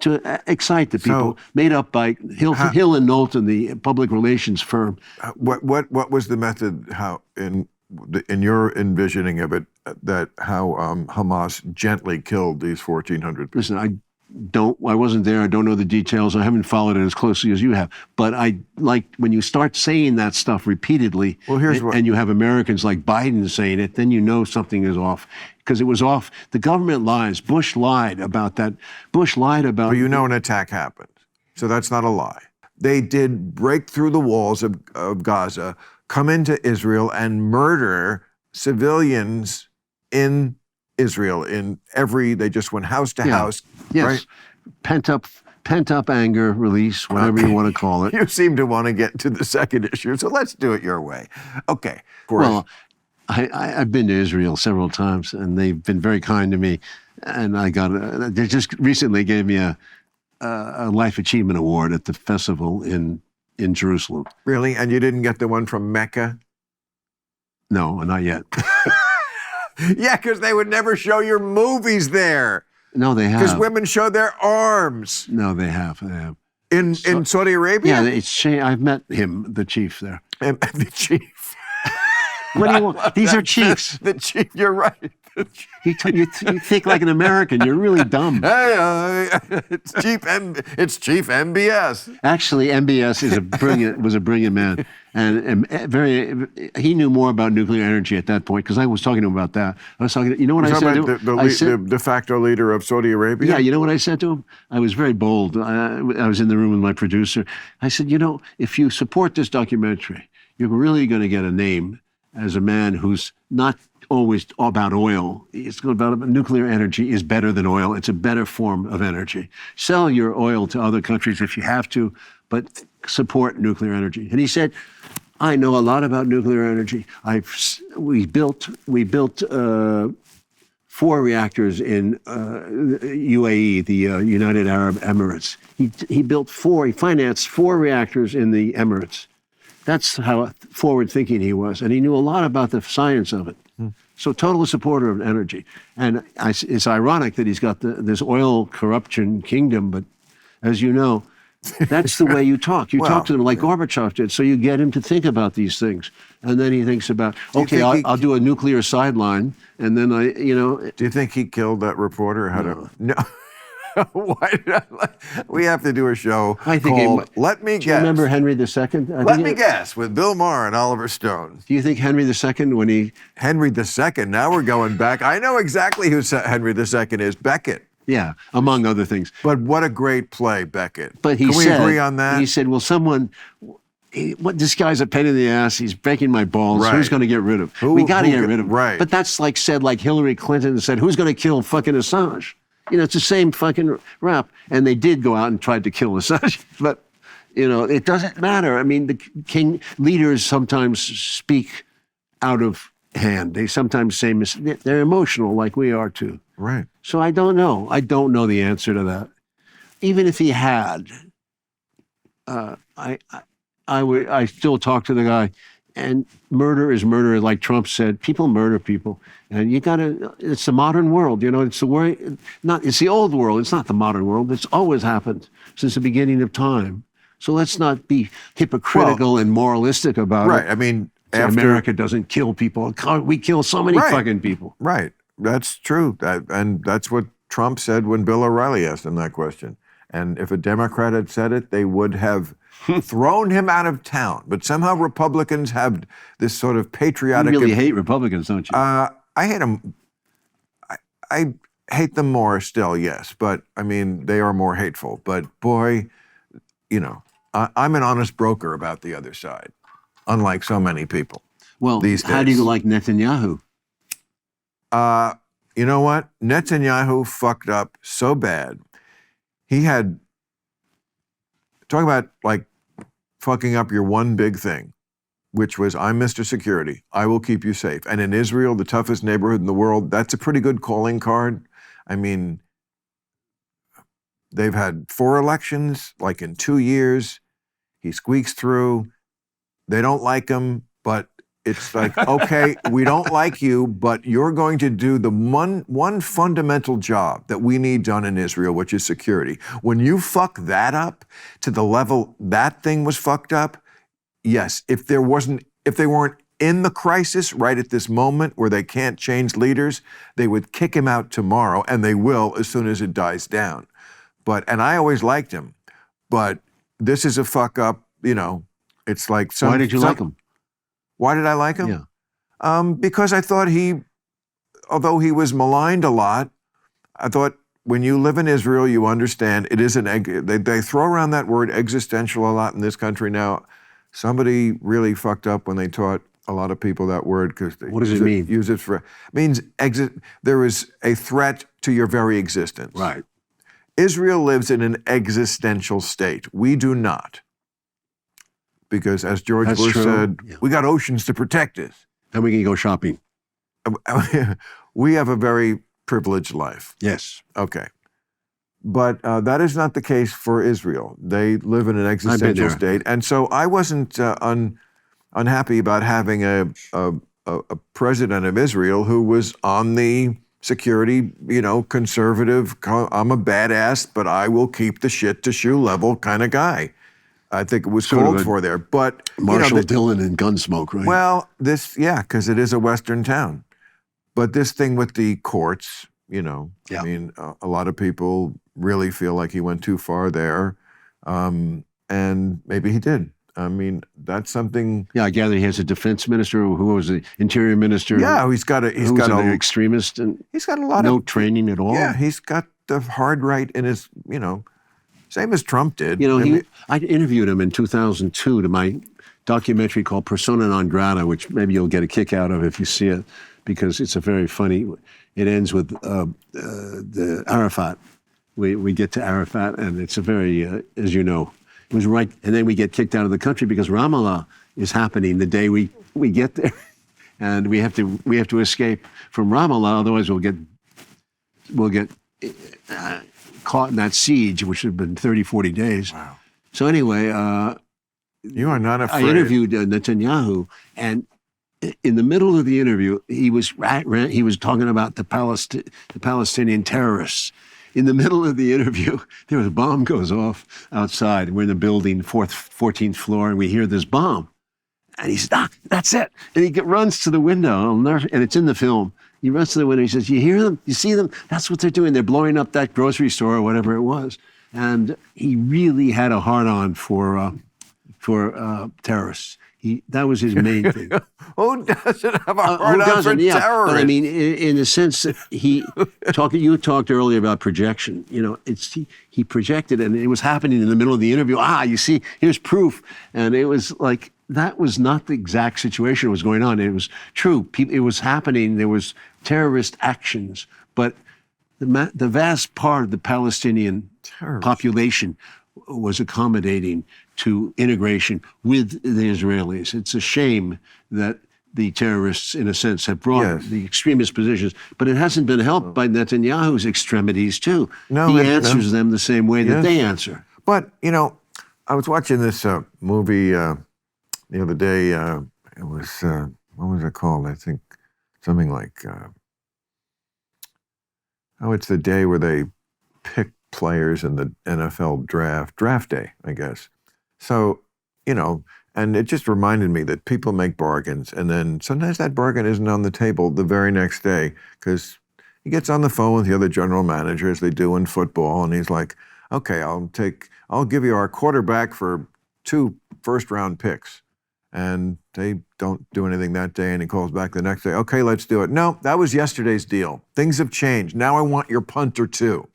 to excite the people, made up by Hill and Knowlton, the public relations firm. What was the method? How in your envisioning of it, how Hamas gently killed these 1,400 people? Listen, I wasn't there. I don't know the details. I haven't followed it as closely as you have. But I like when you start saying that stuff repeatedly, and you have Americans like Biden saying it, then you know something is off. Because it was off. The government lies. Bush lied about that. Bush lied about... But you know an attack happened. So that's not a lie. They did break through the walls of Gaza, come into Israel, and murder civilians in Israel. They just went house to house. Yes. Right? Pent up anger release, whatever you want to call it. You seem to want to get to the second issue, so let's do it your way. Okay. Well, I've been to Israel several times, and they've been very kind to me. And they just recently gave me a Life Achievement Award at the festival in Jerusalem. Really? And you didn't get the one from Mecca? No, not yet. Yeah, because they would never show your movies there. No, they have. Because women show their arms. No, they have. They have. In Saudi Arabia? Yeah, I've met him, the chief there. The chief. What do you want? These are chiefs. The chief, you're right. You think like an American. You're really dumb. Hey, it's Chief MBS. Actually, MBS was a brilliant man, and he knew more about nuclear energy at that point because I was talking to him about that. I was talking. You know what I said to him? The de facto leader of Saudi Arabia. Yeah, you know what I said to him? I was very bold. I was in the room with my producer. I said, if you support this documentary, you're really going to get a name as a man who's not always about oil. It's about nuclear energy is better than oil. It's a better form of energy. Sell your oil to other countries if you have to, but support nuclear energy. And he said, I know a lot about nuclear energy. We built 4 reactors in UAE, the United Arab Emirates. He financed 4 reactors in the Emirates. That's how forward-thinking he was, and he knew a lot about the science of it. So total supporter of energy. And it's ironic that he's got this oil corruption kingdom, but as you know, that's the way you talk. You talk to them like Gorbachev did, so you get him to think about these things. And then he thinks about, I'll do a nuclear sideline, and then Do you think he killed that reporter? No. Why? We have to do a show called Let Me Guess. Do you remember Henry II? Let Me Guess with Bill Maher and Oliver Stone. Do you think Henry II, Henry II, now we're going back. I know exactly who Henry II is, Beckett. Yeah, among other things. But what a great play, Beckett. But Can we agree on that? He said, this guy's a pain in the ass. He's breaking my balls. Right. Who's going to get rid of him? We got to get rid of him. Right. But that's like Hillary Clinton said, who's going to kill fucking Assange? It's the same fucking rap. And they did go out and tried to kill Assange. But, it doesn't matter. I mean, the leaders sometimes speak out of hand. They sometimes say, they're emotional like we are too. Right. So I don't know. I don't know the answer to that. Even if he had, I still talk to the guy. And murder is murder, like Trump said. People murder people, and it's the modern world. It's the way. It's the old world. It's not the modern world. It's always happened since the beginning of time. So let's not be hypocritical and moralistic about it. Right. I mean, Say America doesn't kill people. We kill so many fucking people. Right. That's true. And that's what Trump said when Bill O'Reilly asked him that question. And if a Democrat had said it, they would have thrown him out of town. But somehow Republicans have this sort of patriotic... You really hate Republicans, don't you? I hate them. I hate them more still, yes. But, I mean, they are more hateful. But, boy, you know, I'm an honest broker about the other side, unlike so many people. Well, these days. How do you like Netanyahu? You know what? Netanyahu fucked up so bad. He had, talk about like fucking up your one big thing, which was, I'm Mr. Security. I will keep you safe. And in Israel, the toughest neighborhood in the world, that's a pretty good calling card. I mean, they've had 4 elections, like in 2 years. He squeaks through. They don't like him, but it's like, okay, we don't like you, but you're going to do the one fundamental job that we need done in Israel, which is security. When you fuck that up to the level that thing was fucked up, yes, if they weren't in the crisis right at this moment where they can't change leaders, they would kick him out tomorrow, and they will as soon as it dies down. And I always liked him, but this is a fuck up, you know, it's like Why did you like him? Why did I like him? Yeah. Because I thought although he was maligned a lot, I thought when you live in Israel, you understand it is they throw around that word existential a lot in this country now. Somebody really fucked up when they taught a lot of people that word because they what does it mean? Use it for means there is a threat to your very existence. Right. Israel lives in an existential state. We do not. Because as George Bush said, we got oceans to protect us. And we can go shopping. We have a very privileged life. Yes. Okay. But that is not the case for Israel. They live in an existential state. And so I wasn't unhappy about having a president of Israel who was on the security, you know, conservative, I'm a badass, but I will keep the shit to shoe level kind of guy. I think it was called for there, but Marshall Dillon and Gunsmoke, right? Well, because it is a Western town. But this thing with the courts, you know, I mean, a lot of people really feel like he went too far there, and maybe he did. I mean, that's something. Yeah, I gather he has a defense minister who was the interior minister. Yeah, he's got an extremist, and he's got a lot no training at all. Yeah, he's got the hard right in his, you know. Same as Trump did. You know, I interviewed him in 2002 to my documentary called Persona Non Grata, which maybe you'll get a kick out of if you see it, because it's a very funny. It ends with the Arafat. We get to Arafat, and it's a very, as you know, it was right. And then we get kicked out of the country because Ramallah is happening the day we get there, and we have to escape from Ramallah, otherwise we'll get. Caught in that siege, which had been 30, 40 days. Wow. So anyway, you are not afraid. I interviewed Netanyahu, and in the middle of the interview, he was talking about the Palestinian terrorists. In the middle of the interview, there was a bomb goes off outside. We're in the building, 14th floor, and we hear this bomb. And he said, that's it. And he runs to the window, and it's in the film. He runs to the window. He says, you hear them? You see them? That's what they're doing. They're blowing up that grocery store or whatever it was. And he really had a hard-on for terrorists. That was his main thing. Who doesn't have a hard-on for terrorists? But I mean, in a sense, you talked earlier about projection. You know, he projected, and it was happening in the middle of the interview. You see, here's proof. And it was like, that was not the exact situation that was going on. It was true. It was happening. There was terrorist actions, but the vast part of the Palestinian population was accommodating to integration with the Israelis. It's a shame that the terrorists, in a sense, have brought the extremist positions, but it hasn't been helped by Netanyahu's extremities, too. He answers them the same way that they answer. But, you know, I was watching this movie the other day. It was, what was it called? I think something like, it's the day where they pick players in the NFL draft day, I guess. So, you know, And it just reminded me that people make bargains, and then sometimes that bargain isn't on the table the very next day, because he gets on the phone with the other general manager, as they do in football, and he's like, okay, I'll give you our quarterback for 2 first-round picks. And they don't do anything that day, and he calls back the next day, okay, let's do it. No, that was yesterday's deal. Things have changed. Now I want your punter too.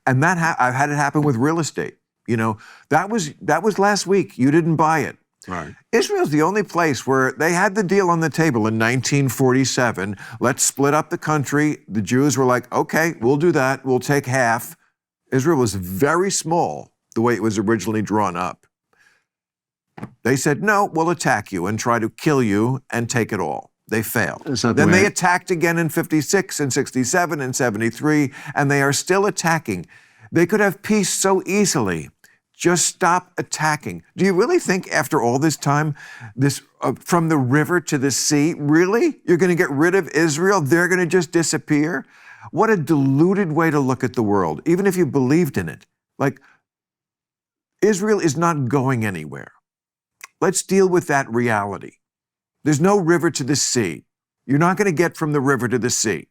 And I've had it happen with real estate. You know, that was last week. You didn't buy it. Right. Israel's the only place where they had the deal on the table in 1947. Let's split up the country. The Jews were like, okay, we'll do that. We'll take half. Israel was very small the way it was originally drawn up. They said, no, we'll attack you and try to kill you and take it all. They failed. Then they attacked again in 56 and 67 and 73, and they are still attacking. They could have peace so easily. Just stop attacking. Do you really think after all this time, from the river to the sea, really? You're going to get rid of Israel? They're going to just disappear? What a deluded way to look at the world, even if you believed in it. Like, Israel is not going anywhere. Let's deal with that reality. There's no river to the sea. You're not going to get from the river to the sea.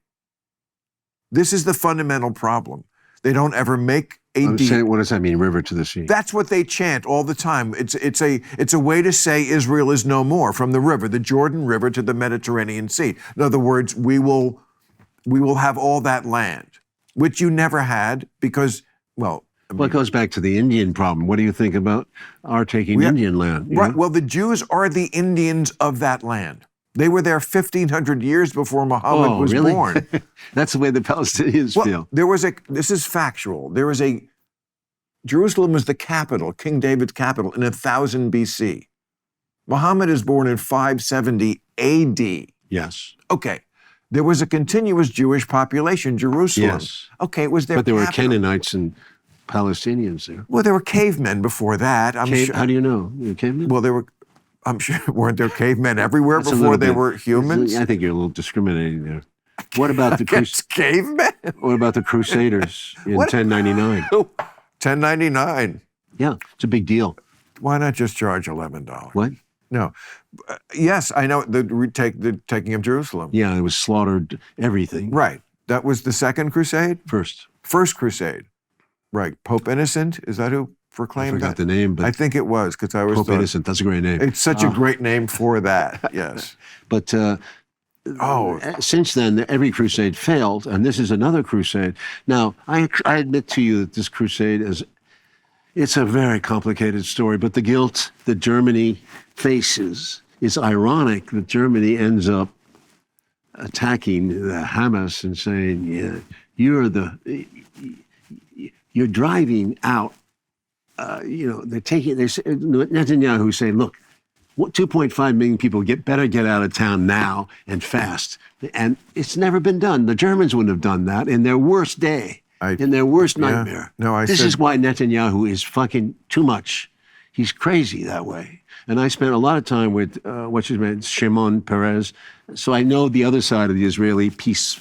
This is the fundamental problem. They don't ever make a deal. What does that mean, river to the sea? That's what they chant all the time. It's a way to say Israel is no more, from the river, the Jordan River to the Mediterranean Sea. In other words, we will have all that land, which you never had because, well, it goes back to the Indian problem. What do you think about our taking Indian land? Right. Well, the Jews are the Indians of that land. They were there 1,500 years before Muhammad was born. That's the way the Palestinians feel. This is factual. Jerusalem was the capital, King David's capital, in 1000 BC. Muhammad is born in 570 AD. Yes. Okay. There was a continuous Jewish population, Jerusalem. Yes. Okay, it was their But there capital. were Canaanites and Palestinians there. Well, there were cavemen before that. Sure. How do you know? You cavemen? Well, I'm sure, weren't there cavemen everywhere before they were humans? I think you're a little discriminating there. What about the cavemen? What about the Crusaders in 1099? 1099. Yeah, it's a big deal. Why not just charge $11? What? No. Yes, I know the taking of Jerusalem. Yeah, it was slaughtered, everything. Right. That was the Second Crusade? First Crusade. Right. Pope Innocent, is that who proclaimed that? I forgot the name, but I think it was, because I was Pope Innocent, that's a great name. It's such a great name for that, yes. But since then, every crusade failed, and this is another crusade. Now, I admit to you that this crusade it's a very complicated story, but the guilt that Germany faces is ironic that Germany ends up attacking the Hamas and saying, yeah, you're driving out, Netanyahu saying, look, 2.5 million people better get out of town now and fast. And it's never been done. The Germans wouldn't have done that in their worst day, in their worst nightmare. This is why Netanyahu is fucking too much. He's crazy that way. And I spent a lot of time with, Shimon Peres, so I know the other side of the Israeli peace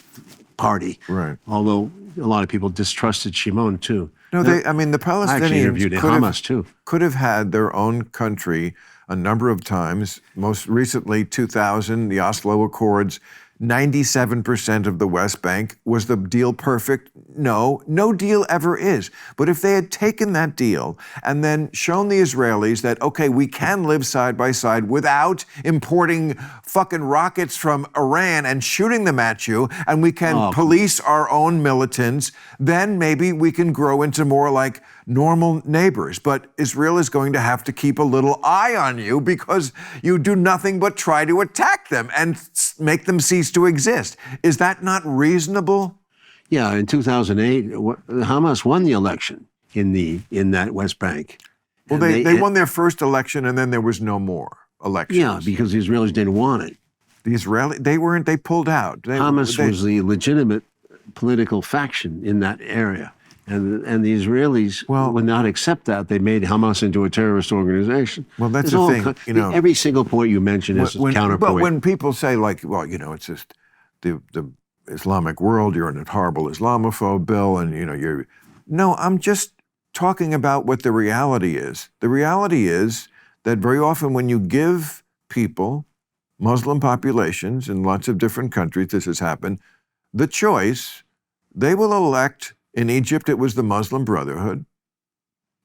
party. Right. Although a lot of people distrusted Shimon too. No, the Palestinians could have had their own country a number of times. Most recently, 2000, the Oslo Accords, 97% of the West Bank. Was the deal perfect? No, no deal ever is. But if they had taken that deal and then shown the Israelis that, okay, we can live side by side without importing fucking rockets from Iran and shooting them at you, and we can police our own militants, then maybe we can grow into more like normal neighbors. But Israel is going to have to keep a little eye on you because you do nothing but try to attack them and make them cease to exist. Is that not reasonable? Yeah, in 2008, Hamas won the election in that West Bank. Well, they won their first election, and then there was no more elections. Yeah, because the Israelis didn't want it. They pulled out. Hamas was the legitimate political faction in that area. And the Israelis would not accept that. They made Hamas into a terrorist organization. Well, that's the thing. Every single point you mention is a counterpoint. But when people say, like, well, it's just the Islamic world, you're a horrible Islamophobe, Bill, and, No, I'm just talking about what the reality is. The reality is that very often when you give people, Muslim populations in lots of different countries, this has happened, the choice, they will elect, in Egypt it was the Muslim Brotherhood,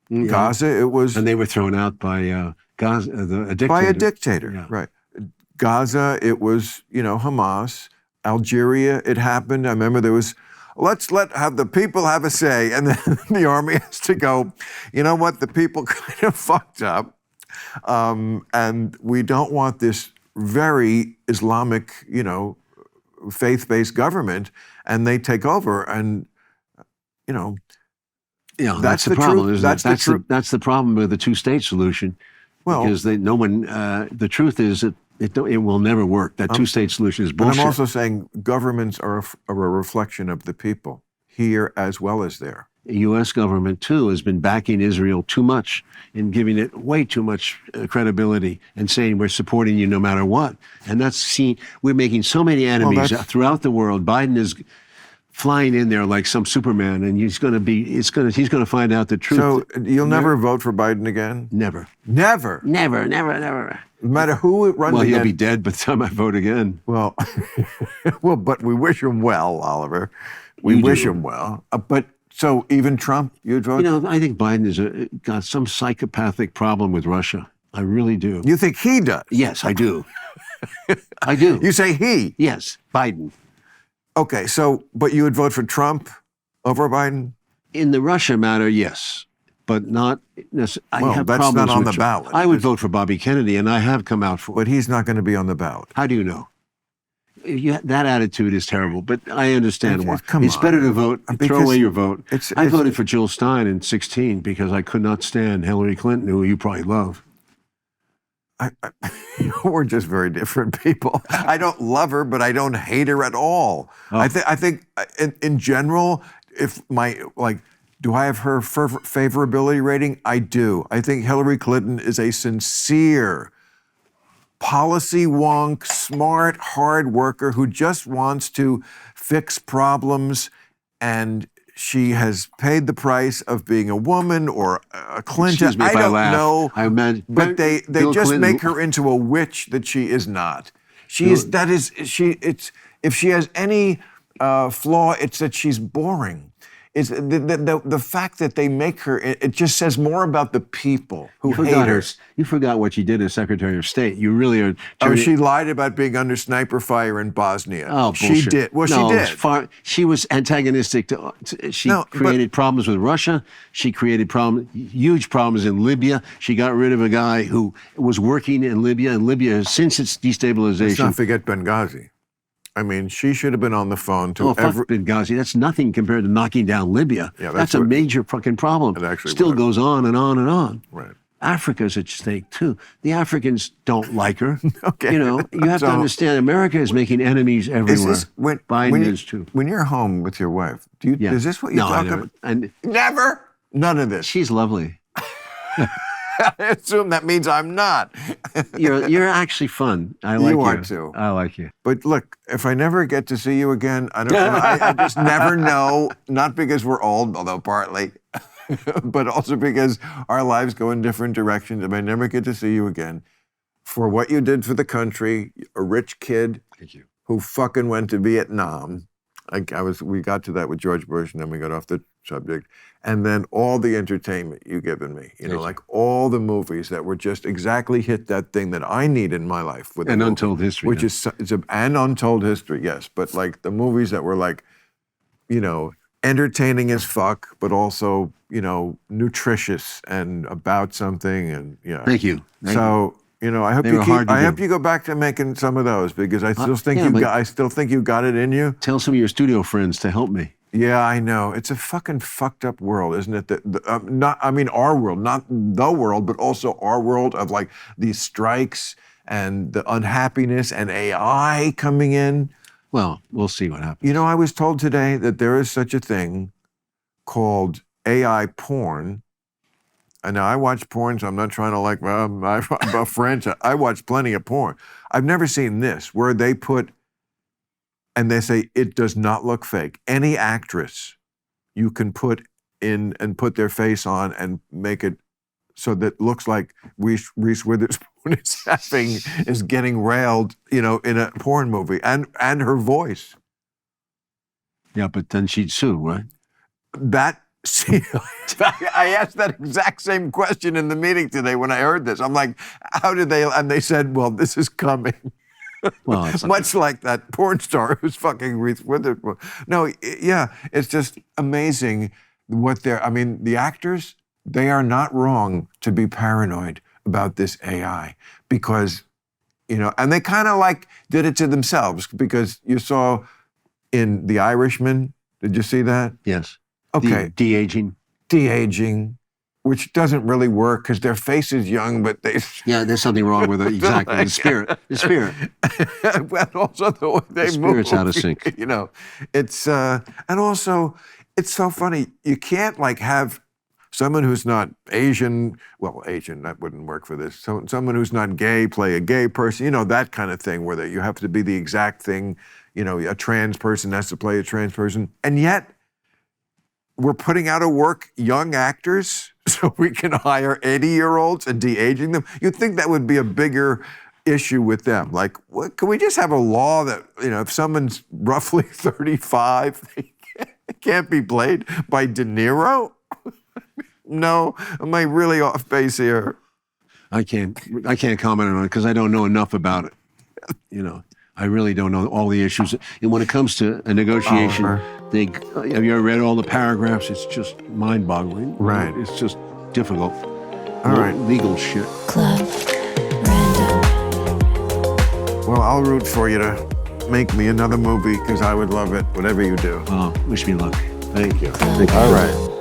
Yeah. Gaza it was... And they were thrown out by Gaza, a dictator. By a dictator, Yeah. right. Gaza, it was, Hamas. Algeria, it happened. I remember there was, have the people have a say. And then the army has to go, you know what, the people kind of fucked up. And we don't want this very Islamic, faith-based government. And they take over and, Yeah, that's the problem, isn't it? That's the problem with the two-state solution. Well, because the truth is that it will never work. That two-state solution is bullshit. But I'm also saying governments are a reflection of the people, here as well as there. The U.S. government, too, has been backing Israel too much and giving it way too much credibility and saying we're supporting you no matter what. And that's seen, we're making so many enemies throughout the world. Biden is flying in there like some Superman, and he's going to find out the truth. So you'll never vote for Biden again? Never. Never? Never, never, never. No matter who it runs again. Well, he'll again. be dead by the time I vote again. Well, but we wish him well, Oliver. We wish him well. But so even Trump, you'd vote? I think Biden has got some psychopathic problem with Russia. I really do. You think he does? Yes, I do. I do. You say he? Yes, Biden. Okay, so, but you would vote for Trump over Biden? In the Russia matter, yes, but not necessarily. Well, that's not on the ballot. I would vote for Bobby Kennedy, and I have come out for it. But he's not going to be on the ballot. How do you know? That attitude is terrible, but I understand why. It's on. better to vote, throw away your vote. I it's voted for Jill Stein in 2016 because I could not stand Hillary Clinton, who you probably love. We're just very different people. I don't love her, but I don't hate her at all. Oh. I think in general, do I have her favorability rating? I do. I think Hillary Clinton is a sincere, policy wonk, smart, hard worker who just wants to fix problems, and she has paid the price of being a woman or a Clinton. Excuse me if I don't laugh. know. I imagine, but they Bill just Clinton make her into a witch that she is not. If she has any flaw, it's that she's boring. It's the fact that they make her, it just says more about the people who hate her. You forgot what she did as Secretary of State. You really are. She lied about being under sniper fire in Bosnia. Oh, bullshit. She did. Well, no, she did. She was antagonistic to. She created problems with Russia. She created huge problems in Libya. She got rid of a guy who was working in Libya, and Libya, since its destabilization. Let's not forget Benghazi. I mean, she should have been on the phone to fuck Benghazi. That's nothing compared to knocking down Libya. Yeah, that's a major fucking problem. It actually still goes on and on and on. Right. Africa's at stake too. The Africans don't like her. Okay. You have to understand, America is making enemies everywhere. Biden is too. When you're home with your wife, is this what you talk about? Never? None of this. She's lovely. I assume that means I'm not. You're actually fun. I like you. You are too. I like you. But look, if I never get to see you again, I don't know. I just never know. Not because we're old, although partly, but also because our lives go in different directions. If I never get to see you again, for what you did for the country, a rich kid who fucking went to Vietnam. We got to that with George Bush, and then we got off the subject. And then all the entertainment you've given me, like all the movies that were just exactly hit that thing that I need in my life. With and Untold History. Which is, and Untold History, yes. But like the movies that were like, entertaining as fuck, but also, nutritious and about something. And yeah. Thank you. I hope you go back to making some of those, because I still think you got it in you. Tell some of your studio friends to help me. Yeah, I know. It's a fucking fucked up world, isn't it? Our world, not the world, but also our world of like these strikes and the unhappiness and AI coming in. Well, we'll see what happens. I was told today that there is such a thing called AI porn. And now I watch porn, so I'm not trying to I'm about French. I watch plenty of porn. I've never seen this, where they put, and they say it does not look fake. Any actress you can put in and put their face on and make it so that looks like Reese Witherspoon is getting railed, in a porn movie, and her voice. Yeah, but then she'd sue, right? See, I asked that exact same question in the meeting today when I heard this. I'm like, how did they? And they said, well, this is coming. Well, it's much like that porn star who's fucking Reese Witherspoon. No, yeah, it's just amazing what the actors, they are not wrong to be paranoid about this AI because, and they kind of did it to themselves because you saw in The Irishman, did you see that? Yes. Okay. De-aging. De-aging, which doesn't really work because their face is young, but they... Yeah, there's something wrong with it. Exactly. The spirit. But also the way they move. The spirit's out of sync. It's... and also, it's so funny. You can't have someone who's not Asian, Asian, that wouldn't work for this. So, someone who's not gay play a gay person, that kind of thing where you have to be the exact thing, a trans person has to play a trans person. And yet, we're putting out of work young actors so we can hire 80-year-olds and de-aging them. You'd think that would be a bigger issue with them. Can we just have a law that, if someone's roughly 35, they can't be played by De Niro? No, am I really off base here? I can't comment on it because I don't know enough about it. I really don't know all the issues. And when it comes to a negotiation, have you ever read all the paragraphs? It's just mind-boggling. Right. It's just difficult. All right. Legal shit. Club Random. Well, I'll root for you to make me another movie because I would love it, whatever you do. Wish me luck. Thank you. All right.